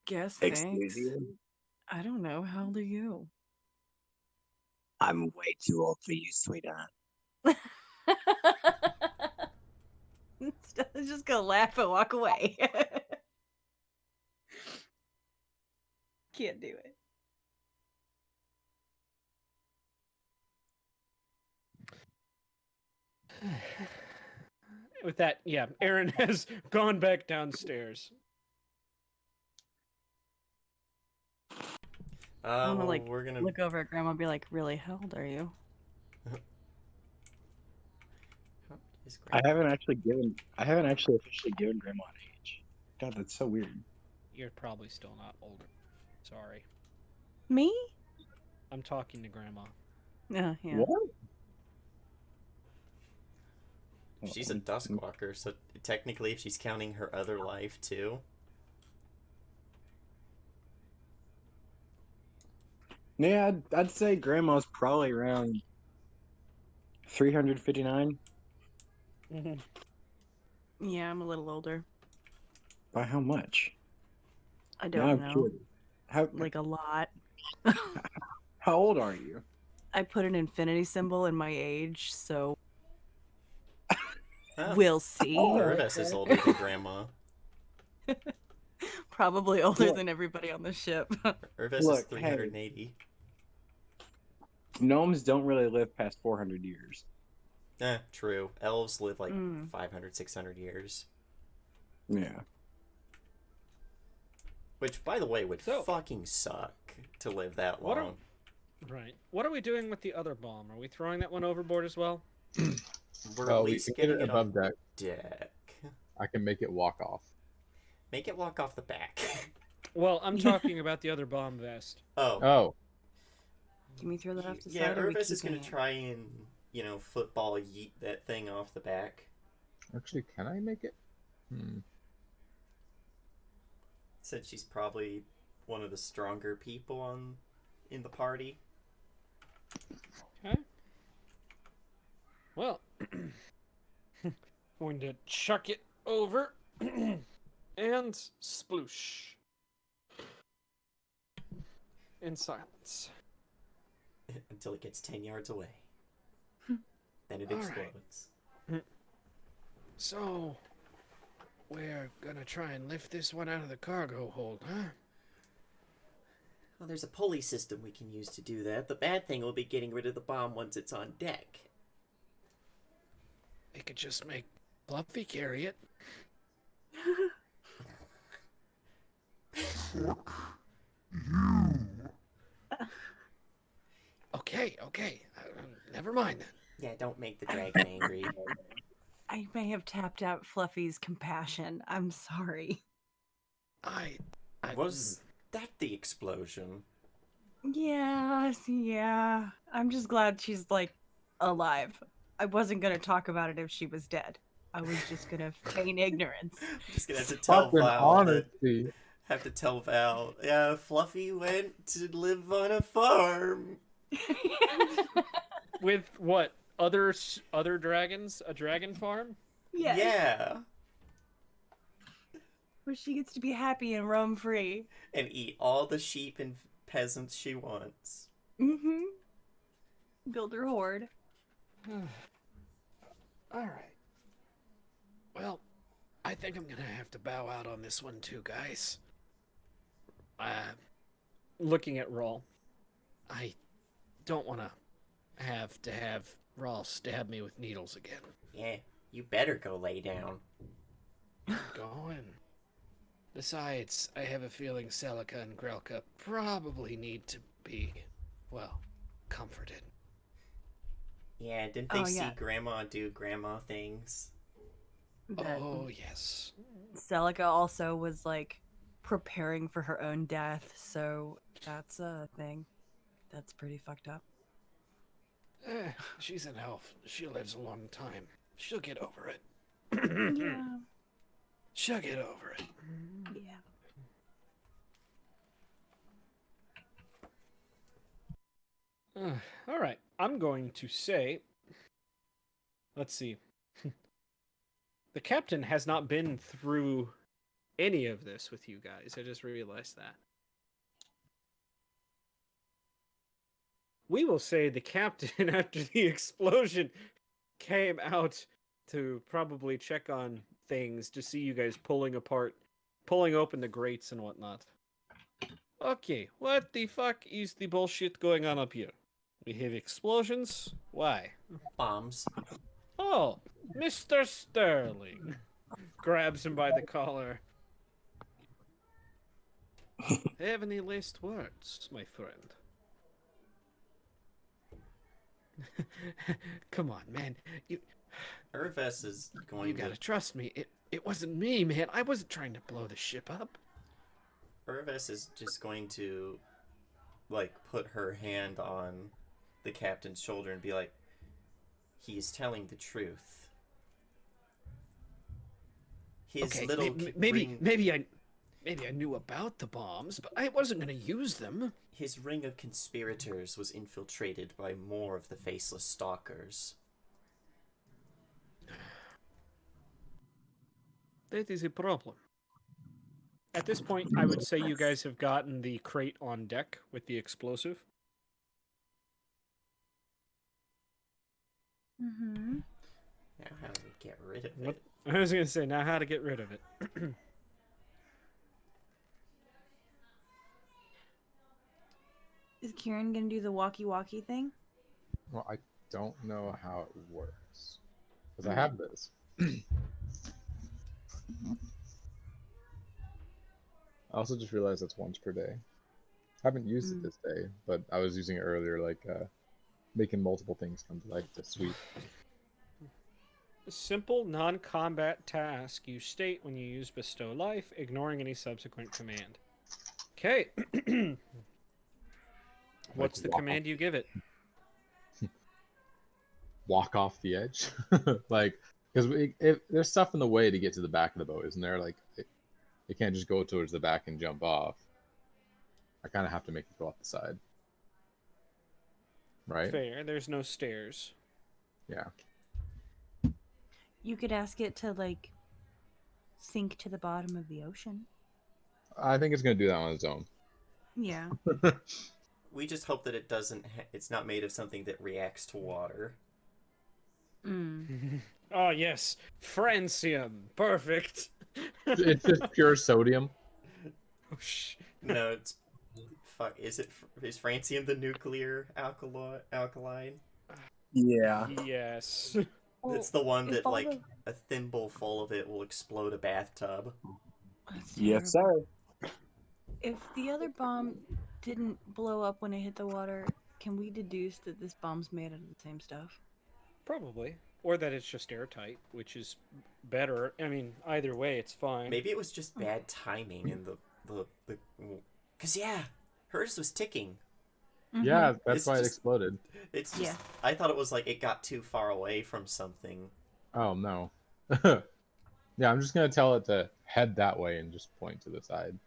Guess Excuse thanks. you? I don't know. How old are you? I'm way too old for you, sweetheart. Stella's just gonna laugh and walk away. Can't do it. With that, yeah, Aaron has gone back downstairs. I'm gonna like we're gonna. look over at Grandma and be like, "Really? How old are you?" How is I Grandma? haven't actually officially given Grandma an age. God, that's so weird. You're probably still not older. Sorry. Me? I'm talking to Grandma. Yeah. What? She's a Duskwalker, so technically, if she's counting her other life too. Yeah, I'd say Grandma's probably around 359. Yeah, I'm a little older. By how much? I Now don't I'm know. curious. Like a lot. How old are you? I put an infinity symbol in my age, so Huh. We'll see. Irvis is older than Grandma. Probably older Look. than everybody on the ship. Irvis is Look, 380. Gnomes don't really live past 400 years. True. Elves live like Mm. 500, 600 years. Yeah. Which, by the way, would So- fucking suck to live that What are- long. Right. What are we doing with the other bomb? Are we throwing that one overboard as well? We're Well, at we least can get getting it it above on deck. deck. I can make it walk off. Make it walk off the back. Well, I'm talking about the other bomb vest. Oh. Oh, Can we throw that off the Yeah, side? Or are we Irvis is keeping going to it? try and, football yeet that thing off the back. actually, can I make it? Said she's probably one of the stronger people in the party. Okay. Well, going to chuck it over and sploosh. In silence. Until it gets 10 yards away. Then it All right. explodes. So, we're gonna try and lift this one out of the cargo hold, huh? Well, there's a pulley system we can use to do that. The bad thing will be getting rid of the bomb once it's on deck. We could just make Fluffy carry it. Okay. Never mind then. Yeah, don't make the dragon angry. I may have tapped out Fluffy's compassion. I'm sorry. I Was that the explosion? Yeah. I'm just glad she's, like, alive. I wasn't gonna talk about it if she was dead. I was just gonna feign ignorance. I'm just gonna have to tell fucking Val honesty. yeah, Fluffy went to live on a farm. with what? Other dragons? A dragon farm? Yes. Yeah. Where she gets to be happy and roam free. And eat all the sheep and peasants she wants. Mm-hmm. Build her hoard. Alright. Well, I think I'm gonna have to bow out on this one too, guys. Looking at Rawl, I don't want to have Rawl stab me with needles again. Yeah, you better go lay down. Going. Besides, I have a feeling Celica and Grelka probably need to be, well, comforted. Yeah, didn't they see yeah. Grandma do grandma things? That Oh, yes. Celica also was, like, preparing for her own death, so that's a thing. That's pretty fucked up. She's an elf. She lives a long time. She'll get over it. Yeah. She'll get over it. Yeah. All right. I'm going to say, let's see. The captain has not been through any of this with you guys. I just realized that. We will say the captain, after the explosion, came out to probably check on things to see you guys pulling open the grates and whatnot. Okay, what the fuck is the bullshit going on up here? We have explosions? Why? Bombs. Oh, Mr. Sterling. Grabs him by the collar. Have any last words, my friend? Come on, man. Irvis is going You gotta trust me. It wasn't me, man. I wasn't trying to blow the ship up. Irvis is just going to, like, put her hand on the captain's shoulder and be like, he is telling the truth. His Okay, little maybe I knew about the bombs, but I wasn't gonna use them. His ring of conspirators was infiltrated by more of the faceless stalkers. That is a problem. At this point, I would say you guys have gotten the crate on deck with the explosive. Mm-hmm. Now how do we get rid of What? it. I was gonna say now how to get rid of it. Is Kieran gonna do the walkie-walkie thing? Well, I don't know how it works because I have this. I also just realized that's once per day. I haven't used it this day, but I was using it earlier, like making multiple things come to life to sweep. A simple non-combat task you state when you use bestow life, ignoring any subsequent command. Okay. What's the walk command you give it? Walk off the edge, like because there's stuff in the way to get to the back of the boat, isn't there? Like it can't just go towards the back and jump off. I kind of have to make it go off the side, right? Fair. There's no stairs. Yeah. You could ask it to like sink to the bottom of the ocean. I think it's gonna do that on its own. Yeah. We just hope that it doesn't. It's not made of something that reacts to water. Oh yes, francium. Perfect. It's just pure sodium. Oh, No, it's fuck. Is francium the nuclear alkaline? Yeah. Yes. It's the one if that all like a thimble full of it will explode a bathtub. That's Yes, terrible. sir. If the other bomb didn't blow up when it hit the water, can we deduce that this bomb's made out of the same stuff? Probably. Or that it's just airtight, which is better. I mean, either way, it's fine. Maybe it was just bad timing in the. Cause yeah, hers was ticking. Yeah, that's It's why it just- exploded. It's just. Yeah. I thought it was like it got too far away from something. Oh no. Yeah, I'm just gonna tell it to head that way and just point to the side.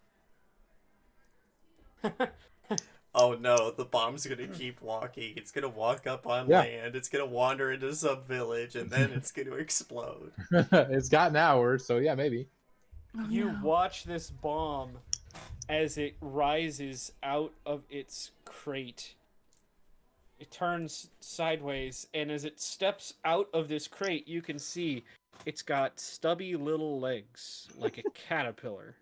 Oh no, the bomb's gonna keep walking. It's gonna walk up on Yeah. land. It's gonna wander into some village, and then it's gonna explode. It's gotten hours, so yeah, maybe. Oh, You no. watch this bomb as it rises out of its crate. It turns sideways, and as it steps out of this crate, you can see it's got stubby little legs, like a caterpillar.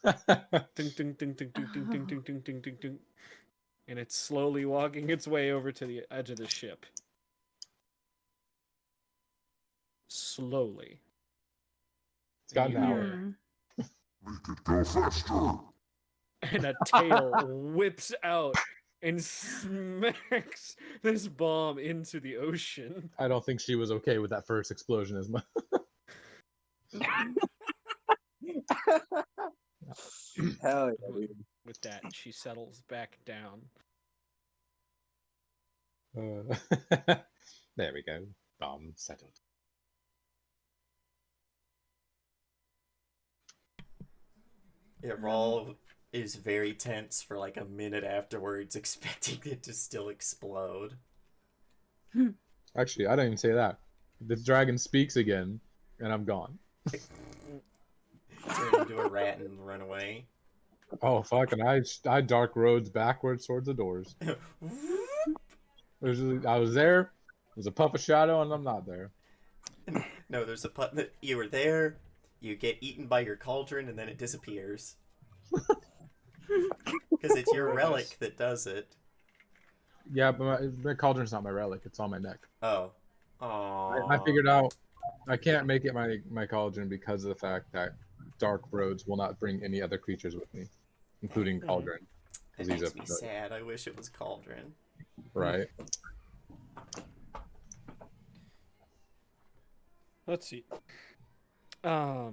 Ding, ding, ding, ding, ding, ding, ding, ding, ding, ding, ding, ding. And it's slowly walking its way over to the edge of the ship. Slowly. It's gotten And you hours. hear- Make it go faster. And a tail whips out and smacks this bomb into the ocean. I don't think she was okay with that first explosion as much. Hell yeah, dude. With that, she settles back down. There we go. Bomb settled. Yeah, Rawl is very tense for like a minute afterwards, expecting it to still explode. Actually, I don't even say that. The dragon speaks again, and I'm gone. Turn into a rat and run away. Oh fuck! And I dark roads backwards towards the doors. I was there. There's a puff of shadow, and I'm not there. No, there's a putt that you were there. You get eaten by your cauldron, and then it disappears. Because it's your relic that does it. Yeah, but my cauldron's not my relic. It's on my neck. Oh. Aww. I figured out I can't make it my cauldron because of the fact that dark roads will not bring any other creatures with me, including cauldron. It 'cause he's makes a me familiar. sad. I wish it was cauldron. Right. Let's see. Oh,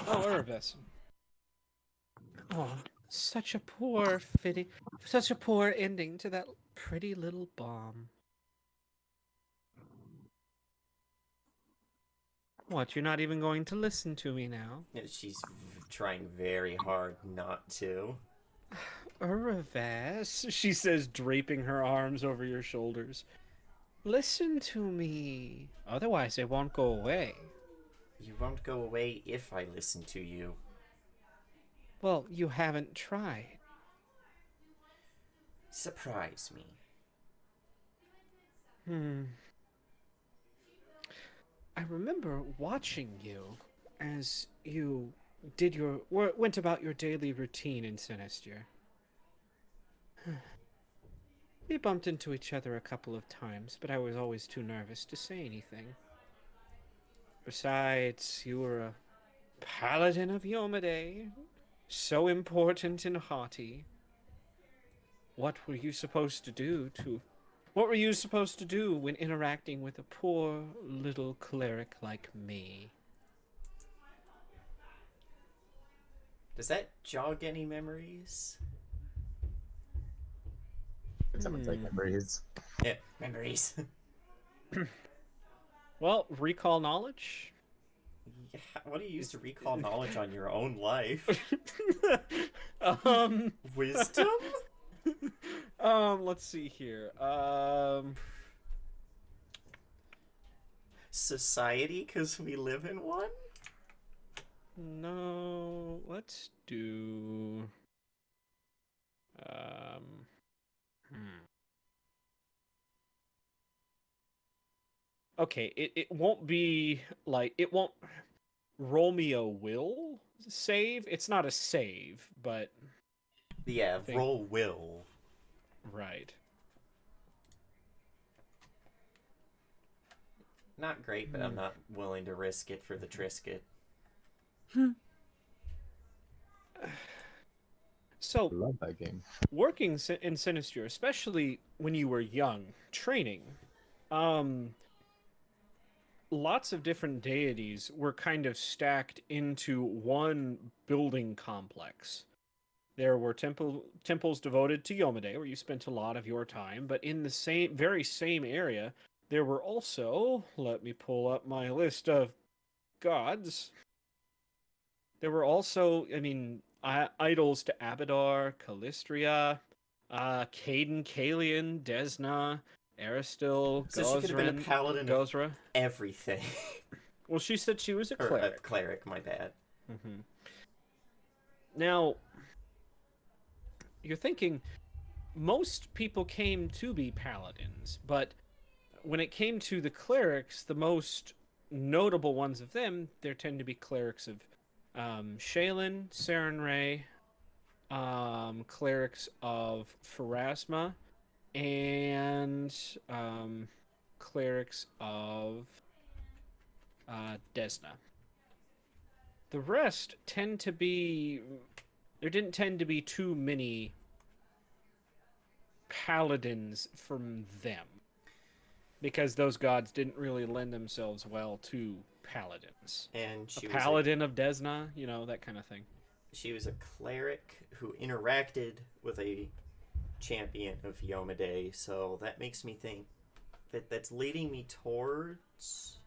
Irvis. Oh, such a poor ending to that pretty little bomb. What, you're not even going to listen to me now? Yeah, she's trying very hard not to. Irvis, she says, draping her arms over your shoulders. Listen to me, otherwise it won't go away. You won't go away if I listen to you. Well, you haven't tried. Surprise me. I remember watching you as you went about your daily routine in Sinister. We bumped into each other a couple of times, but I was always too nervous to say anything. Besides, you were a paladin of Yomade, so important and haughty. What were you supposed to do to... What were you supposed to do when interacting with a poor little cleric like me? Does that jog any memories? Someone's like memories. Yeah, memories. Well, recall knowledge? Yeah, what do you use to recall knowledge on your own life? Wisdom? Let's see here. Society, because we live in one? No, let's do... hmm. Okay, it won't be, like, it won't... Romeo will save? It's not a save, but... Yeah, think- roll will. Right. Not great, but I'm not willing to risk it for the Trisket. So, I love that game. working in Sinister, especially when you were young, training, lots of different deities were kind of stacked into one building complex. There were temples devoted to Yomade, where you spent a lot of your time, but in the very same area, there were also, let me pull up my list of gods. There were also, idols to Abadar, Callistria, Caden, Kalian, Desna, Aristil, So she could have been a paladin of Gozra. everything. Well, she said she was a Or cleric. a cleric, my bad. Mm-hmm. Now, you're thinking most people came to be paladins, but when it came to the clerics, the most notable ones of them, there tend to be clerics of Shaylin, Sarenrae, clerics of Pharasma, and clerics of Desna. The rest tend to be... There didn't tend to be too many paladins from them, because those gods didn't really lend themselves well to paladins. And A paladin of Desna, that kind of thing. She was a cleric who interacted with a champion of Yomade, so that makes me think that's leading me towards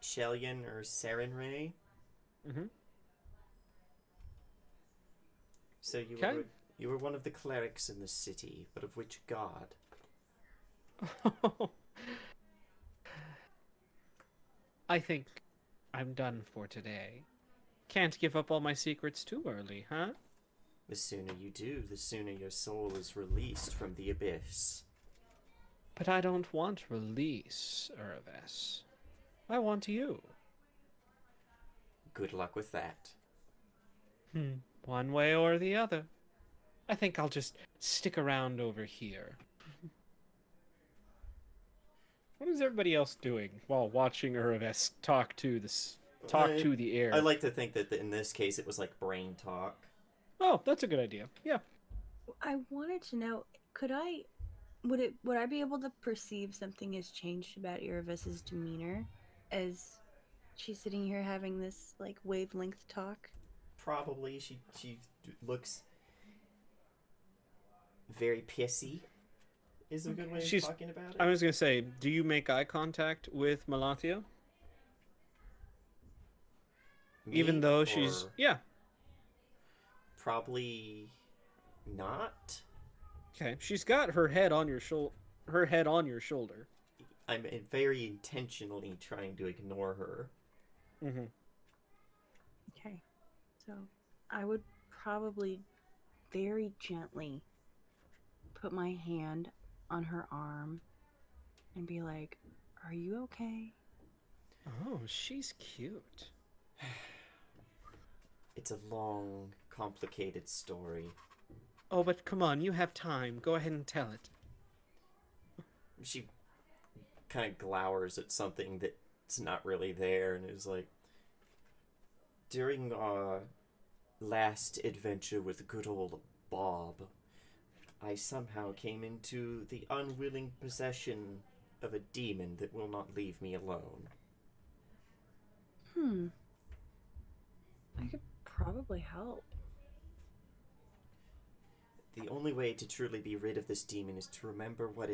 Shellion or Sarenrae. Mm-hmm. So you were one of the clerics in the city, but of which god? I think I'm done for today. Can't give up all my secrets too early, huh? The sooner you do, the sooner your soul is released from the abyss. But I don't want release, Uraves. I want you. Good luck with that. One way or the other. I think I'll just stick around over here. What is everybody else doing while watching Uraves talk to the air? I like to think that in this case it was like brain talk. Oh, that's a good idea. Yeah. I wanted to know, would I be able to perceive something has changed about Iraves's demeanor as she's sitting here having this like wavelength talk? Probably she looks very pissy. Is a good way of talking about it. I was gonna say, do you make eye contact with Malathia? Even though she's probably not. Okay, she's got her head on your shoulder. I'm very intentionally trying to ignore her. Mm-hmm. Okay, so I would probably very gently put my hand on her arm and be like, "Are you okay?" Oh, she's cute. It's a long, complicated story. Oh, but come on, you have time. Go ahead and tell it. She kind of glowers at something that's not really there and is like, during our last adventure with good old Bob, I somehow came into the unwilling possession of a demon that will not leave me alone. I could probably help. The only way to truly be rid of this demon is to remember what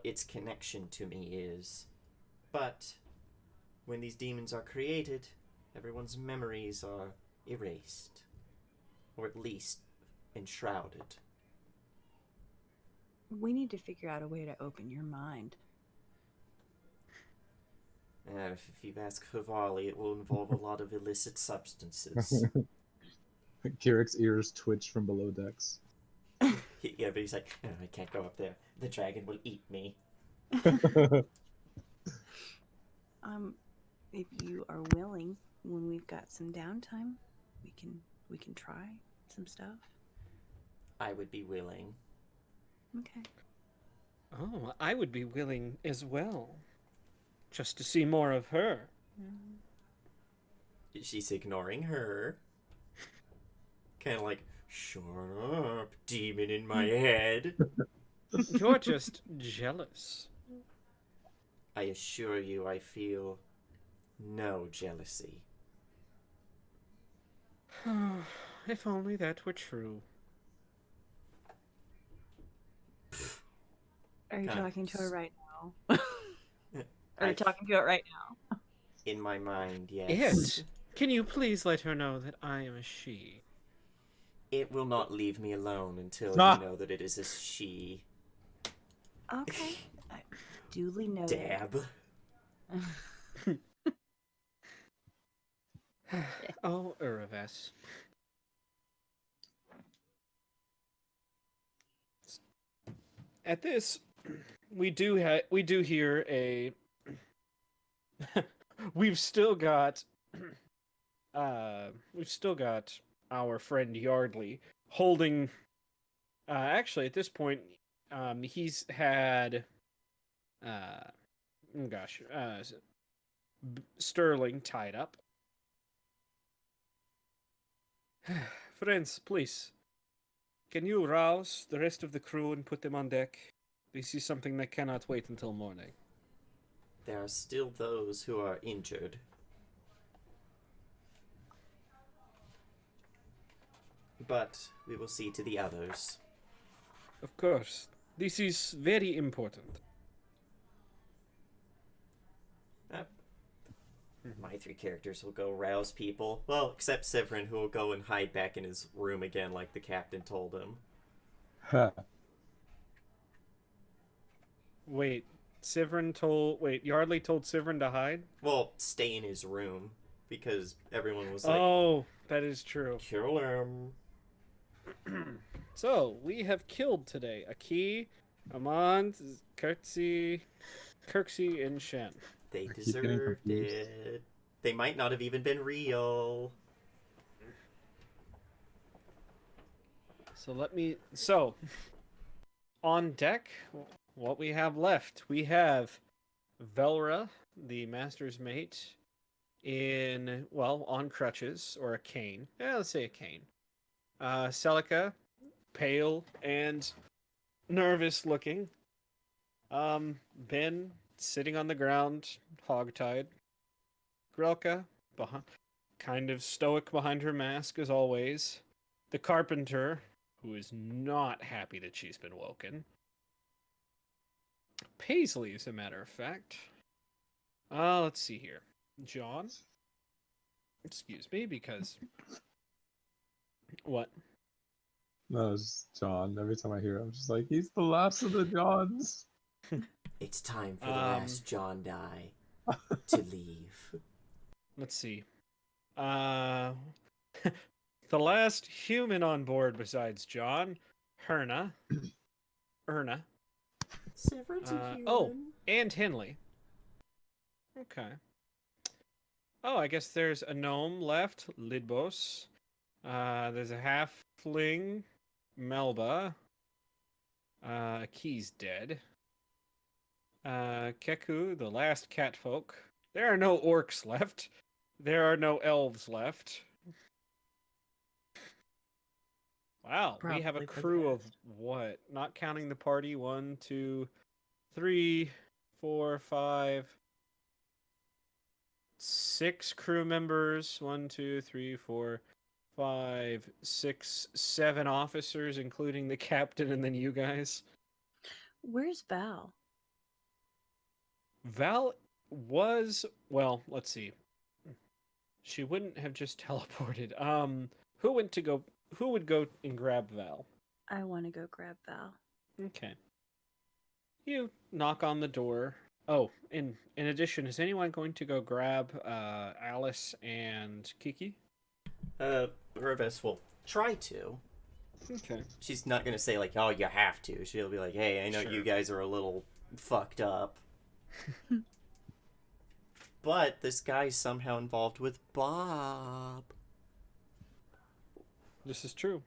its connection to me is. But when these demons are created, everyone's memories are erased, or at least enshrouded. We need to figure out a way to open your mind. If you ask Havali, it will involve a lot of illicit substances. Kirik's ears twitch from below decks. Yeah, but he's like, "Oh, I can't go up there. The dragon will eat me." If you are willing, when we've got some downtime, we can try some stuff. I would be willing. Okay. Oh, I would be willing as well. Just to see more of her. She's ignoring her. Kind of like, shut up, demon in my head. You're just jealous. I assure you, I feel no jealousy. If only that were true. Are you Kinda talking to her right now? Are I- you talking to it right now? In my mind, yes. It. Can you please let her know that I am a she? It will not leave me alone until Ah. you know that it is a she. Okay. Duly noted. Dab. Oh, Uraves. At this, we do hear a. we've still got our friend Yardley holding. Actually, at this point, he's had. Sterling tied up. Friends, please. Can you rouse the rest of the crew and put them on deck? This is something that cannot wait until morning. There are still those who are injured. But we will see to the others. Of course. This is very important. My three characters will go rouse people. Well, except Severin, who will go and hide back in his room again like the captain told him. Wait, Yardley told Sivrin to hide? Well, stay in his room. Because everyone was like, Oh, that is true. kill him. So, we have killed today Aki, Amand, Kirksey, and Shen. They I keep getting deserved confused. it. They might not have even been real. So, on deck, what we have left, we have Velra, the master's mate, on crutches, or a cane. Yeah, let's say a cane. Celica, pale and nervous looking. Ben, sitting on the ground, hogtied. Grelka, kind of stoic behind her mask as always. The carpenter, who is not happy that she's been woken. Paisley, as a matter of fact. Let's see here. John. Excuse me, because... What? No, it's John. Every time I hear it, I'm just like, he's the last of the Johns. It's time for the last John die to leave. Let's see. The last human on board besides John, Erna. Severin's a human. Oh, and Henley. Okay. Oh, I guess there's a gnome left, Lidbos. There's a halfling, Melba. Key's dead. Keku, the last catfolk. There are no orcs left. There are no elves left. Wow, we have a Probably for the crew of best. what? Not counting the party. 1, 2, 3, 4, 5, 6 crew members. 1, 2, 3, 4, 5, 6, 7 officers, including the captain and then you guys. Where's Val? Val was, well, let's see. She wouldn't have just teleported. Who went to go? Who would go and grab Val? I want to go grab Val. Okay. You knock on the door. Oh, in addition, is anyone going to go grab Alice and Kiki? Reves will try to. Okay. She's not gonna say like, "Oh, you have to." She'll be like, "Hey, I know Sure. you guys are a little fucked up." But this guy's somehow involved with Bob. This is true.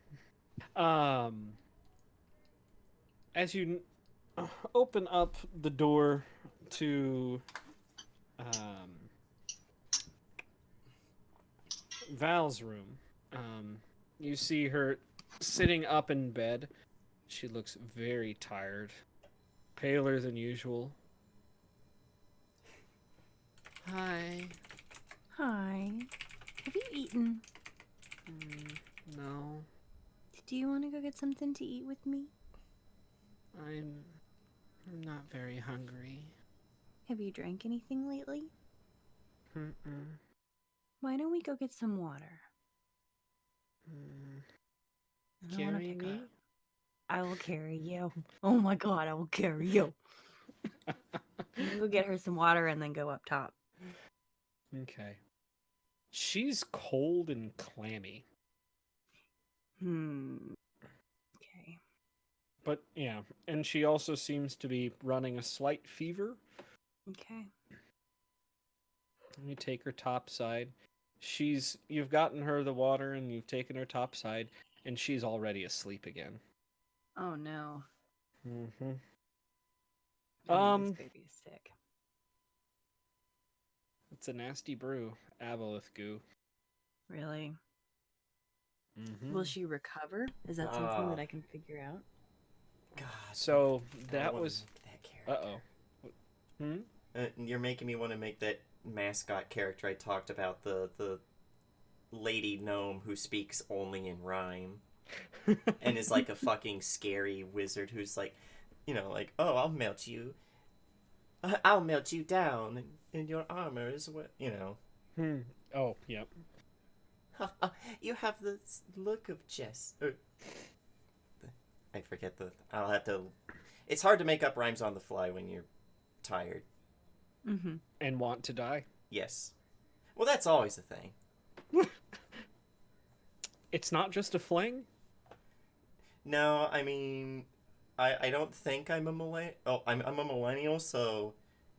As you open up the door to Val's room, you see her sitting up in bed. She looks very tired, paler than usual. Hi. Hi. Have you eaten? No, Do you want to go get something to eat with me? I'm not very hungry. Have you drank anything lately? Mm-mm. Why don't we go get some water? Mm. I don't wanna Carry pick me? up. I will carry you. Oh my god, I will carry you. You can go get her some water and then go up top. Okay. She's cold and clammy. Okay. But yeah, and she also seems to be running a slight fever. Okay. You take her topside. You've gotten her the water and you've taken her topside, and she's already asleep again. Oh no. Mm-hmm. This baby is sick. It's a nasty brew, aboleth goo. Really? Mm-hmm. Will she recover? Is that something that I can figure out? God. So I that wanna was. make that character. You're making me want to make that mascot character I talked about, the lady gnome who speaks only in rhyme and is like a fucking scary wizard who's like, like, "Oh, I'll melt you. I'll melt you down, and your armor is what, Oh, yep. You have the look of Jess. I forget I'll have to. It's hard to make up rhymes on the fly when you're tired. Mm-hmm. And want to die. Yes. Well, that's always the thing. It's not just a fling? No, I mean, I don't think I'm a millennial. Oh, I'm a millennial, so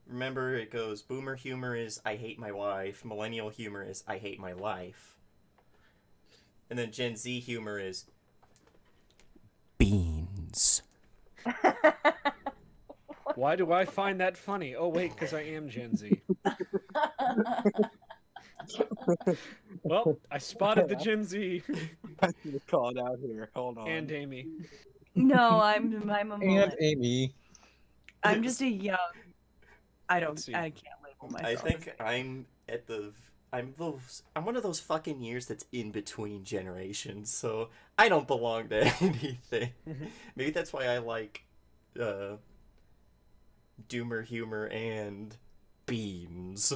remember it goes, boomer humor is I hate my wife, millennial humor is I hate my life. And then Gen Z humor is beans. Why do I find that funny? Oh, wait, because I am Gen Z. Well, I spotted the Gen Z. You called out here. Hold on. And Amy. No, I'm a And millennial. Amy. I'm just a young. I Let's see. can't label myself. I as think a- I'm one of those fucking years that's in between generations, so I don't belong to anything. Maybe that's why I like doomer humor and beans.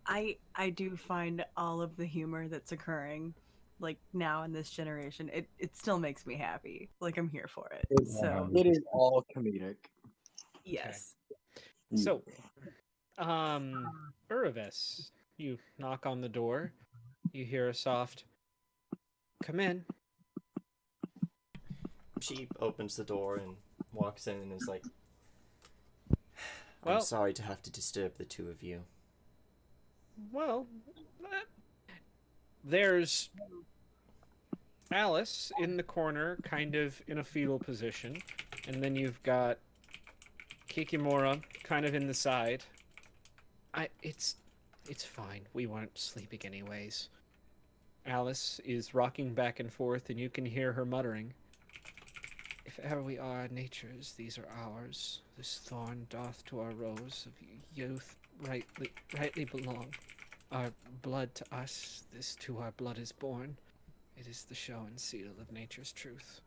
I do find all of the humor that's occurring, like now in this generation, it still makes me happy. Like I'm here for it. So It is all comedic. yes. So, Uravis, you knock on the door. You hear a soft, "Come in." She opens the door and walks in and is like, I'm Well- sorry to have to disturb the two of you. Well, there's Alice in the corner, kind of in a fetal position, and then you've got Kikimora kind of in the side. It's fine. We weren't sleeping anyways. Alice is rocking back and forth, and you can hear her muttering, "If ever we are nature's, these are ours. This thorn doth to our rose of youth rightly belong. Our blood to us, this to our blood is born. It is the show and seal of nature's truth.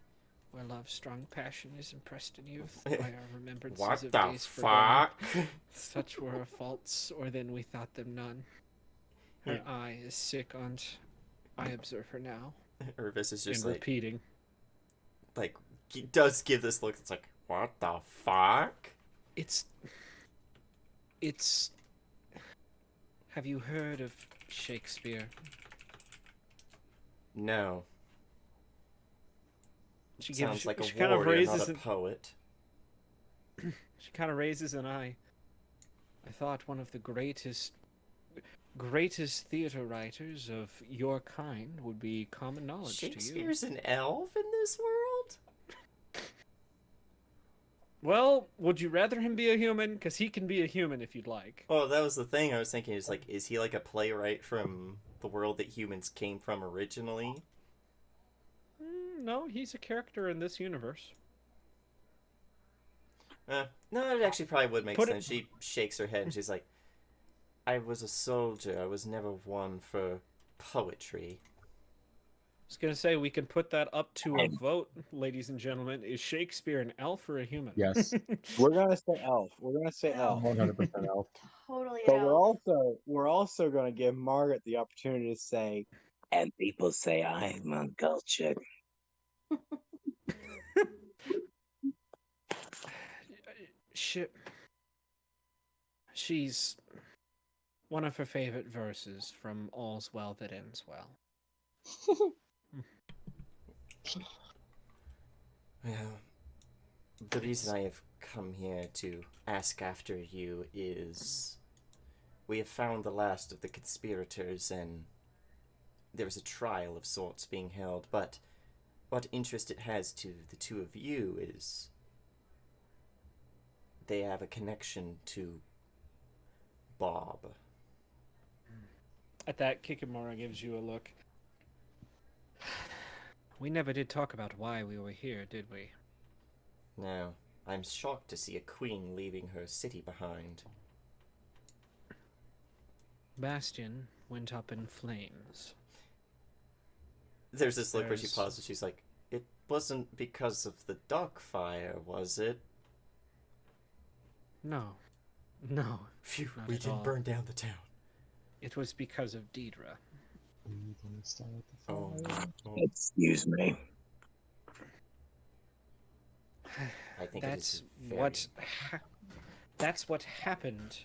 Where love's strong passion is impressed in youth, by our remembrances What of the days forgone. fuck? Such were our faults, or then we thought them none. Her eye is sick on't, I observe her now." Irvis is just and like, repeating. he does give this look. It's like, what the fuck? It's. Have you heard of Shakespeare? No. She Sounds like a kind of warrior, raises not a poet. She kind of raises an eye. I thought one of the greatest theater writers of your kind would be common knowledge to you. Shakespeare's an elf in this world? Well, would you rather him be a human? Because he can be a human if you'd like. Oh, that was the thing I was thinking. Is like, is he like a playwright from the world that humans came from originally? No, he's a character in this universe. No, it actually probably would make Put sense. She shakes her head and she's like, I was a soldier. I was never one for poetry. I was gonna say we can put that up to a vote, ladies and gentlemen. Is Shakespeare an elf or a human? Yes. We're gonna say elf. We're gonna say elf. 100% elf. Totally. But we're also gonna give Margaret the opportunity to say, and people say I'm uncultured. She's one of her favorite verses from All's Well That Ends Well. Well, the reason I have come here to ask after you is we have found the last of the conspirators and there is a trial of sorts being held, but what interest it has to the two of you is they have a connection to Bob. At that, Kikimora gives you a look. We never did talk about why we were here, did we? No, I'm shocked to see a queen leaving her city behind. Bastion went up in flames. There's this look where she There's- pauses. She's like, "It wasn't because of the dock fire, was it?" No. Phew, Not we at didn't all. burn down the town. It was because of Deidre. Oh, oh, Excuse me. I think That's it is very... what. That's what happened.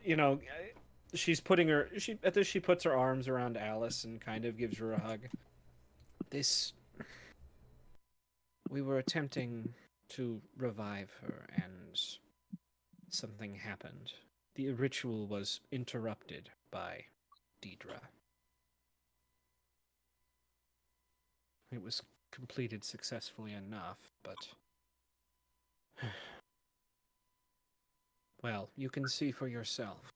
You know, she's putting her. At this, she puts her arms around Alice and kind of gives her a hug. We were attempting to revive her, and something happened. The ritual was interrupted by Deidre. It was completed successfully enough, but... Well, you can see for yourself.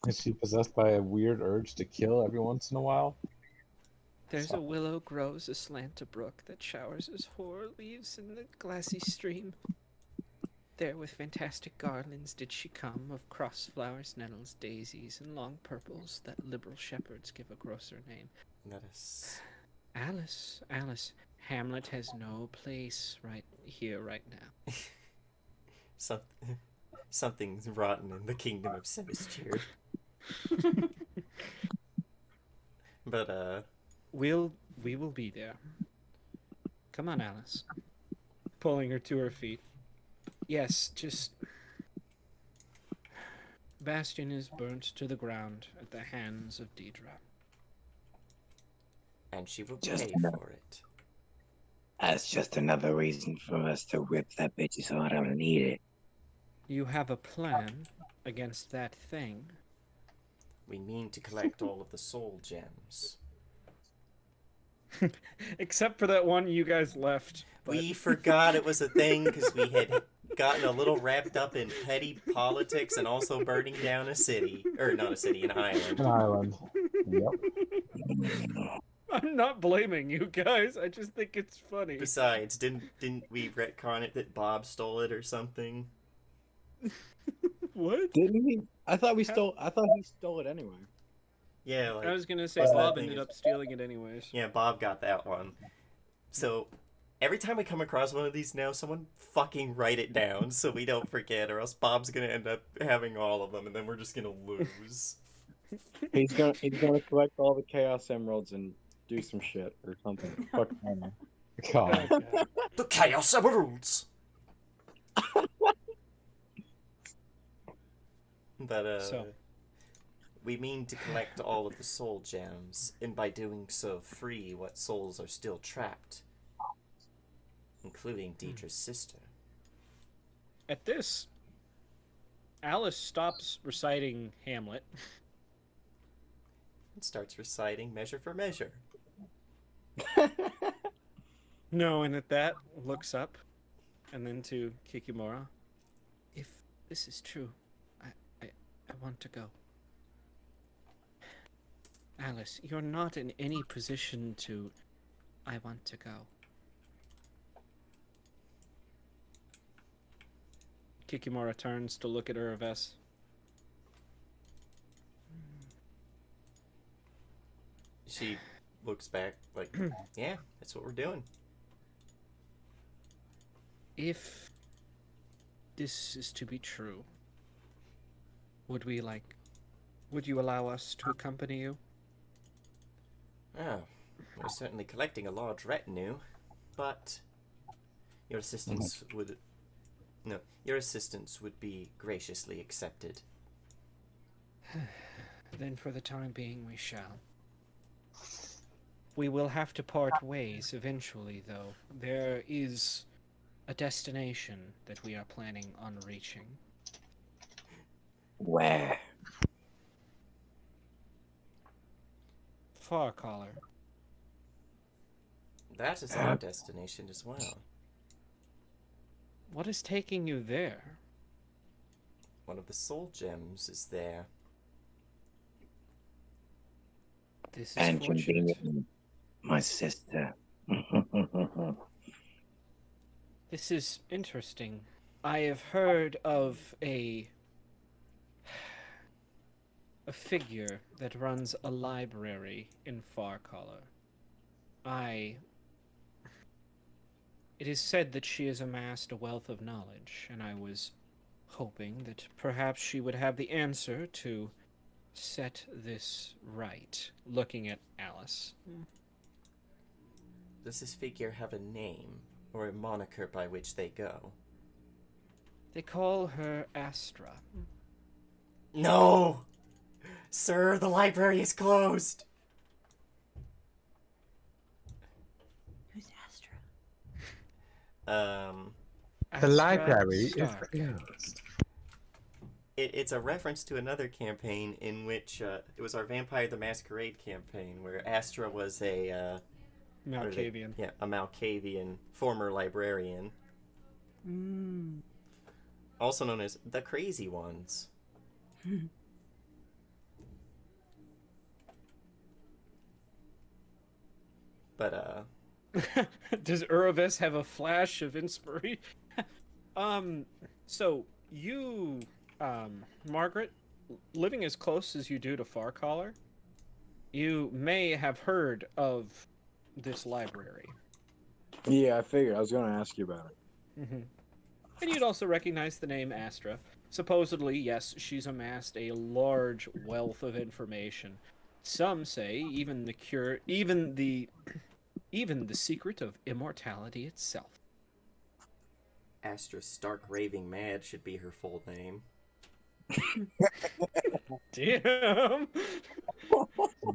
Is she possessed by a weird urge to kill every once in a while? There's a willow grows aslant a brook that showers as hoar leaves in the glassy stream. There with fantastic garlands did she come of cross flowers, nettles, daisies, and long purples that liberal shepherds give a grosser name. That is... Alice, Hamlet has no place right here, right now. Something's rotten in the kingdom of Semisture. But, We will be there. Come on, Alice. Pulling her to her feet. Yes, just... Bastion is burnt to the ground at the hands of Deidre. and she will Just pay enough. for it. That's just another reason for us to whip that bitch's heart out and eat it. You have a plan against that thing. We mean to collect all of the soul gems. Except for that one you guys left. But... We forgot it was a thing because we had gotten a little wrapped up in petty politics and also burning down a city. Or not a city, an island. An island. Yep. I'm not blaming you guys. I just think it's funny. Besides, didn't we retcon it that Bob stole it or something? What? Didn't he? I thought he stole it anyway. Yeah, like I was gonna say What's that Bob thing ended is- up stealing it anyways. yeah, Bob got that one. So every time we come across one of these now, someone fucking write it down so we don't forget, or else Bob's gonna end up having all of them, and then we're just gonna lose. He's gonna collect all the Chaos Emeralds and do some shit or something. Fuck, I don't know. God. Oh, God. The Chaos Emeralds! But, So. we mean to collect all of the soul gems, and by doing so, free what souls are still trapped, including Deidre's sister. At this, Alice stops reciting Hamlet. And starts reciting Measure for Measure. No, and at that, looks up, and then to Kikimora. If this is true, I want to go. Alice, you're not in any position to... I want to go. Kikimora turns to look at Uraves. She looks back like, yeah, that's what we're doing. If this is to be true, would you allow us to accompany you? Oh, we're certainly collecting a large retinue, but your assistance would... No, your assistance would be graciously accepted. Then for the time being we shall. We will have to part ways eventually, though. There is a destination that we are planning on reaching. Where? Farcaller. That is our destination as well. What is taking you there? One of the soul gems is there. This is And fortunate. conveniently, my sister. This is interesting. I have heard of a figure that runs a library in Farcaller. It is said that she has amassed a wealth of knowledge, and I was hoping that perhaps she would have the answer to set this right, looking at Alice. Does this figure have a name, or a moniker by which they go? They call her Astra. No! Sir, the library is closed! Who's Astra? The Astra library is Stark. closed. It's a reference to another campaign in which, it was our Vampire the Masquerade campaign, where Astra was a, Malkavian. yeah, a Malkavian former librarian, also known as the Crazy Ones. But, Does Uravis have a flash of inspiration? So you, Margaret, living as close as you do to Farcaller, you may have heard of this library. Yeah, I figured. I was going to ask you about it. Mm-hmm. And you'd also recognize the name Astra. Supposedly, yes, she's amassed a large wealth of information. Some say even the secret of immortality itself. Astra Stark Raving Mad should be her full name. Damn.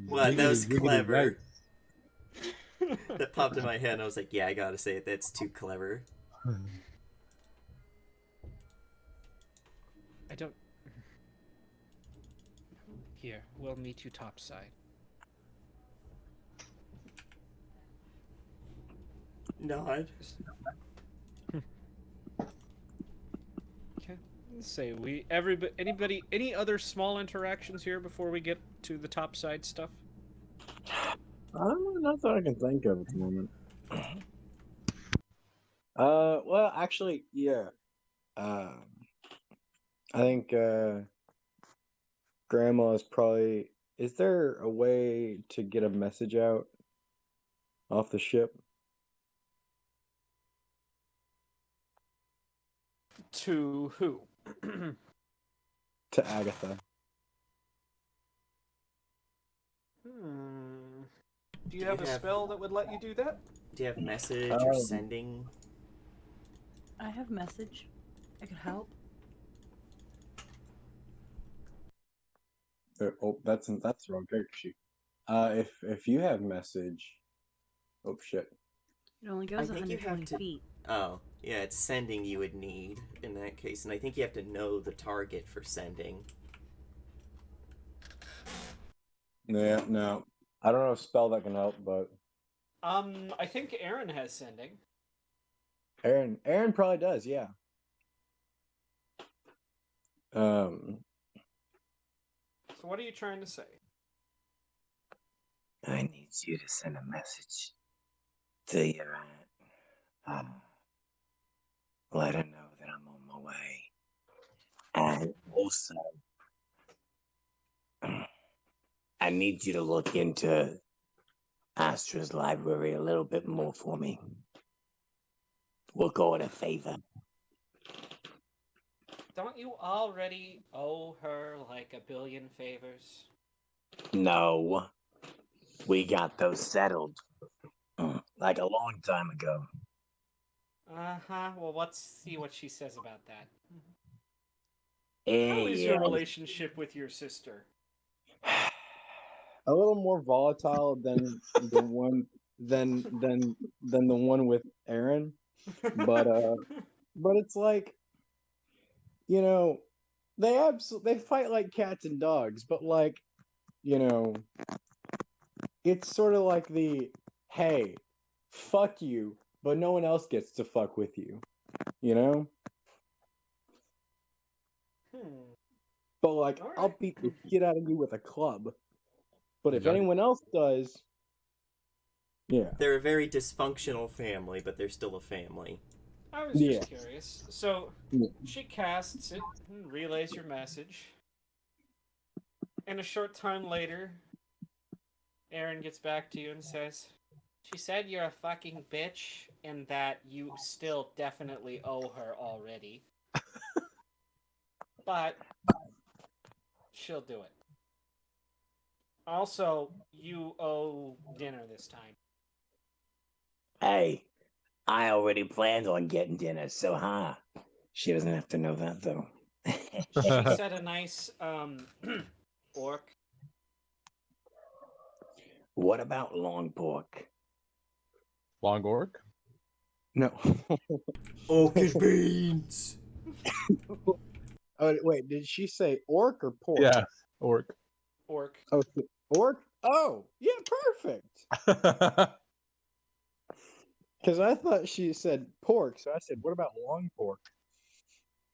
What? That was Giggity, giggity, clever. right. That popped in my head, and I was like, yeah, I gotta say it. That's too clever. I don't. Here, we'll meet you topside. Nod. Okay. Let's say any other small interactions here before we get to the topside stuff? Not that I can think of at the moment. Well, actually, yeah. I think Grandma is probably. Is there a way to get a message out off the ship? To who? To Agatha. Do you have a spell that would let you do that? Do you have message or sending? I have message. I could help. Oh, that's the wrong character sheet. If you have message, oh shit. It only I goes think you have 120 to. feet. Oh, yeah, it's sending you would need in that case, and I think you have to know the target for sending. Yeah, no, I don't know if spell that can help, but I think Aaron has sending. Aaron probably does. Yeah. So what are you trying to say? I need you to send a message to your aunt. Let her know that I'm on my way. And also, I need you to look into Astra's library a little bit more for me. We'll call it a favor. Don't you already owe her like a billion favors? No, we got those settled like a long time ago. Uh-huh. Well, let's see what she says about that. Yeah, How is yeah. your relationship with your sister? A little more volatile than the one than the one with Aaron, but it's like, you know, they fight like cats and dogs, but like, you know, it's sort of like the hey, fuck you, but no one else gets to fuck with you, you know? But like, All right. I'll beat the shit out of you with a club. But if Yeah. anyone else does, yeah. They're a very dysfunctional family, but they're still a family. I was Yeah. just curious. So Yeah. she casts it and relays your message. And a short time later, Aaron gets back to you and says, "She said you're a fucking bitch and that you still definitely owe her already. But she'll do it. Also, you owe dinner this time." Hey, I already planned on getting dinner, so she doesn't have to know that though. She said a nice orc. What about long pork? Long orc? No. Oak and beans. Oh wait, did she say orc or pork? Yeah, orc. Orc. Oh, orc. Oh, yeah, perfect. Because I thought she said pork, so I said, "What about long pork?"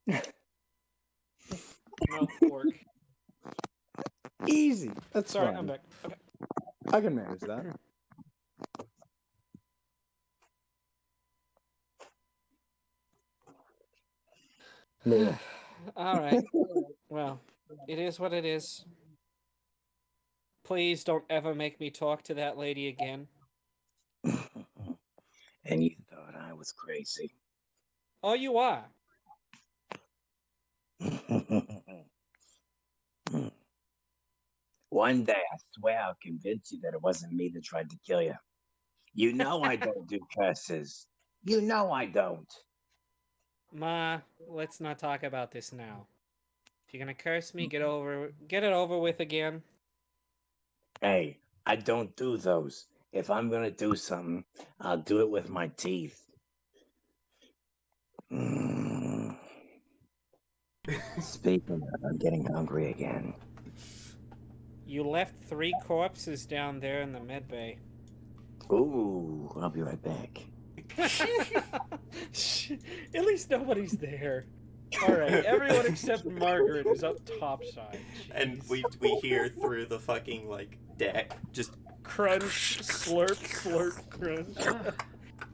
No, orc. Easy. That's Sorry, fine. I'm back. Okay. I can manage that. Yeah. All right. Well, it is what it is. Please don't ever make me talk to that lady again. And you thought I was crazy. Oh, you are. One day, I swear I'll convince you that it wasn't me that tried to kill you. You know I don't do curses. You know I don't. Ma, let's not talk about this now. If you're gonna curse me, get it over with again. Hey, I don't do those. If I'm gonna do something, I'll do it with my teeth. Speaking of, I'm getting hungry again. You left 3 corpses down there in the med bay. Ooh, I'll be right back. At least nobody's there. All right, everyone except Margaret is up topside. And Jeez. we hear through the fucking like deck just Crunch, slurp, slurp, crunch.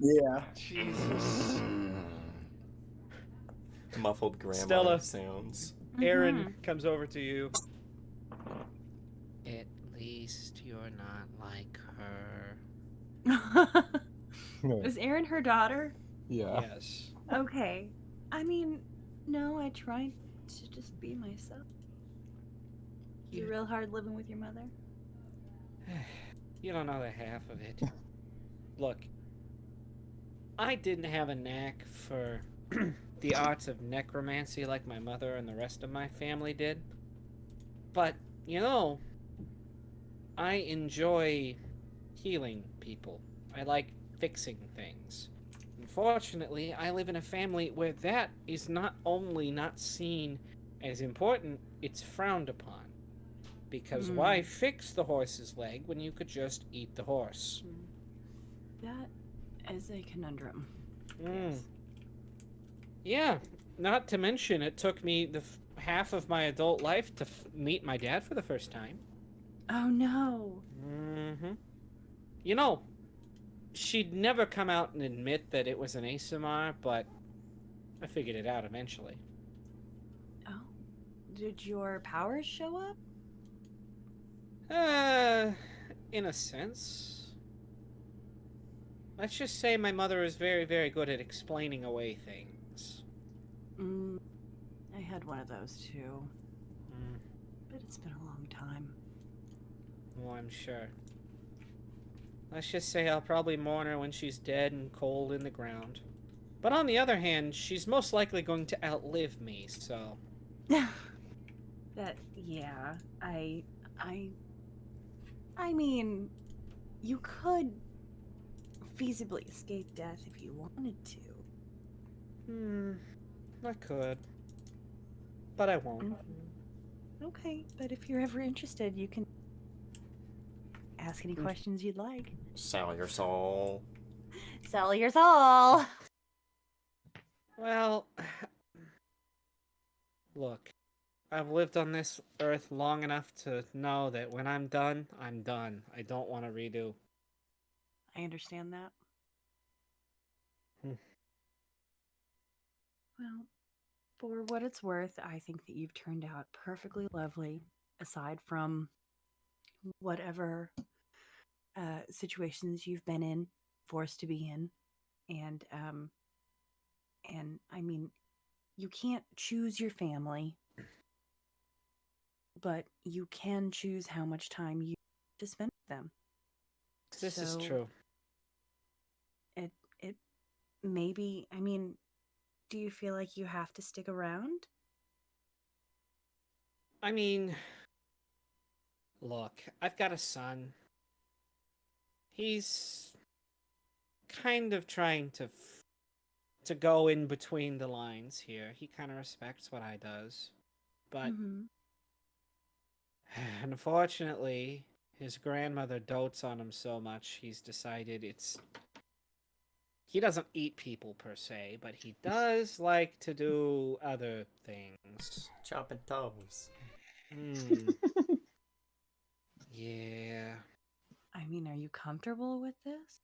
Yeah. Jesus. muffled grandma Stella. sounds. Aaron comes over to you. At least you're not like her. Is Erin her daughter? Yeah. Yes. Okay. I mean, no, I tried to just be myself. You real hard living with your mother? You don't know the half of it. Look, I didn't have a knack for the arts of necromancy like my mother and the rest of my family did. But, you know, I enjoy healing people. I like fixing things. Unfortunately, I live in a family where that is not only not seen as important, it's frowned upon. Because why fix the horse's leg when you could just eat the horse? That is a conundrum. Yes. Yeah, not to mention it took me the half of my adult life to meet my dad for the first time. Oh no. You know, she'd never come out and admit that it was an ASMR, but I figured it out eventually. Oh. Did your powers show up? In a sense. Let's just say my mother is very, very good at explaining away things. I had one of those too. But it's been a long time. Well, I'm sure. Let's just say I'll probably mourn her when she's dead and cold in the ground. But on the other hand, she's most likely going to outlive me, so... Yeah, I mean, you could feasibly escape death if you wanted to. I could. But I won't. Okay, but if you're ever interested, you can ask any questions you'd like. Sell your soul. Sell your soul! Well... Look, I've lived on this earth long enough to know that when I'm done, I'm done. I don't want to redo. I understand that. Well, for what it's worth, I think that you've turned out perfectly lovely, aside from whatever situations you've been in, forced to be in. And I mean, you can't choose your family, but you can choose how much time you to spend with them. This is true. It maybe, I mean, do you feel like you have to stick around? I mean... Look, I've got a son. He's... kind of trying to go in between the lines here. He kind of respects what I does. But... unfortunately, his grandmother dotes on him so much, he's decided it's... He doesn't eat people per se, but he does like to do other things. Chopping toes. Yeah. I mean, are you comfortable with this?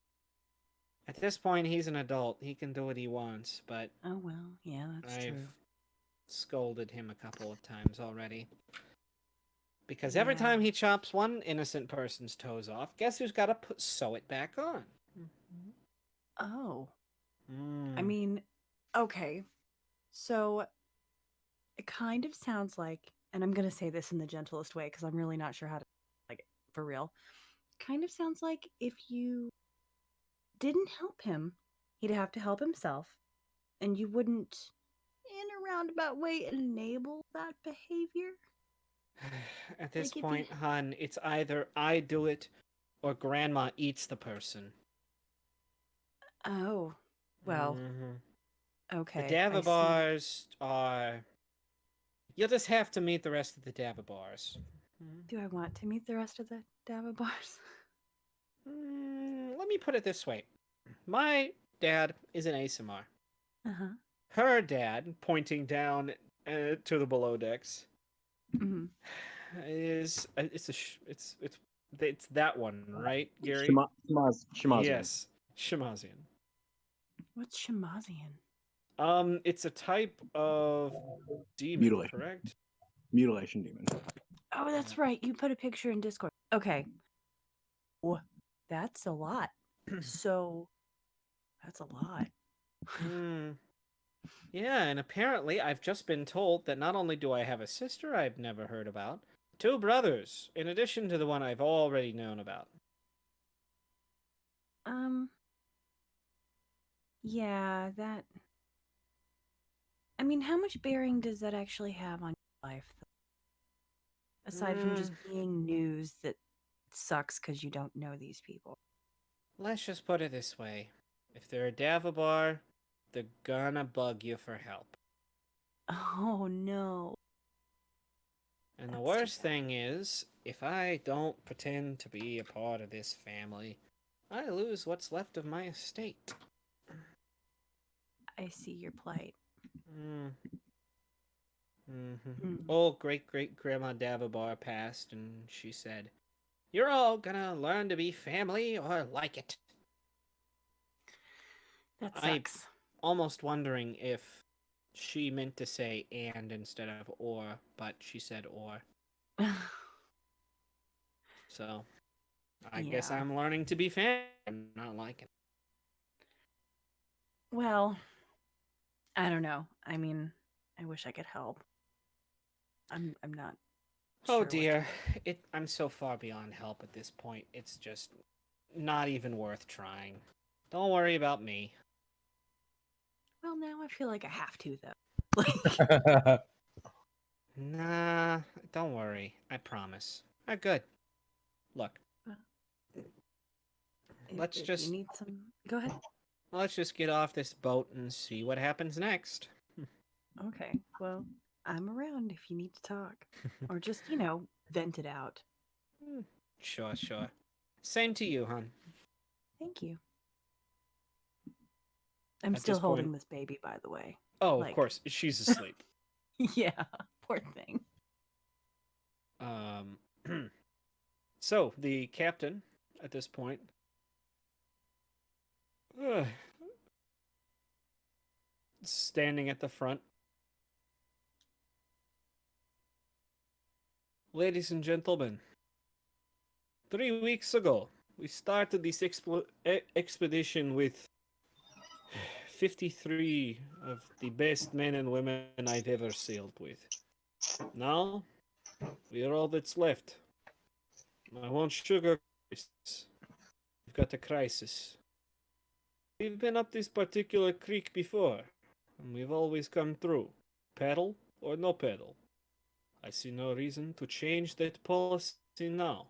At this point, he's an adult. He can do what he wants, but... Oh, well, yeah, that's I've true. scolded him a couple of times already. Because every time he chops one innocent person's toes off, guess who's got to sew it back on? Oh. I mean, okay. So it kind of sounds like, and I'm going to say this in the gentlest way because I'm really not sure how to, like, for real. Kind of sounds like if you didn't help him, he'd have to help himself, and you wouldn't, in a roundabout way, enable that behavior. At this point, hon, it's either I do it or Grandma eats the person. Oh, well, okay. The Davabars are... You'll just have to meet the rest of the Davabars. Do I want to meet the rest of the Dava bars? Let me put it this way. My dad is an ASMR. Uh-huh. Her dad, pointing down to the below decks, Mm-hmm. is it's that one, right, Gary? Shemazian. Yes, Shemazian. What's Shemazian? It's a type of demon, Mutilation. correct? Mutilation demon. Oh, that's right. You put a picture in Discord. Okay. Oh, that's a lot. So, that's a lot. Hmm. Yeah, and apparently I've just been told that not only do I have a sister I've never heard about, two brothers, in addition to the one I've already known about. Um, yeah, that. I mean, how much bearing does that actually have on your life, though? Aside from just being news that sucks because you don't know these people. Let's just put it this way. If they're a Davabar, they're gonna bug you for help. Oh no. And the That's too worst bad. thing is, if I don't pretend to be a part of this family, I lose what's left of my estate. I see your plight. Hmm. Old great great grandma Davabar passed, and she said, "You're all gonna learn to be family or like it." That I sucks. almost wondering if she meant to say and instead of or, but she said or. So I guess Yeah. I'm learning to be family. I'm not liking it. Well, I don't know. I mean, I wish I could help. I'm not Oh sure what to dear, do. I'm so far beyond help at this point. It's just not even worth trying. Don't worry about me. Well, now I feel like I have to though. Like, Nah, don't worry. I promise. Good. Look, let's if you just need some, go ahead. let's just get off this boat and see what happens next. Okay. Well, I'm around if you need to talk, or just vent it out. Sure, sure. Same to you, hon. Thank you. I'm At still this holding point, this baby, by the way. oh, of Like, course, she's asleep. yeah, poor thing. Um, so the captain, at this point, uh, standing at the front. Ladies and gentlemen, 3 weeks ago, we started this expedition with 53 of the best men and women I've ever sailed with. Now, we are all that's left. I won't sugar this. We've got a crisis. We've been up this particular creek before, and we've always come through. Paddle or no paddle. I see no reason to change that policy now.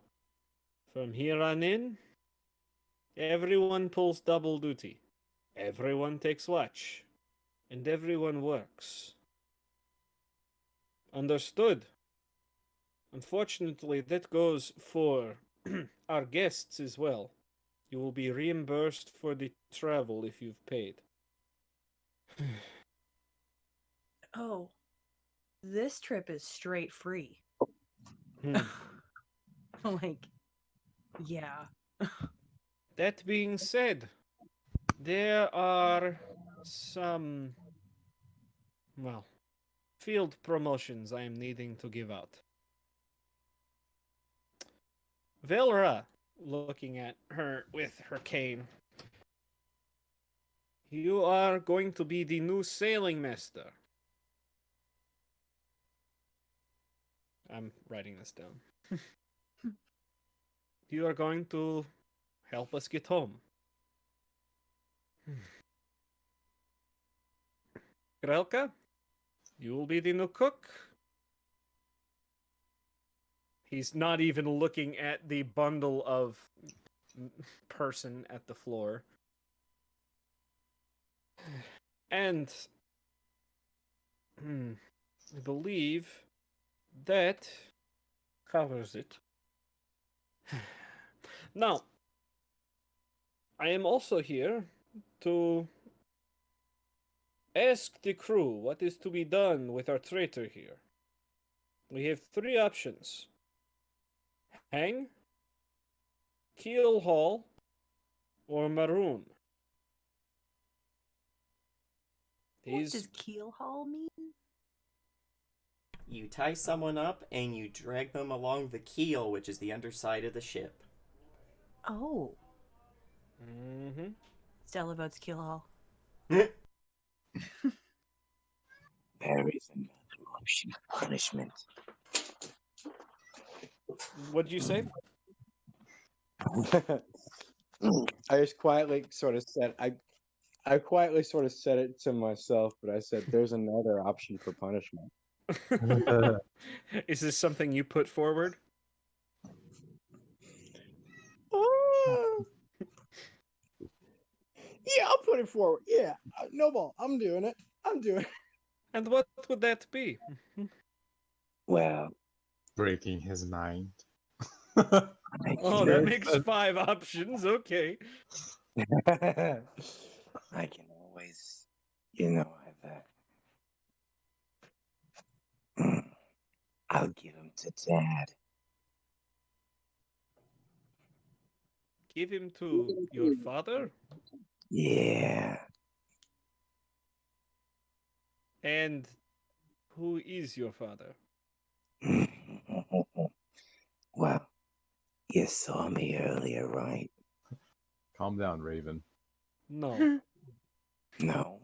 From here on in, everyone pulls double duty. Everyone takes watch. And everyone works. Understood? Unfortunately, that goes for our guests as well. You will be reimbursed for the travel if you've paid. Oh, this trip is straight free. Hmm. Like, yeah. That being said, there are some, well, field promotions I am needing to give out. Velra, looking at her with her cane, you are going to be the new sailing master. I'm writing this down. You are going to help us get home. Grelka, you will be the new cook. He's not even looking at the bundle of person at the floor. And I believe that covers it. Now, I am also here to ask the crew what is to be done with our traitor here. We have three options: hang, keel haul, or maroon. What does These keel haul mean? You tie someone up and you drag them along the keel, which is the underside of the ship. Oh, Mm-hmm. Stella votes keel haul. There is another option of punishment. What'd you say? I just quietly sort of said I quietly sort of said it to myself, but I said there's another option for punishment. Is this something you put forward? Ah! Yeah, I'll put it forward. Yeah, no ball. I'm doing it. I'm doing it. And what would that be? Well, Breaking his mind. I Oh, can, that Very makes good. 5 options. Okay. I can always, have that. I'll give him to Dad. Give him to your father? Yeah. And who is your father? Well, you saw me earlier, right? Calm down, Raven. No. No.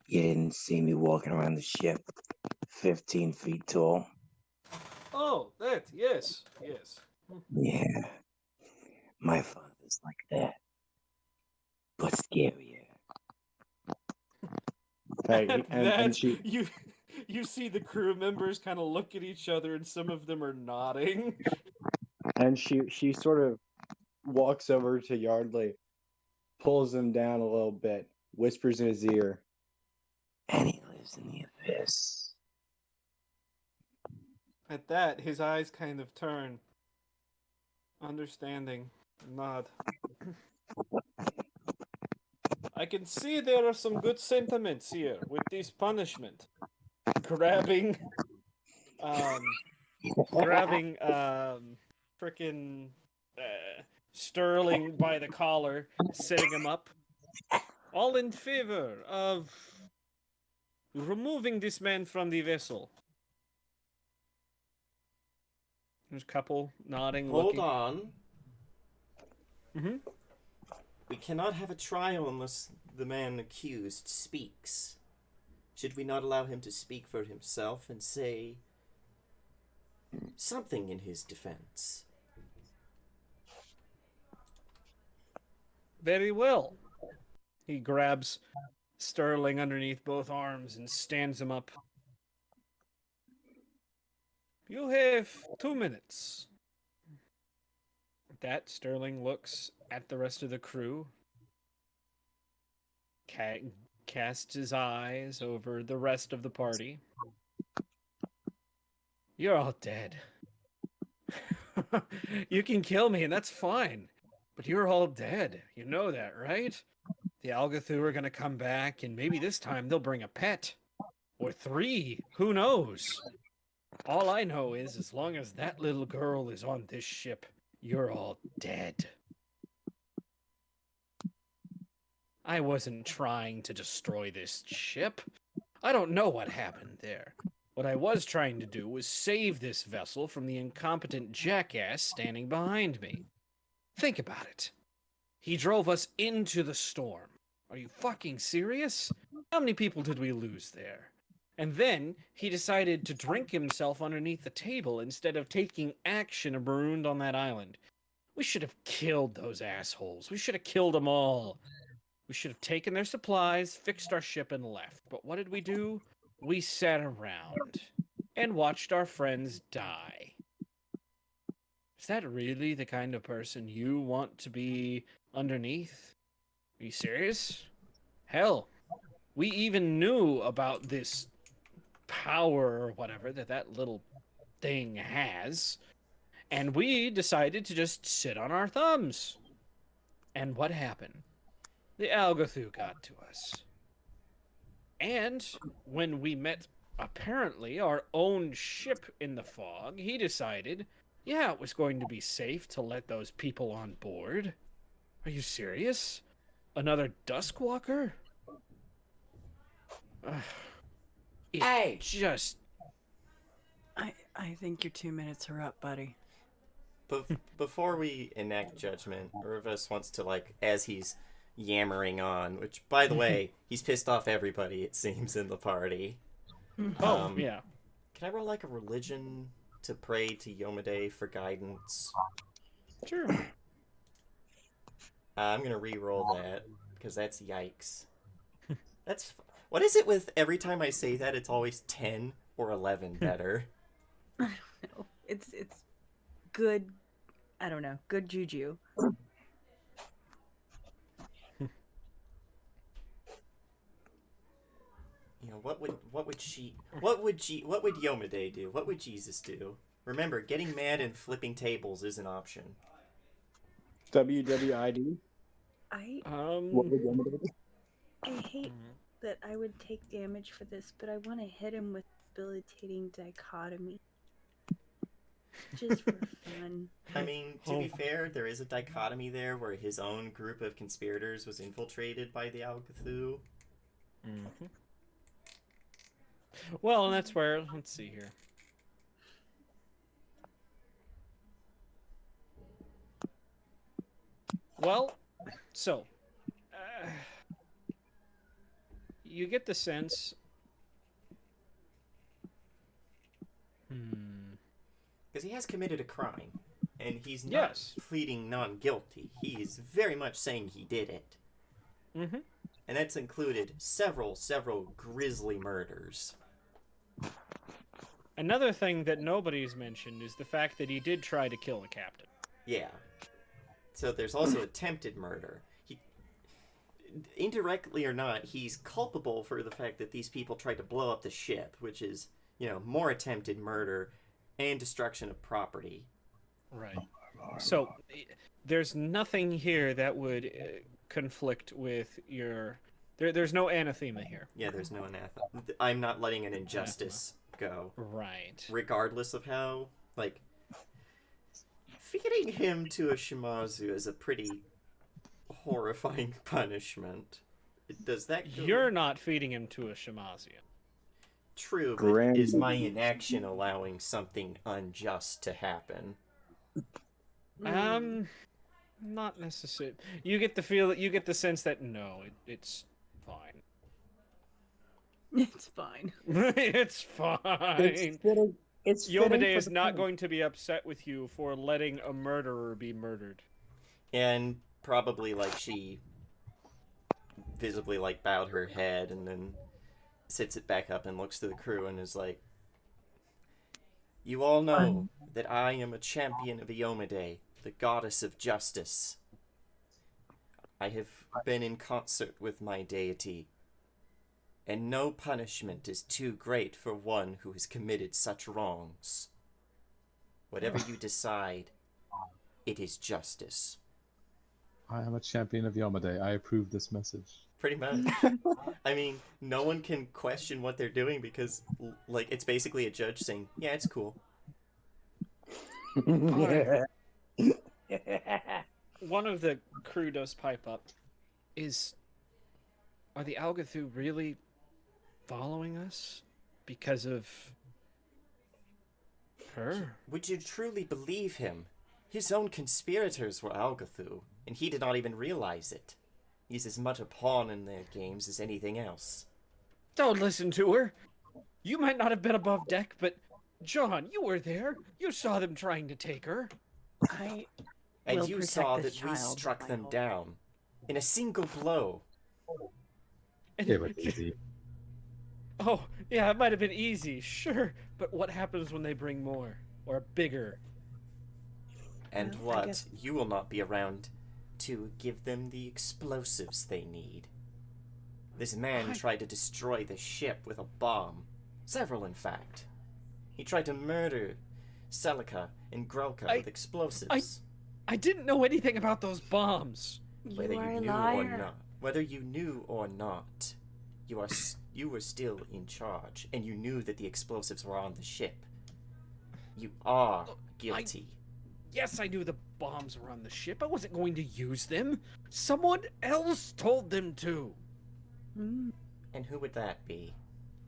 You didn't see me walking around the ship 15 feet tall? Oh, that, yes, yes. Yeah. My father's like that. But scarier. Hey, At and that, she you see the crew members kind of look at each other, and some of them are nodding. she sort of walks over to Yardley, pulls him down a little bit, whispers in his ear. And he lives in the abyss. At that, his eyes kind of turn, understanding, nod. I can see there are some good sentiments here with this punishment. Grabbing, um, frickin' Sterling by the collar, setting him up. All in favor of removing this man from the vessel. There's a couple nodding, Hold looking. on. Mm-hmm. We cannot have a trial unless the man accused speaks. Should we not allow him to speak for himself and say something in his defense? Very well. He grabs Sterling underneath both arms and stands him up. You have 2 minutes. At that, Sterling looks at the rest of the crew, casts his eyes over the rest of the party. You're all dead. You can kill me, and that's fine. But you're all dead. You know that, right? The Algathu are going to come back, and maybe this time they'll bring a pet. Or 3. Who knows? All I know is as long as that little girl is on this ship, you're all dead. I wasn't trying to destroy this ship. I don't know what happened there. What I was trying to do was save this vessel from the incompetent jackass standing behind me. Think about it. He drove us into the storm. Are you fucking serious? How many people did we lose there? And then he decided to drink himself underneath the table instead of taking action marooned on that island. We should have killed those assholes. We should have killed them all. We should have taken their supplies, fixed our ship, and left. But what did we do? We sat around and watched our friends die. Is that really the kind of person you want to be underneath? Are you serious? Hell, we even knew about this power or whatever that little thing has, and we decided to just sit on our thumbs. And what happened? The Algothu got to us. And when we met, apparently, our own ship in the fog, he decided, yeah, it was going to be safe to let those people on board. Are you serious? Another Duskwalker? It Hey! just... I think your 2 minutes are up, buddy. Before we enact judgment, Urvus wants to, like, as he's yammering on, which, by the way, he's pissed off everybody, it seems, in the party. Oh, yeah. Can I roll, like, a religion to pray to Yomade for guidance? Sure. I'm gonna re-roll that, because that's yikes. That's... What is it with every time I say that, it's always 10 or 11 better? I don't know. It's good. I don't know. Good juju. You know, what would Yomade do? What would Jesus do? Remember, getting mad and flipping tables is an option. WWID. What would Yomade do? I hate that I would take damage for this, but I want to hit him with debilitating dichotomy. Just for fun. I mean, to be fair, there is a dichotomy there where his own group of conspirators was infiltrated by the Alcathu. Mm-hmm. Well, and that's where, let's see here. Well, so, you get the sense... Because he has committed a crime, and he's not Yes. pleading non-guilty. He is very much saying he did it. Mm-hmm. And that's included several grisly murders. Another thing that nobody's mentioned is the fact that he did try to kill the captain. Yeah. So there's also attempted murder. He, indirectly or not, he's culpable for the fact that these people tried to blow up the ship, which is, you know, more attempted murder and destruction of property. Right. So there's nothing here that would conflict with your... There's no anathema here. Yeah, there's no anathema. I'm not letting an injustice go. Right. Regardless of how, like, feeding him to a Shimazu is a pretty horrifying punishment. Does that go... You're not feeding him to a Shamazian. True, but is my inaction allowing something unjust to happen? Not necessarily. You get the sense that no, it's fine. It's fine. It's fine. It's Yomade is not going to be upset with you for letting a murderer be murdered. And probably, like, she visibly, like, bowed her head and then sits it back up and looks to the crew and is like, "You all know that I am a champion of Yomade, the goddess of justice. I have been in concert with my deity, and no punishment is too great for one who has committed such wrongs. Whatever you decide, it is justice." I am a champion of Yomade. I approve this message. Pretty much. I mean, no one can question what they're doing because, like, it's basically a judge saying, "Yeah, it's cool." Yeah. One of the crew does pipe up. Are the Algathu really following us because of her? Would you truly believe him? His own conspirators were Algathu, and he did not even realize it. He's as much a pawn in their games as anything else. Don't listen to her. You might not have been above deck, but John, you were there. You saw them trying to take her. I And will you protect saw this that we child, struck I them hope. down. In a single blow. It was easy. Oh, yeah, it might have been easy, sure. But what happens when they bring more? Or bigger? And Well, I what? guess- You will not be around to give them the explosives they need. This man tried to destroy the ship with a bomb. Several, in fact. He tried to murder Celica and Grelka I- with explosives. I didn't know anything about those bombs. Whether You are you a knew or liar. not, whether you knew or not, you were still in charge, and you knew that the explosives were on the ship. You are guilty. Yes, I knew the bombs were on the ship. I wasn't going to use them. Someone else told them to. Mm. And who would that be?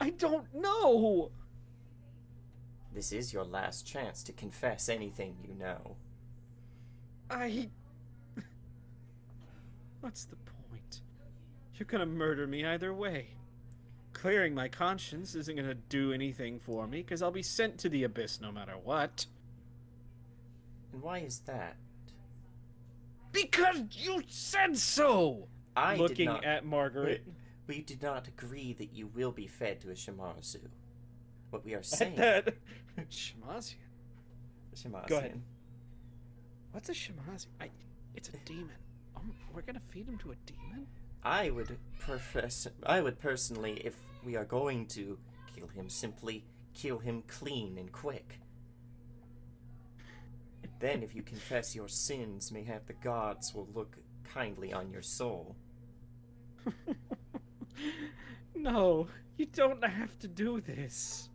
I don't know. This is your last chance to confess anything you know. What's the point? You're gonna murder me either way. Clearing my conscience isn't gonna do anything for me, because I'll be sent to the abyss no matter what. And why is that? Because you said so! I Looking did not. at Margaret. We did not agree that you will be fed to a Shamazu. What we are At saying. that. Shamazian. Shamazian. Go ahead. What's a Shamazian? It's a demon. We're gonna feed him to a demon? I would personally, if we are going to kill him, simply kill him clean and quick. Then, if you confess your sins, mayhap the gods will look kindly on your soul. No, you don't have to do this.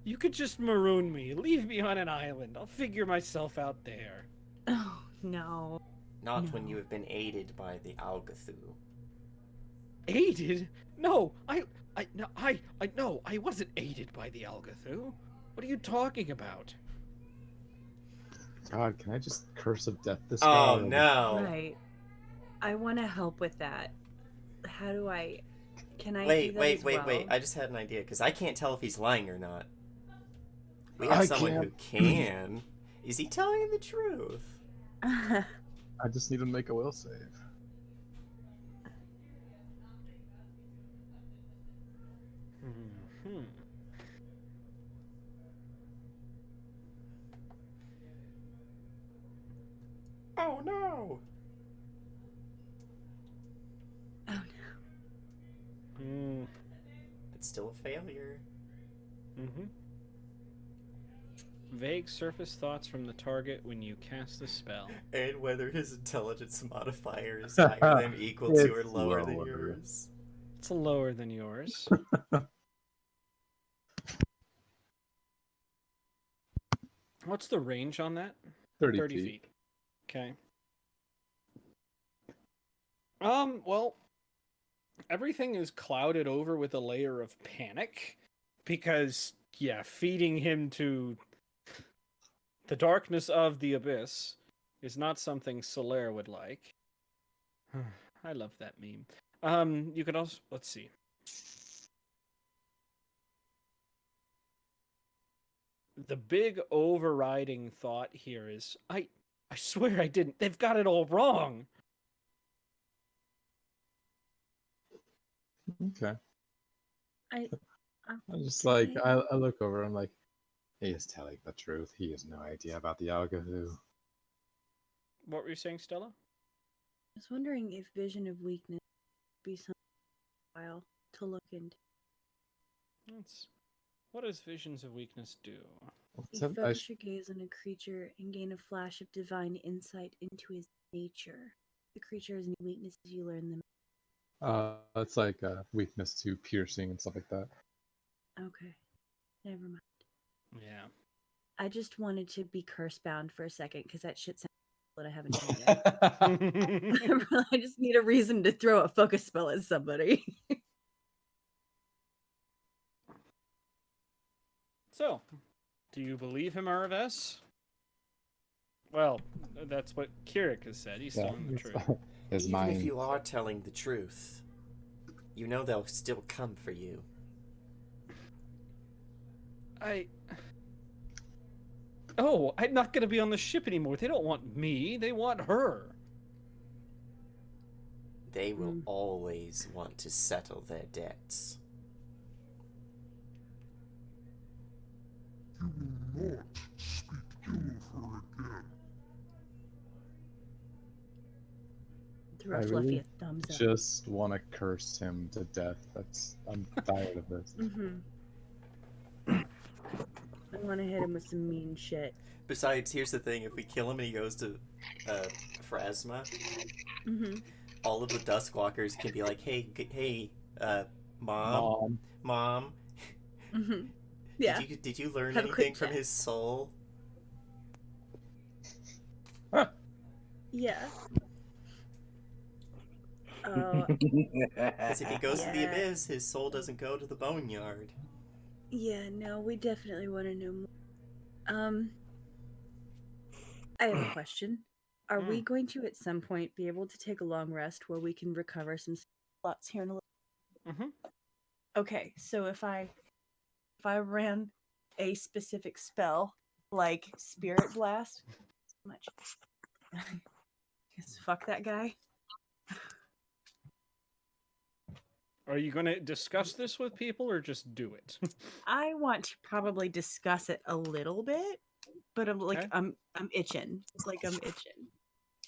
You could just maroon me, leave me on an island. I'll figure myself out there. Oh, no. Not when No. you have been aided by the Algathu. Aided? No, no, I wasn't aided by the Algathu. What are you talking about? God, can I just curse of death this Oh guy already? no! Right. I want to help with that. How do I... Can I do Wait, that wait, as wait, well? wait! I just had an idea because I can't tell if he's lying or not. We I have someone who can't. can. Is he telling the truth? I just need to make a will save. Hmm. Oh no! Oh, Hmm. It's still a failure. Mm-hmm. Vague surface thoughts from the target when you cast the spell. And whether his intelligence modifier is higher than, equal to, or It's lower than lower. yours. It's lower than yours. What's the range on that? 30 feet. feet. Okay. Well, everything is clouded over with a layer of panic because, yeah, feeding him to the darkness of the abyss is not something Solaire would like. I love that meme. You could also, let's see. The big overriding thought here is, I swear I didn't. They've got it all wrong. Okay. I'm I'm just like, okay. I look over, I'm like, he is telling the truth. He has no idea about the Algathu. What were you saying, Stella? I was wondering if Vision of Weakness would be something while to look into. What does Visions of Weakness do? You focus your gaze on a creature and gain a flash of divine insight into his nature. The creature has any weaknesses, you learn them. It's like a weakness to piercing and stuff like that. Okay. Never mind. Yeah. I just wanted to be curse bound for a second because that shit sounds that I haven't done yet. I just need a reason to throw a focus spell at somebody. So, do you believe him, Araves? Well, that's what Kirik has said. He's telling the truth. His Even mind. if you are telling the truth, you know they'll still come for you. Oh, I'm not going to be on the ship anymore. They don't want me. They want her. They will always want to settle their debts. You will not speak ill of her again. Throw I a fluffy really thumbs up. just want to curse him to death. I'm tired of this. Mm-hmm. I want to hit him with some mean shit. Besides, here's the thing: if we kill him and he goes to Phrasma, Mm-hmm. all of the Duskwalkers can be like, "Hey, hey, mom, mom, Mm-hmm. Yeah. did you learn Have a quick anything from chat. his soul?" Yeah. Oh, Because if he goes to the Yeah. abyss, his soul doesn't go to the boneyard. yeah. No, we definitely want to know more. I have a question. Are we going to at some point be able to take a long rest where we can recover some slots here in a little? Mm-hmm. Okay, so if I ran a specific spell like Spirit Blast, much. Guess fuck that guy. Are you going to discuss this with people or just do it? I want to probably discuss it a little bit, but I'm like Okay. I'm itching. Like I'm itching.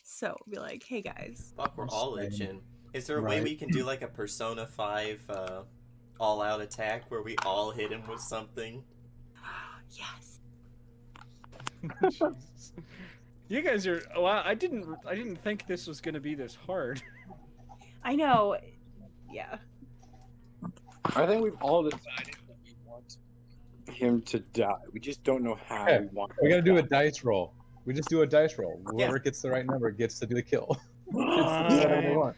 So be like, hey guys. Fuck, we're all itching. Is there a way Right. we can do like a Persona 5 all-out attack where we all hit him with something? Yes. Jesus. You guys are. Well, I didn't think this was going to be this hard. I know. Yeah. I think we've all decided that we want him to die. We just don't know how Yeah, we want. We him gotta to do a die. dice roll. We just do a dice roll. Whoever gets the right number gets to do the kill. Gets to do whatever they Fine. want.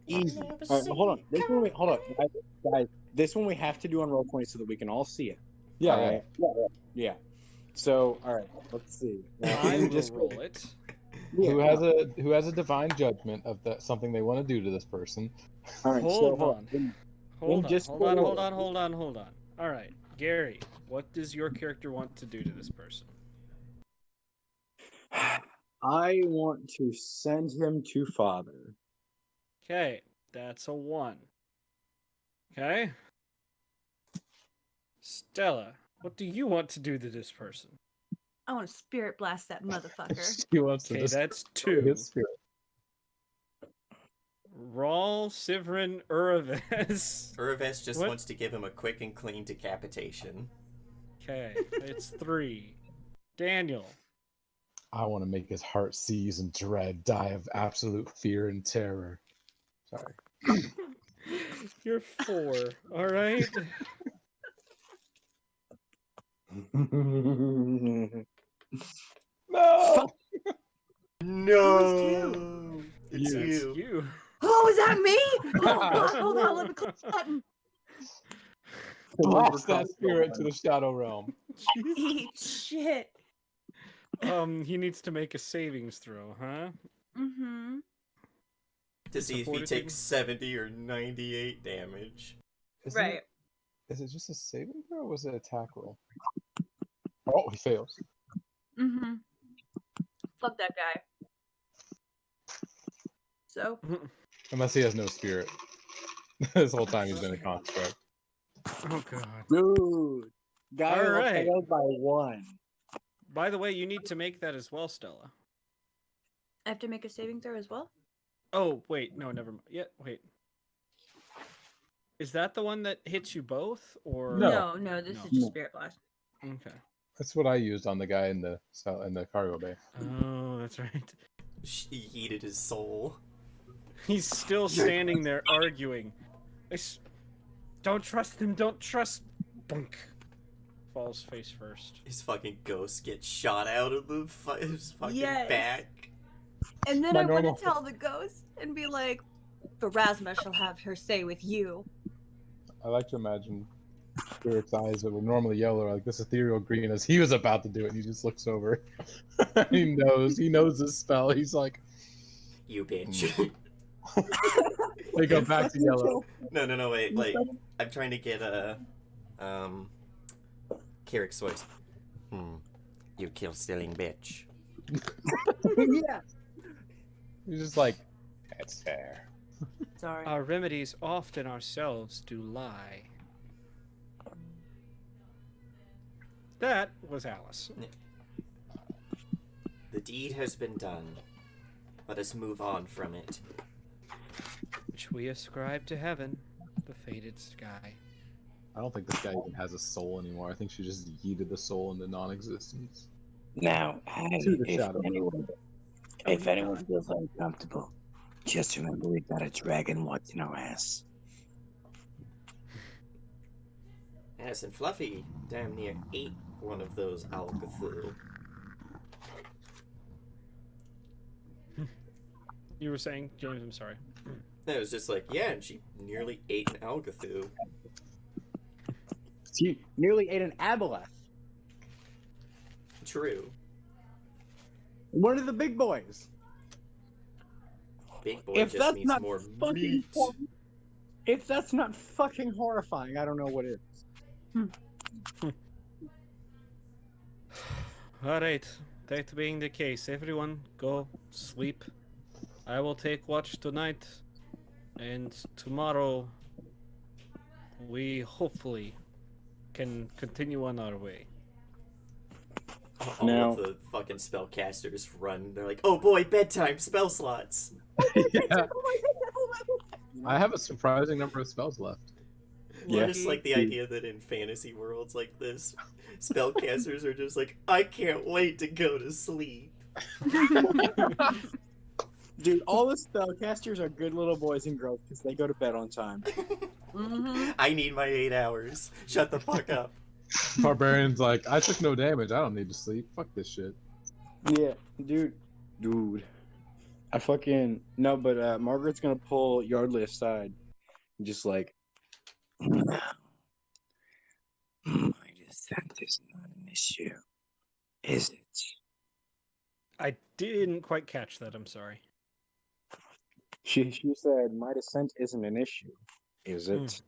Easy. All right, hold on. This one, hold on, guys. This one we have to do on roll 20 so that we can all see it. Yeah, All yeah. right. Yeah. So, all right. Let's see. I will Just roll it. Who has a divine judgment of that something they want to do to this person? All right. Hold so, on. Hold on. just Hold on. for- Hold on. All right, Gary, what does your character want to do to this person? I want to send him to Father. Okay, that's a 1. Okay. Stella, what do you want to do to this person? I want to Spirit Blast that motherfucker. He wants to Okay, destroy that's 2. his spirit. Rawl, Sivrin, Uraves. Urves just What? wants to give him a quick and clean decapitation. Okay, it's 3. Daniel. I want to make his heart seize in dread, die of absolute fear and terror. Sorry. You're 4. All right. No! No! It's You. That's you. you. Oh, is that me? Oh, hold on, let me click the button. Blast that spirit to the shadow realm. Eat shit. He needs to make a savings throw, huh? Mm-hmm. To It's a see if he fortitude. takes 70 or 98 damage. Is it just a saving throw or was it attack roll? Oh, he fails. Mm-hmm. Fuck that guy. So Unless he has no spirit. This whole time he's been a construct. Oh god. Dude. Guy All right. failed by 1. By the way, you need to make that as well, Stella. I have to make a saving throw as well? Oh, wait, no, never mind. Yeah, wait. Is that the one that hits you both, or No. No, this No. is just Spirit Blast. Okay. That's what I used on the guy in the cargo bay. Oh, that's right. She heated his soul. He's still standing there arguing. Don't trust him. Don't trust. Bunk. Falls face first. His fucking ghost gets shot out of his fucking Yes. back. And then My I want normal- to tell the ghost and be like, Pharasma shall have her say with you. I like to imagine Spirit's eyes that were normally yellow are like this ethereal green as he was about to do it and he just looks over. He knows this spell. He's like, You bitch. they go back to yellow. No, wait, like, I'm trying to get a, Carrick's voice. You kill-stealing bitch. Yeah. He's just like, that's fair. Sorry. Our remedies often ourselves do lie. That was Alice. The deed has been done. Let us move on from it. Which we ascribe to heaven, the faded sky. I don't think this guy even has a soul anymore. I think she just yeeted the soul into non-existence. Now, To hey, the shadow. if he's anyone gone. feels uncomfortable, just remember we got a dragon watching our ass. Ass and Fluffy damn near ate one of those Alcathu. You were saying, James? I'm sorry. It was just like, yeah, and she nearly ate an Alcathu. She nearly ate an aboleth. True. One of the big boys. Big boy If just that's means not more fucking meat. If that's not fucking horrifying, I don't know what is. All right. That being the case, everyone go sleep. I will take watch tonight, and tomorrow we hopefully can continue on our way. All Now- of the fucking spellcasters run. They're like, oh boy, bedtime, spell slots. Yeah. I have a surprising number of spells left. Yeah. I just like the idea that in fantasy worlds like this, spellcasters are just like, I can't wait to go to sleep. Dude, all the spellcasters are good little boys and girls because they go to bed on time. I need my 8 hours. Shut the fuck up. Barbarian's like, I took no damage. I don't need to sleep. Fuck this shit. Yeah, dude. I fucking no, but Margaret's gonna pull Yardley aside, just like, My descent is not an issue, is it? I didn't quite catch that. I'm sorry. she said, my descent isn't an issue, is it?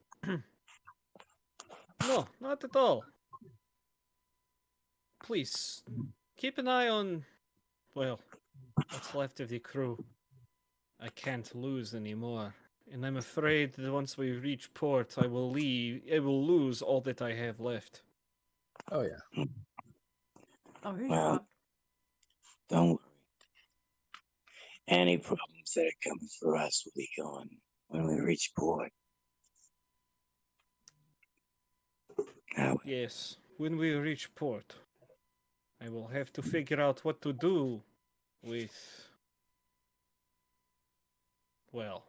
No, not at all. Please, keep an eye on, well, what's left of the crew. I can't lose anymore. And I'm afraid that once we reach port, I will lose all that I have left. Oh yeah. Oh, here's Well, Rock. don't worry. Any problems that are coming for us will be gone when we reach port. Now, Yes, when we reach port, I will have to figure out what to do with, well,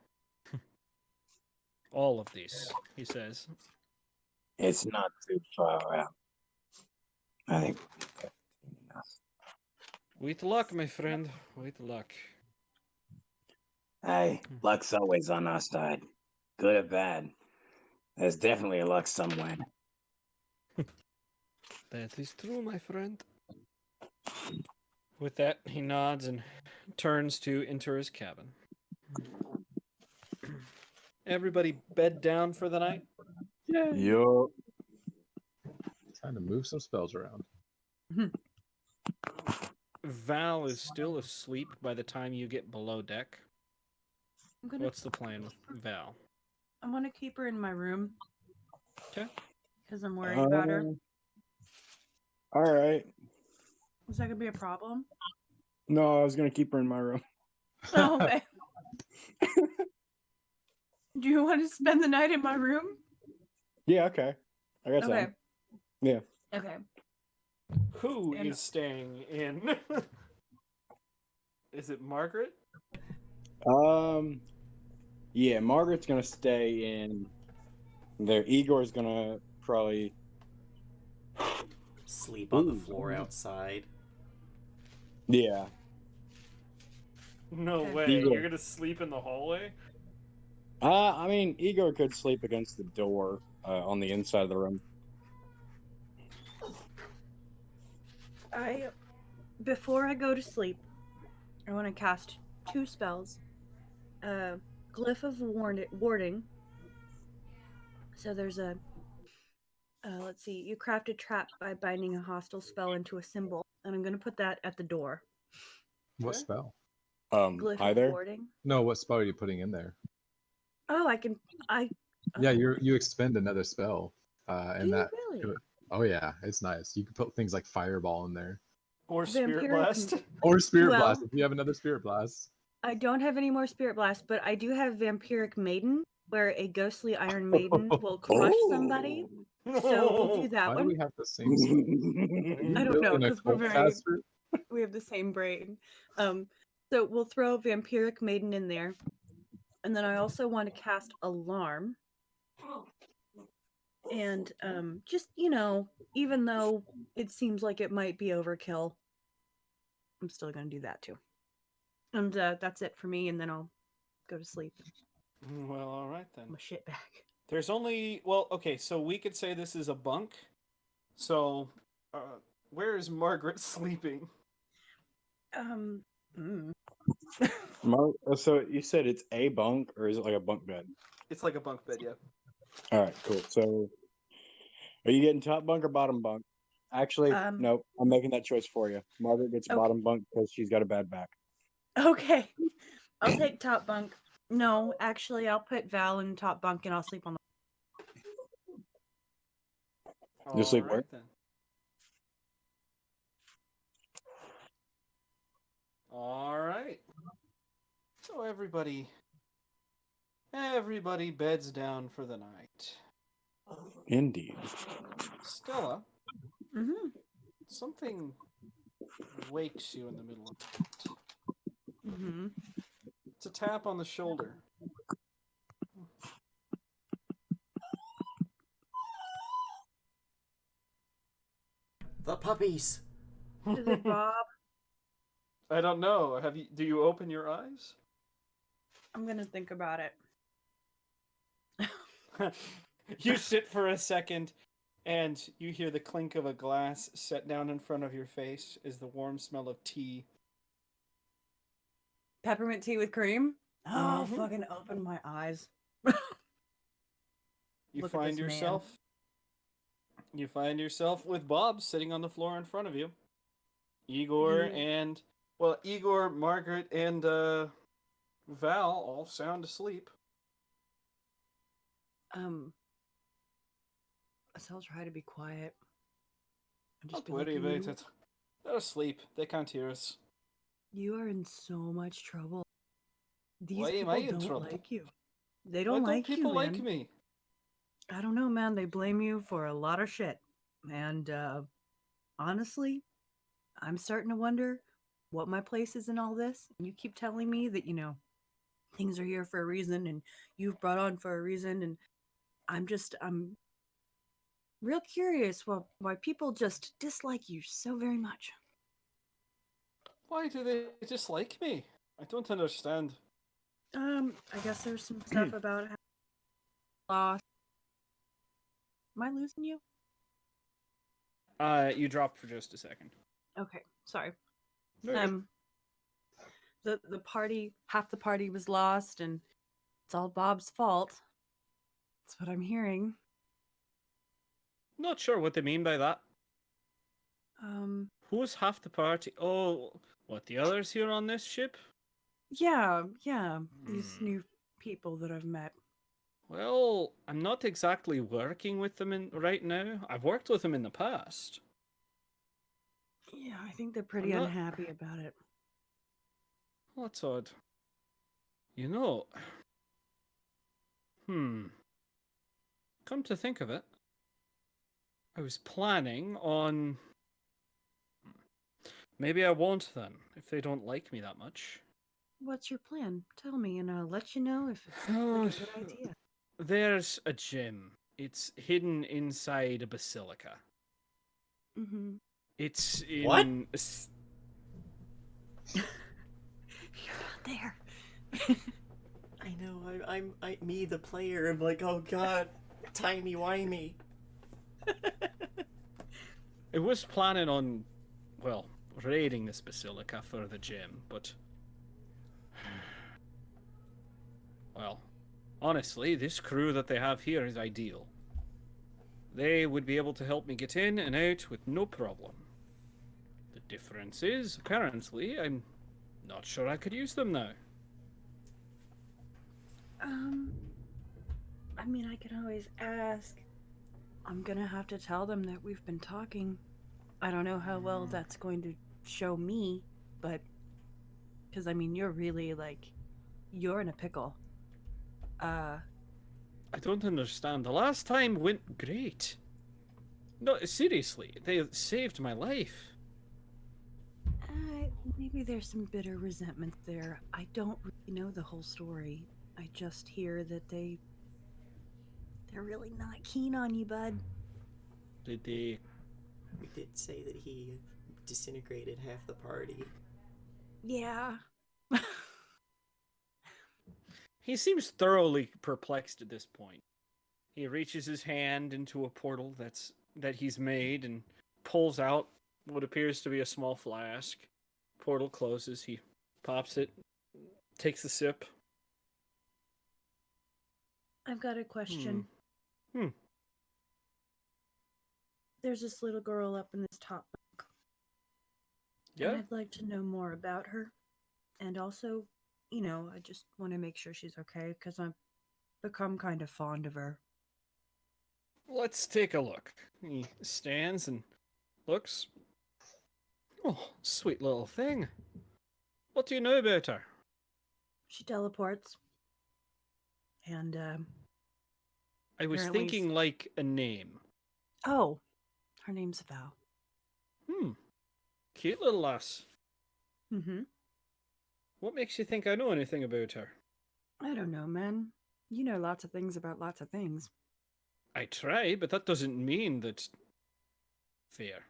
all of this, he says. it's not too far out. I think we'll be enough. With luck, my friend, with luck. Hey, luck's always on our side, good or bad. There's definitely a luck somewhere. That is true, my friend. With that, he nods and turns to enter his cabin. Everybody bed down for the night? Yo. Time to move some spells around. Val is still asleep by the time you get below deck. I'm gonna What's the plan with Val? I want to keep her in my room. 'Kay. Because I'm worried about her. All right. Is that gonna be a problem? No, I was gonna keep her in my room. Oh, okay. Do you want to spend the night in my room? Yeah, okay. I got Okay. time. Yeah. Okay. Who And- is staying in? Is it Margaret? Yeah, Margaret's gonna stay in there. Igor's gonna probably. Sleep on the Ooh. floor outside. Yeah. No Okay. way. Igor. You're gonna sleep in the hallway? I mean, Igor could sleep against the door on the inside of the room. Before I go to sleep, I want to cast 2 spells. Glyph of Warding. So there's a, let's see, you craft a trap by binding a hostile spell into a symbol, and I'm going to put that at the door. What Okay. spell? Glyph Hi of there. Warding. No, what spell are you putting in there? Oh, Yeah, you expend another spell. Do And you that really? oh yeah, it's nice. You can put things like fireball in there. Or Spirit Vampiric- Blast? Or spirit Well- blast if you have another spirit blast. I don't have any more Spirit Blast, but I do have Vampiric Maiden. where a ghostly Iron Maiden will crush somebody. So we'll do that Why do one. we have the same stuff? I don't know, Building a because we're cult very caster? we have the same brain. So we'll throw Vampiric Maiden in there. And then I also want to cast Alarm. And just, even though it seems like it might be overkill, I'm still going to do that too. And that's it for me, and then I'll go to sleep. Well, all right then. I'm a shit bag. There's only okay. So we could say this is a bunk. So, where is Margaret sleeping? Mm. So you said it's a bunk, or is it like a bunk bed? It's like a bunk bed, yeah. All right, cool. So, are you getting top bunk or bottom bunk? Actually, no. I'm making that choice for you. Margaret gets Okay. bottom bunk because she's got a bad back. Okay. I'll take top bunk. No, actually, I'll put Val in top bunk, and I'll sleep on the. You sleep All where? right then. All right. So everybody beds down for the night. Indeed. Stella, Mm-hmm. something wakes you in the middle of the night. Mm-hmm. It's a tap on the shoulder. The puppies. Is it Bob? I don't know. Do you open your eyes? I'm gonna think about it. You sit for a second, and you hear the clink of a glass set down in front of your face as the warm smell of tea. Peppermint tea with cream? Oh, I'll Mhm. fucking open my eyes. You Look at find this man. yourself with Bob sitting on the floor in front of you. Igor, Margaret, and Val all sound asleep. So I'll try to be quiet. Don't worry about it. They're asleep. They can't hear us. You are in so much trouble. These Why am people I in don't trouble? like you. They Why don't don't like people you, like man. me? I don't know, man. They blame you for a lot of shit. And honestly, I'm starting to wonder what my place is in all this. And you keep telling me that, things are here for a reason and you've brought on for a reason. And I'm real curious why people just dislike you so very much. Why do they dislike me? I don't understand. I guess there's some stuff about how lost. Am I losing you? You dropped for just a second. Okay, sorry. No, The party, half the party was lost, and it's all Bob's fault. That's what I'm hearing. not sure what they mean by that. Um, Who's half the party? Oh, what, the others here on this ship? yeah, these new people that I've met. Well, I'm not exactly working with them right now. I've worked with them in the past. Yeah, I think they're pretty I'm not- unhappy about it. Well, that's odd. You know... Come to think of it, I was planning on... Maybe I won't then, if they don't like me that much. What's your plan? Tell me, and I'll let you know if it's like a good idea. There's a gem. It's hidden inside a basilica. Mm-hmm. It's in... What? You're not there. I know. I'm me, the player. I'm like, oh god, timey-wimey. I was planning on, well, raiding this basilica for the gem, but... Well, honestly, this crew that they have here is ideal. They would be able to help me get in and out with no problem. The difference is, apparently, I'm not sure I could use them now. I mean, I can always ask. I'm gonna have to tell them that we've been talking. I don't know how well that's going to show me, but... Because, I mean, you're really, you're in a pickle. don't understand. The last time went great. No, seriously, they saved my life. Maybe there's some bitter resentment there. I don't really know the whole story. I just hear that they're really not keen on you, bud. Did they? We did say that he disintegrated half the party. Yeah. He seems thoroughly perplexed at this point. He reaches his hand into a portal that he's made and pulls out what appears to be a small flask. Portal closes. He pops it, takes a sip. I've got a question. Hmm. There's this little girl up in this top bunk. Yeah. And I'd like to know more about her. And also, I just want to make sure she's okay because I've become kind of fond of her. Let's take a look. He stands and looks. Oh, sweet little thing. What do you know about her? She teleports. And, I was apparently thinking like a name. oh, her name's Val. Cute little lass. Mm-hmm. What makes you think I know anything about her? I don't know, man. You know lots of things about lots of things. I try, but that doesn't mean that. Fair.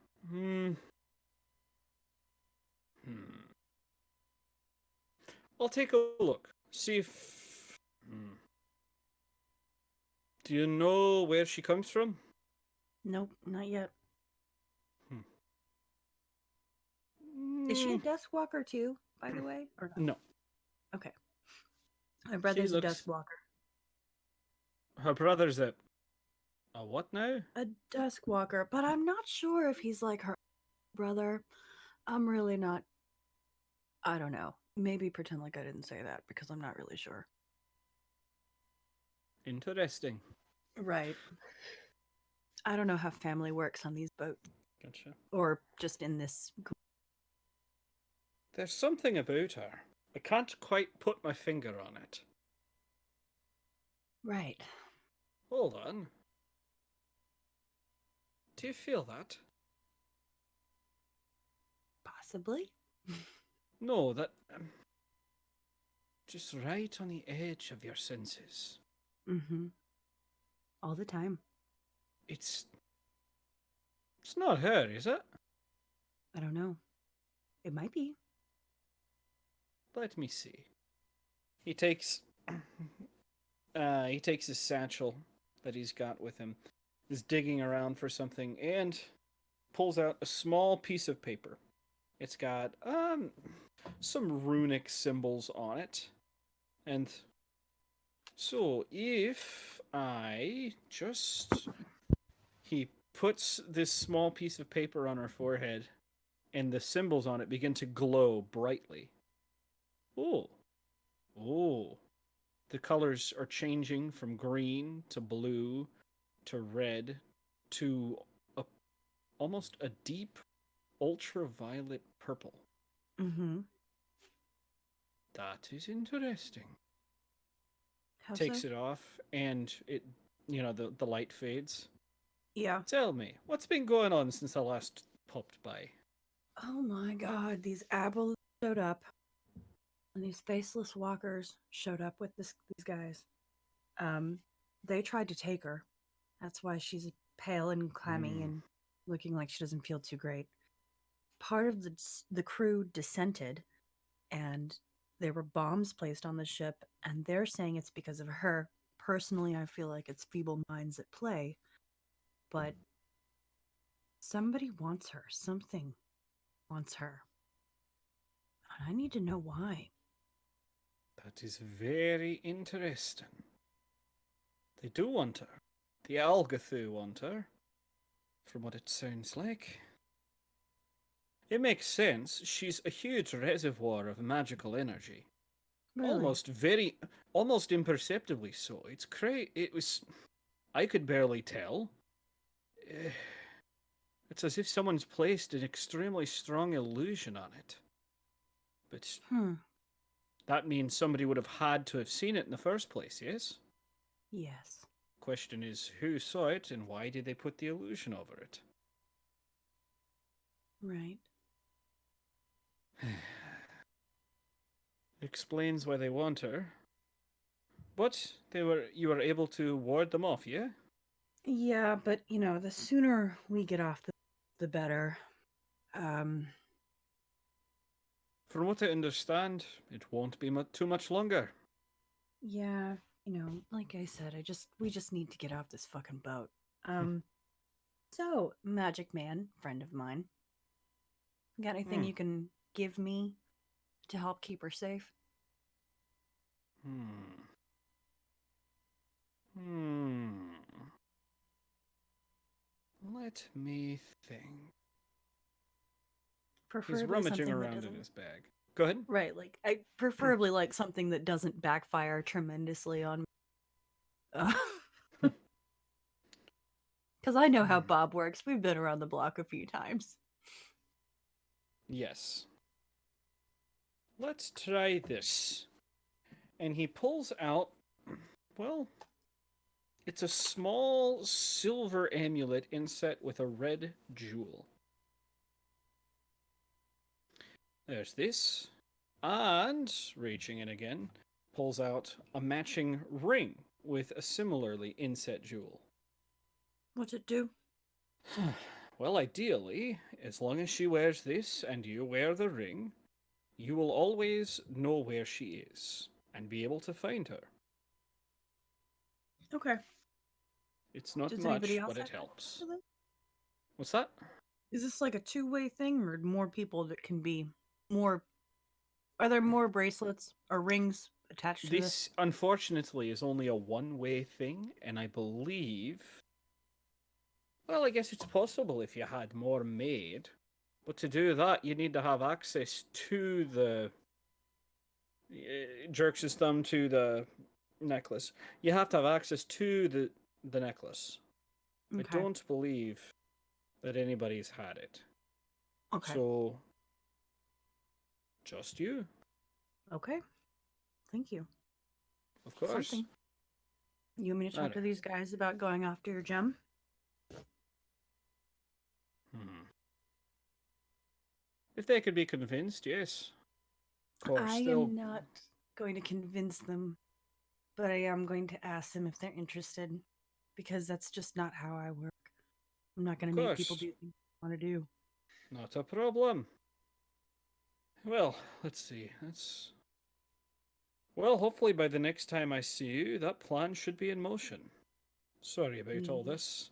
I'll take a look. See if. Do you know where she comes from? Nope, not yet. Is she a desk walker too, by the way? Or not? No. Okay. My brother's a desk walker. Her brother's a what now? A desk walker, but I'm not sure if he's like her brother. I'm really not. I don't know. Maybe pretend like I didn't say that because I'm not really sure. Interesting. Right. I don't know how family works on these boats. Gotcha. Or just in this. There's something about her. I can't quite put my finger on it. Right. Hold on. Do you feel that? Possibly. No, that. Just right on the edge of your senses. Mm-hmm. All the time. It's not her, is it? I don't know. It might be. Let me see. He takes his satchel that he's got with him, is digging around for something, and pulls out a small piece of paper. It's got some runic symbols on it. And so if I just he puts this small piece of paper on her forehead and the symbols on it begin to glow brightly. Oh. The colors are changing from green to blue to red to almost a deep ultraviolet purple. Mm-hmm. That is interesting. How Takes so? it off and it, the light fades. Yeah. Tell me, what's been going on since I last popped by? Oh my god, these apples showed up. And these faceless walkers showed up with these guys. They tried to take her. That's why she's pale and clammy and looking like she doesn't feel too great. Part of the crew dissented, and there were bombs placed on the ship, and they're saying it's because of her. Personally, I feel like it's feeble minds at play, but somebody wants her. Something wants her. And I need to know why. That is very interesting. They do want her. The Algathu want her, from what it sounds like. It makes sense. She's a huge reservoir of magical energy. Really? Almost imperceptibly so. It's crazy. I could barely tell. It's as if someone's placed an extremely strong illusion on it. But that means somebody would have had to have seen it in the first place, yes? Yes. question is, who saw it and why did they put the illusion over it? Right. Explains why they want her. But you were able to ward them off, yeah? Yeah, but the sooner we get off, the better. Um, From what I understand, it won't be too much longer. yeah, like I said, we just need to get off this fucking boat. So, Magic Man, friend of mine, got anything you can give me to help keep her safe? Let me think. He's Preferably rummaging something that around in doesn't. his bag. Go ahead. Right, like I preferably like something that doesn't backfire tremendously on me. Because I know how Bob works. We've been around the block a few times. Yes. Let's try this. And he pulls out, well, it's a small silver amulet inset with a red jewel. There's this. And, reaching in again, pulls out a matching ring with a similarly inset jewel. What's it do? Well, ideally, as long as she wears this and you wear the ring, you will always know where she is and be able to find her. Okay. It's not Does much, anybody else but it have helps. access to this? What's that? Is this like a two-way thing, or more people that can be more? Are there more bracelets or rings attached to this? This, unfortunately, is only a one-way thing, and I believe... Well, I guess it's possible if you had more made. But to do that, you need to have access to the... jerks his thumb to the necklace. You have to have access to the necklace. Okay. I don't believe that anybody's had it. Okay. So, just you, Okay. Thank you. of course. Something. You want me to talk to Alright. these guys about going after your gem? If they could be convinced, yes. Of course, I they'll... am not going to convince them, but I am going to ask them if they're interested, because that's just not how I work. I'm not going to make people course. do things they want to do. Not a problem. Well, let's see. Well, hopefully by the next time I see you, that plan should be in motion. Sorry about all this.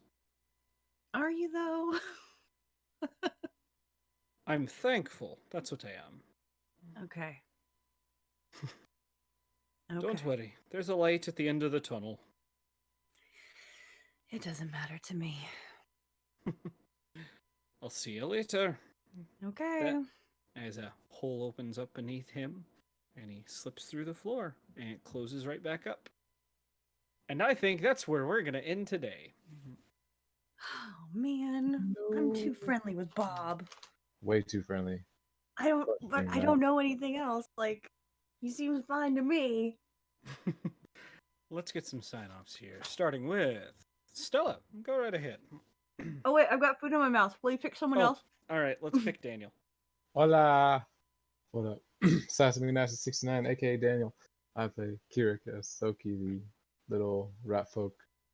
Are you, though? I'm thankful. That's what I am. Okay. Don't Okay. worry. There's a light at the end of the tunnel. It doesn't matter to me. I'll see you later. Okay. As a hole opens up beneath him, and he slips through the floor, and it closes right back up. And I think that's where we're going to end today. Oh, man. I'm too friendly with Bob. Way too friendly. I don't know anything else. Like, he seems fine to me. Let's get some sign-offs here, starting with Stella. Go right ahead. Oh, wait, I've got food in my mouth. Will you pick someone else? All right, let's pick Daniel. Hola. What up? Assassin Master 69, aka Daniel. I play Kirik as Soki, the little rat folk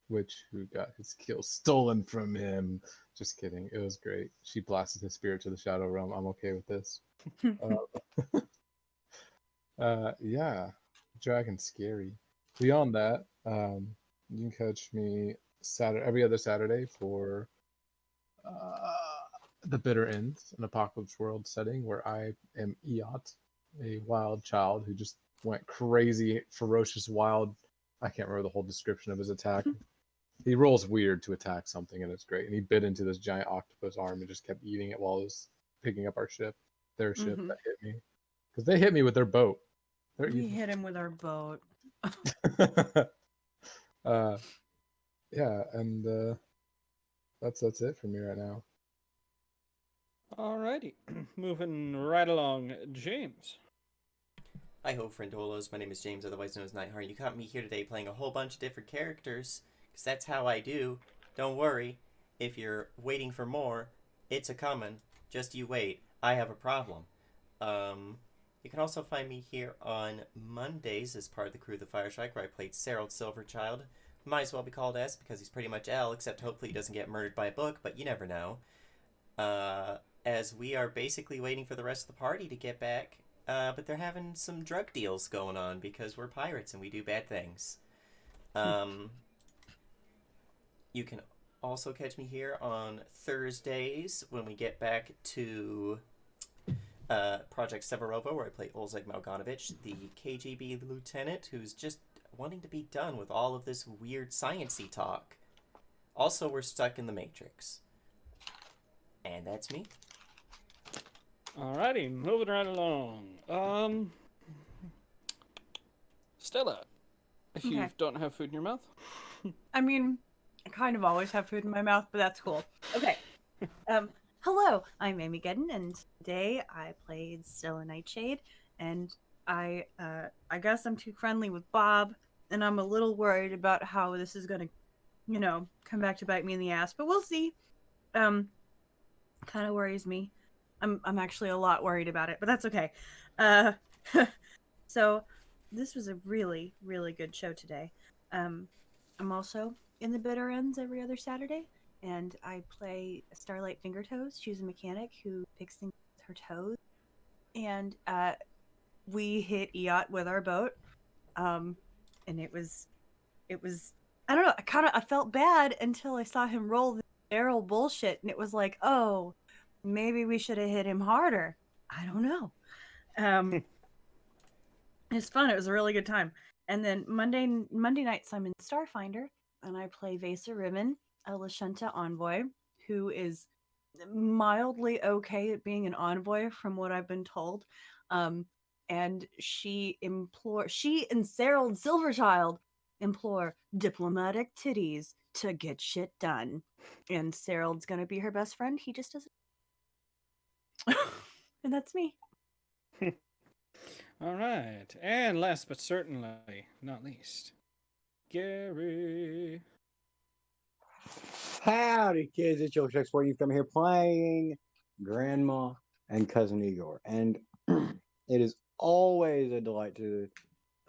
witch who got his kill stolen from him. Just kidding. It was great. She blasted his spirit to the Shadow Realm. I'm okay with this. Yeah. Dragon's scary. Beyond that, you can catch me every other Saturday for The Bitter End, an apocalypse world setting where I am Eot, a wild child who just went crazy, ferocious, wild. I can't remember the whole description of his attack. He rolls weird to attack something, and it's great. And he bit into this giant octopus arm and just kept eating it while it was picking up their ship that hit me. Because they hit me with their boat. We hit him with our boat. Yeah, and that's it for me right now. Alrighty, moving right along, James. Hi ho, friendolos. My name is James, otherwise known as Nightheart. You caught me here today playing a whole bunch of different characters, 'cause that's how I do. Don't worry. If you're waiting for more, it's a coming. Just you wait. I have a problem. You can also find me here on Mondays as part of the crew of the Fire Strike, where I played Serald Silverchild. Might as well be called S because he's pretty much L, except hopefully he doesn't get murdered by a book, but you never know. As we are basically waiting for the rest of the party to get back, but they're having some drug deals going on because we're pirates and we do bad things. You can also catch me here on Thursdays when we get back to Project Severova, where I play Olzeg Malganovich, the KGB lieutenant who's just wanting to be done with all of this weird sciencey talk. Also, we're stuck in the Matrix. And that's me. Alrighty, moving right along. Stella, if you Okay. don't have food in your mouth. I mean, I kind of always have food in my mouth, but that's cool. Okay. Hello, I'm Amy Gedden, and today I played Stella Nightshade, and I guess I'm too friendly with Bob, and I'm a little worried about how this is gonna, come back to bite me in the ass, but we'll see. Kind of worries me. I'm actually a lot worried about it, but that's okay. Uh, so this was a really, really good show today. I'm also in the bitter ends every other Saturday, and I play Starlight Fingertoes. She's a mechanic who picks things with her toes, and we hit yacht with our boat. And it was I don't know. I felt bad until I saw him roll the barrel bullshit, and it was like, oh, maybe we should have hit him harder. I don't know. Um, it's fun. It was a really good time. And then Monday nights I'm in Starfinder, and I play Vesa Ribbon, a Lashunta envoy, who is mildly okay at being an envoy from what I've been told. And she and Serald Silverchild implore diplomatic titties to get shit done. And Serald's gonna be her best friend. He just doesn't. And that's me. All right, and last but certainly not least, Gary. Howdy, kids! It's Joe Chuck Sporting from here playing Grandma and Cousin Igor, and it is always a delight to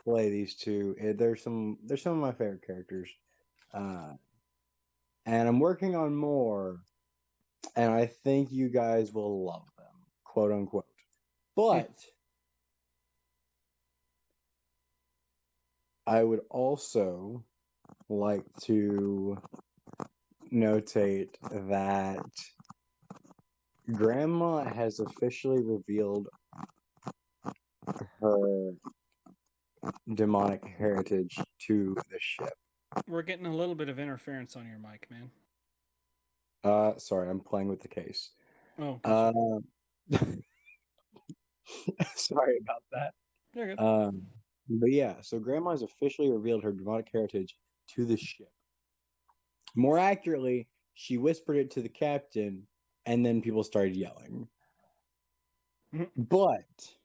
play these two. They're some of my favorite characters, uh, and I'm working on more, and I think you guys will love them, quote unquote. But I would also like to notate that Grandma has officially revealed her demonic heritage to the ship. We're getting a little bit of interference on your mic, man. Sorry, I'm playing with the case. Oh, Sorry about that. you're good. But yeah, so Grandma's officially revealed her demonic heritage to the ship. More accurately, she whispered it to the captain, and then people started yelling. But,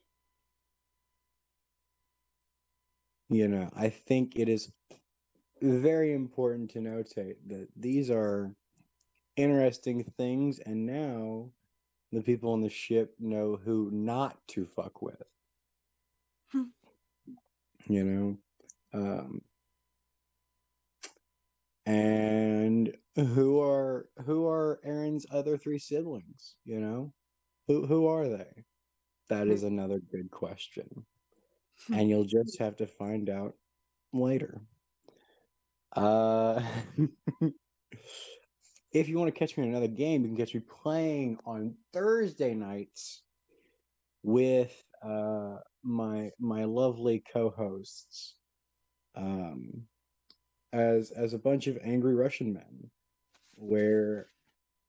I think it is very important to notate that these are interesting things, and now the people on the ship know who not to fuck with. And who are Aaron's other three siblings? Who are they? That is another good question, and you'll just have to find out later. If you want to catch me in another game, you can catch me playing on Thursday nights with my lovely co-hosts, as a bunch of angry Russian men, where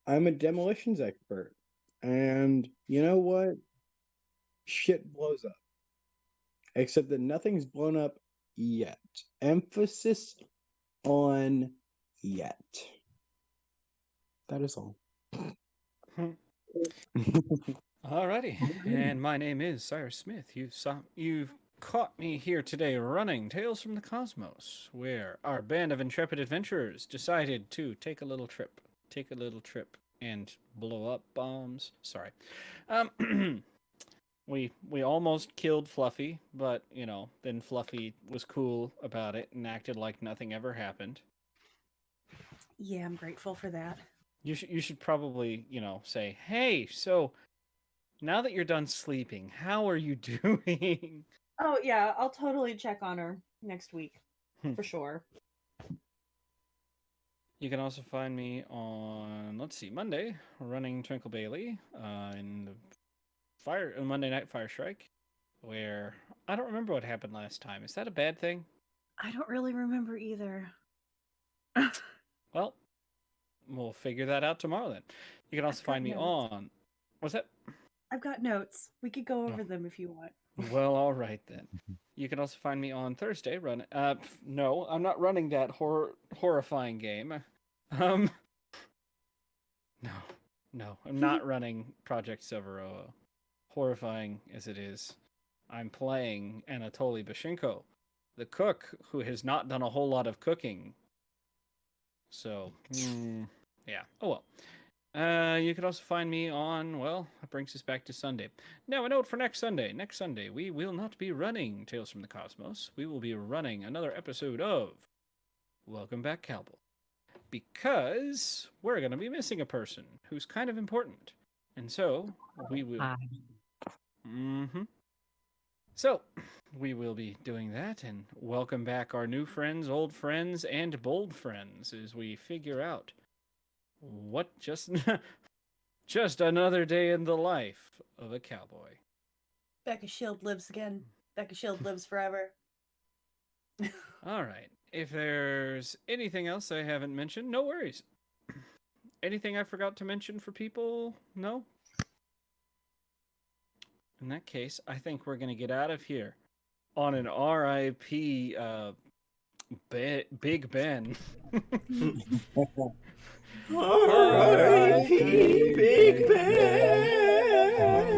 I'm a demolitions expert, and you know what? Shit blows up, except that nothing's blown up yet. Emphasis on yet. That is all. Alrighty, and my name is Cyrus Smith. You've caught me here today running Tales from the Cosmos, where our band of intrepid adventurers decided to take a little trip, and blow up bombs. Sorry. We almost killed Fluffy, but then Fluffy was cool about it and acted like nothing ever happened. Yeah, I'm grateful for that. You should probably say, hey, so now that you're done sleeping, how are you doing? Oh yeah, I'll totally check on her next week for sure. You can also find me on, let's see, Monday, running Twinkle Bailey in the Monday Night Fire Strike, where I don't remember what happened last time. Is that a bad thing? I don't really remember either. Well, we'll figure that out tomorrow then. You can also find me on... What's that? I've got notes. We could go over them if you want. Well, all right then. You can also find me on Thursday running... no, I'm not running that horrifying game. No, I'm not running Project Silveroa. Horrifying as it is. I'm playing Anatoly Bashenko, the cook who has not done a whole lot of cooking. So, yeah. Oh well. You can also find me on, well, that brings us back to Sunday. Now, a note for next Sunday. Next Sunday, we will not be running Tales from the Cosmos. We will be running another episode of Welcome Back, Cowboy. Because we're going to be missing a person who's kind of important. And so, we will... So, we will be doing that and welcome back our new friends, old friends, and bold friends as we figure out what just another day in the life of a cowboy. Becca Shield lives again. Becca Shield lives forever. All right. If there's anything else I haven't mentioned, no worries. Anything I forgot to mention for people? No? In that case, I think we're going to get out of here on an R.I.P. Big Ben. R.I.P. Big Ben.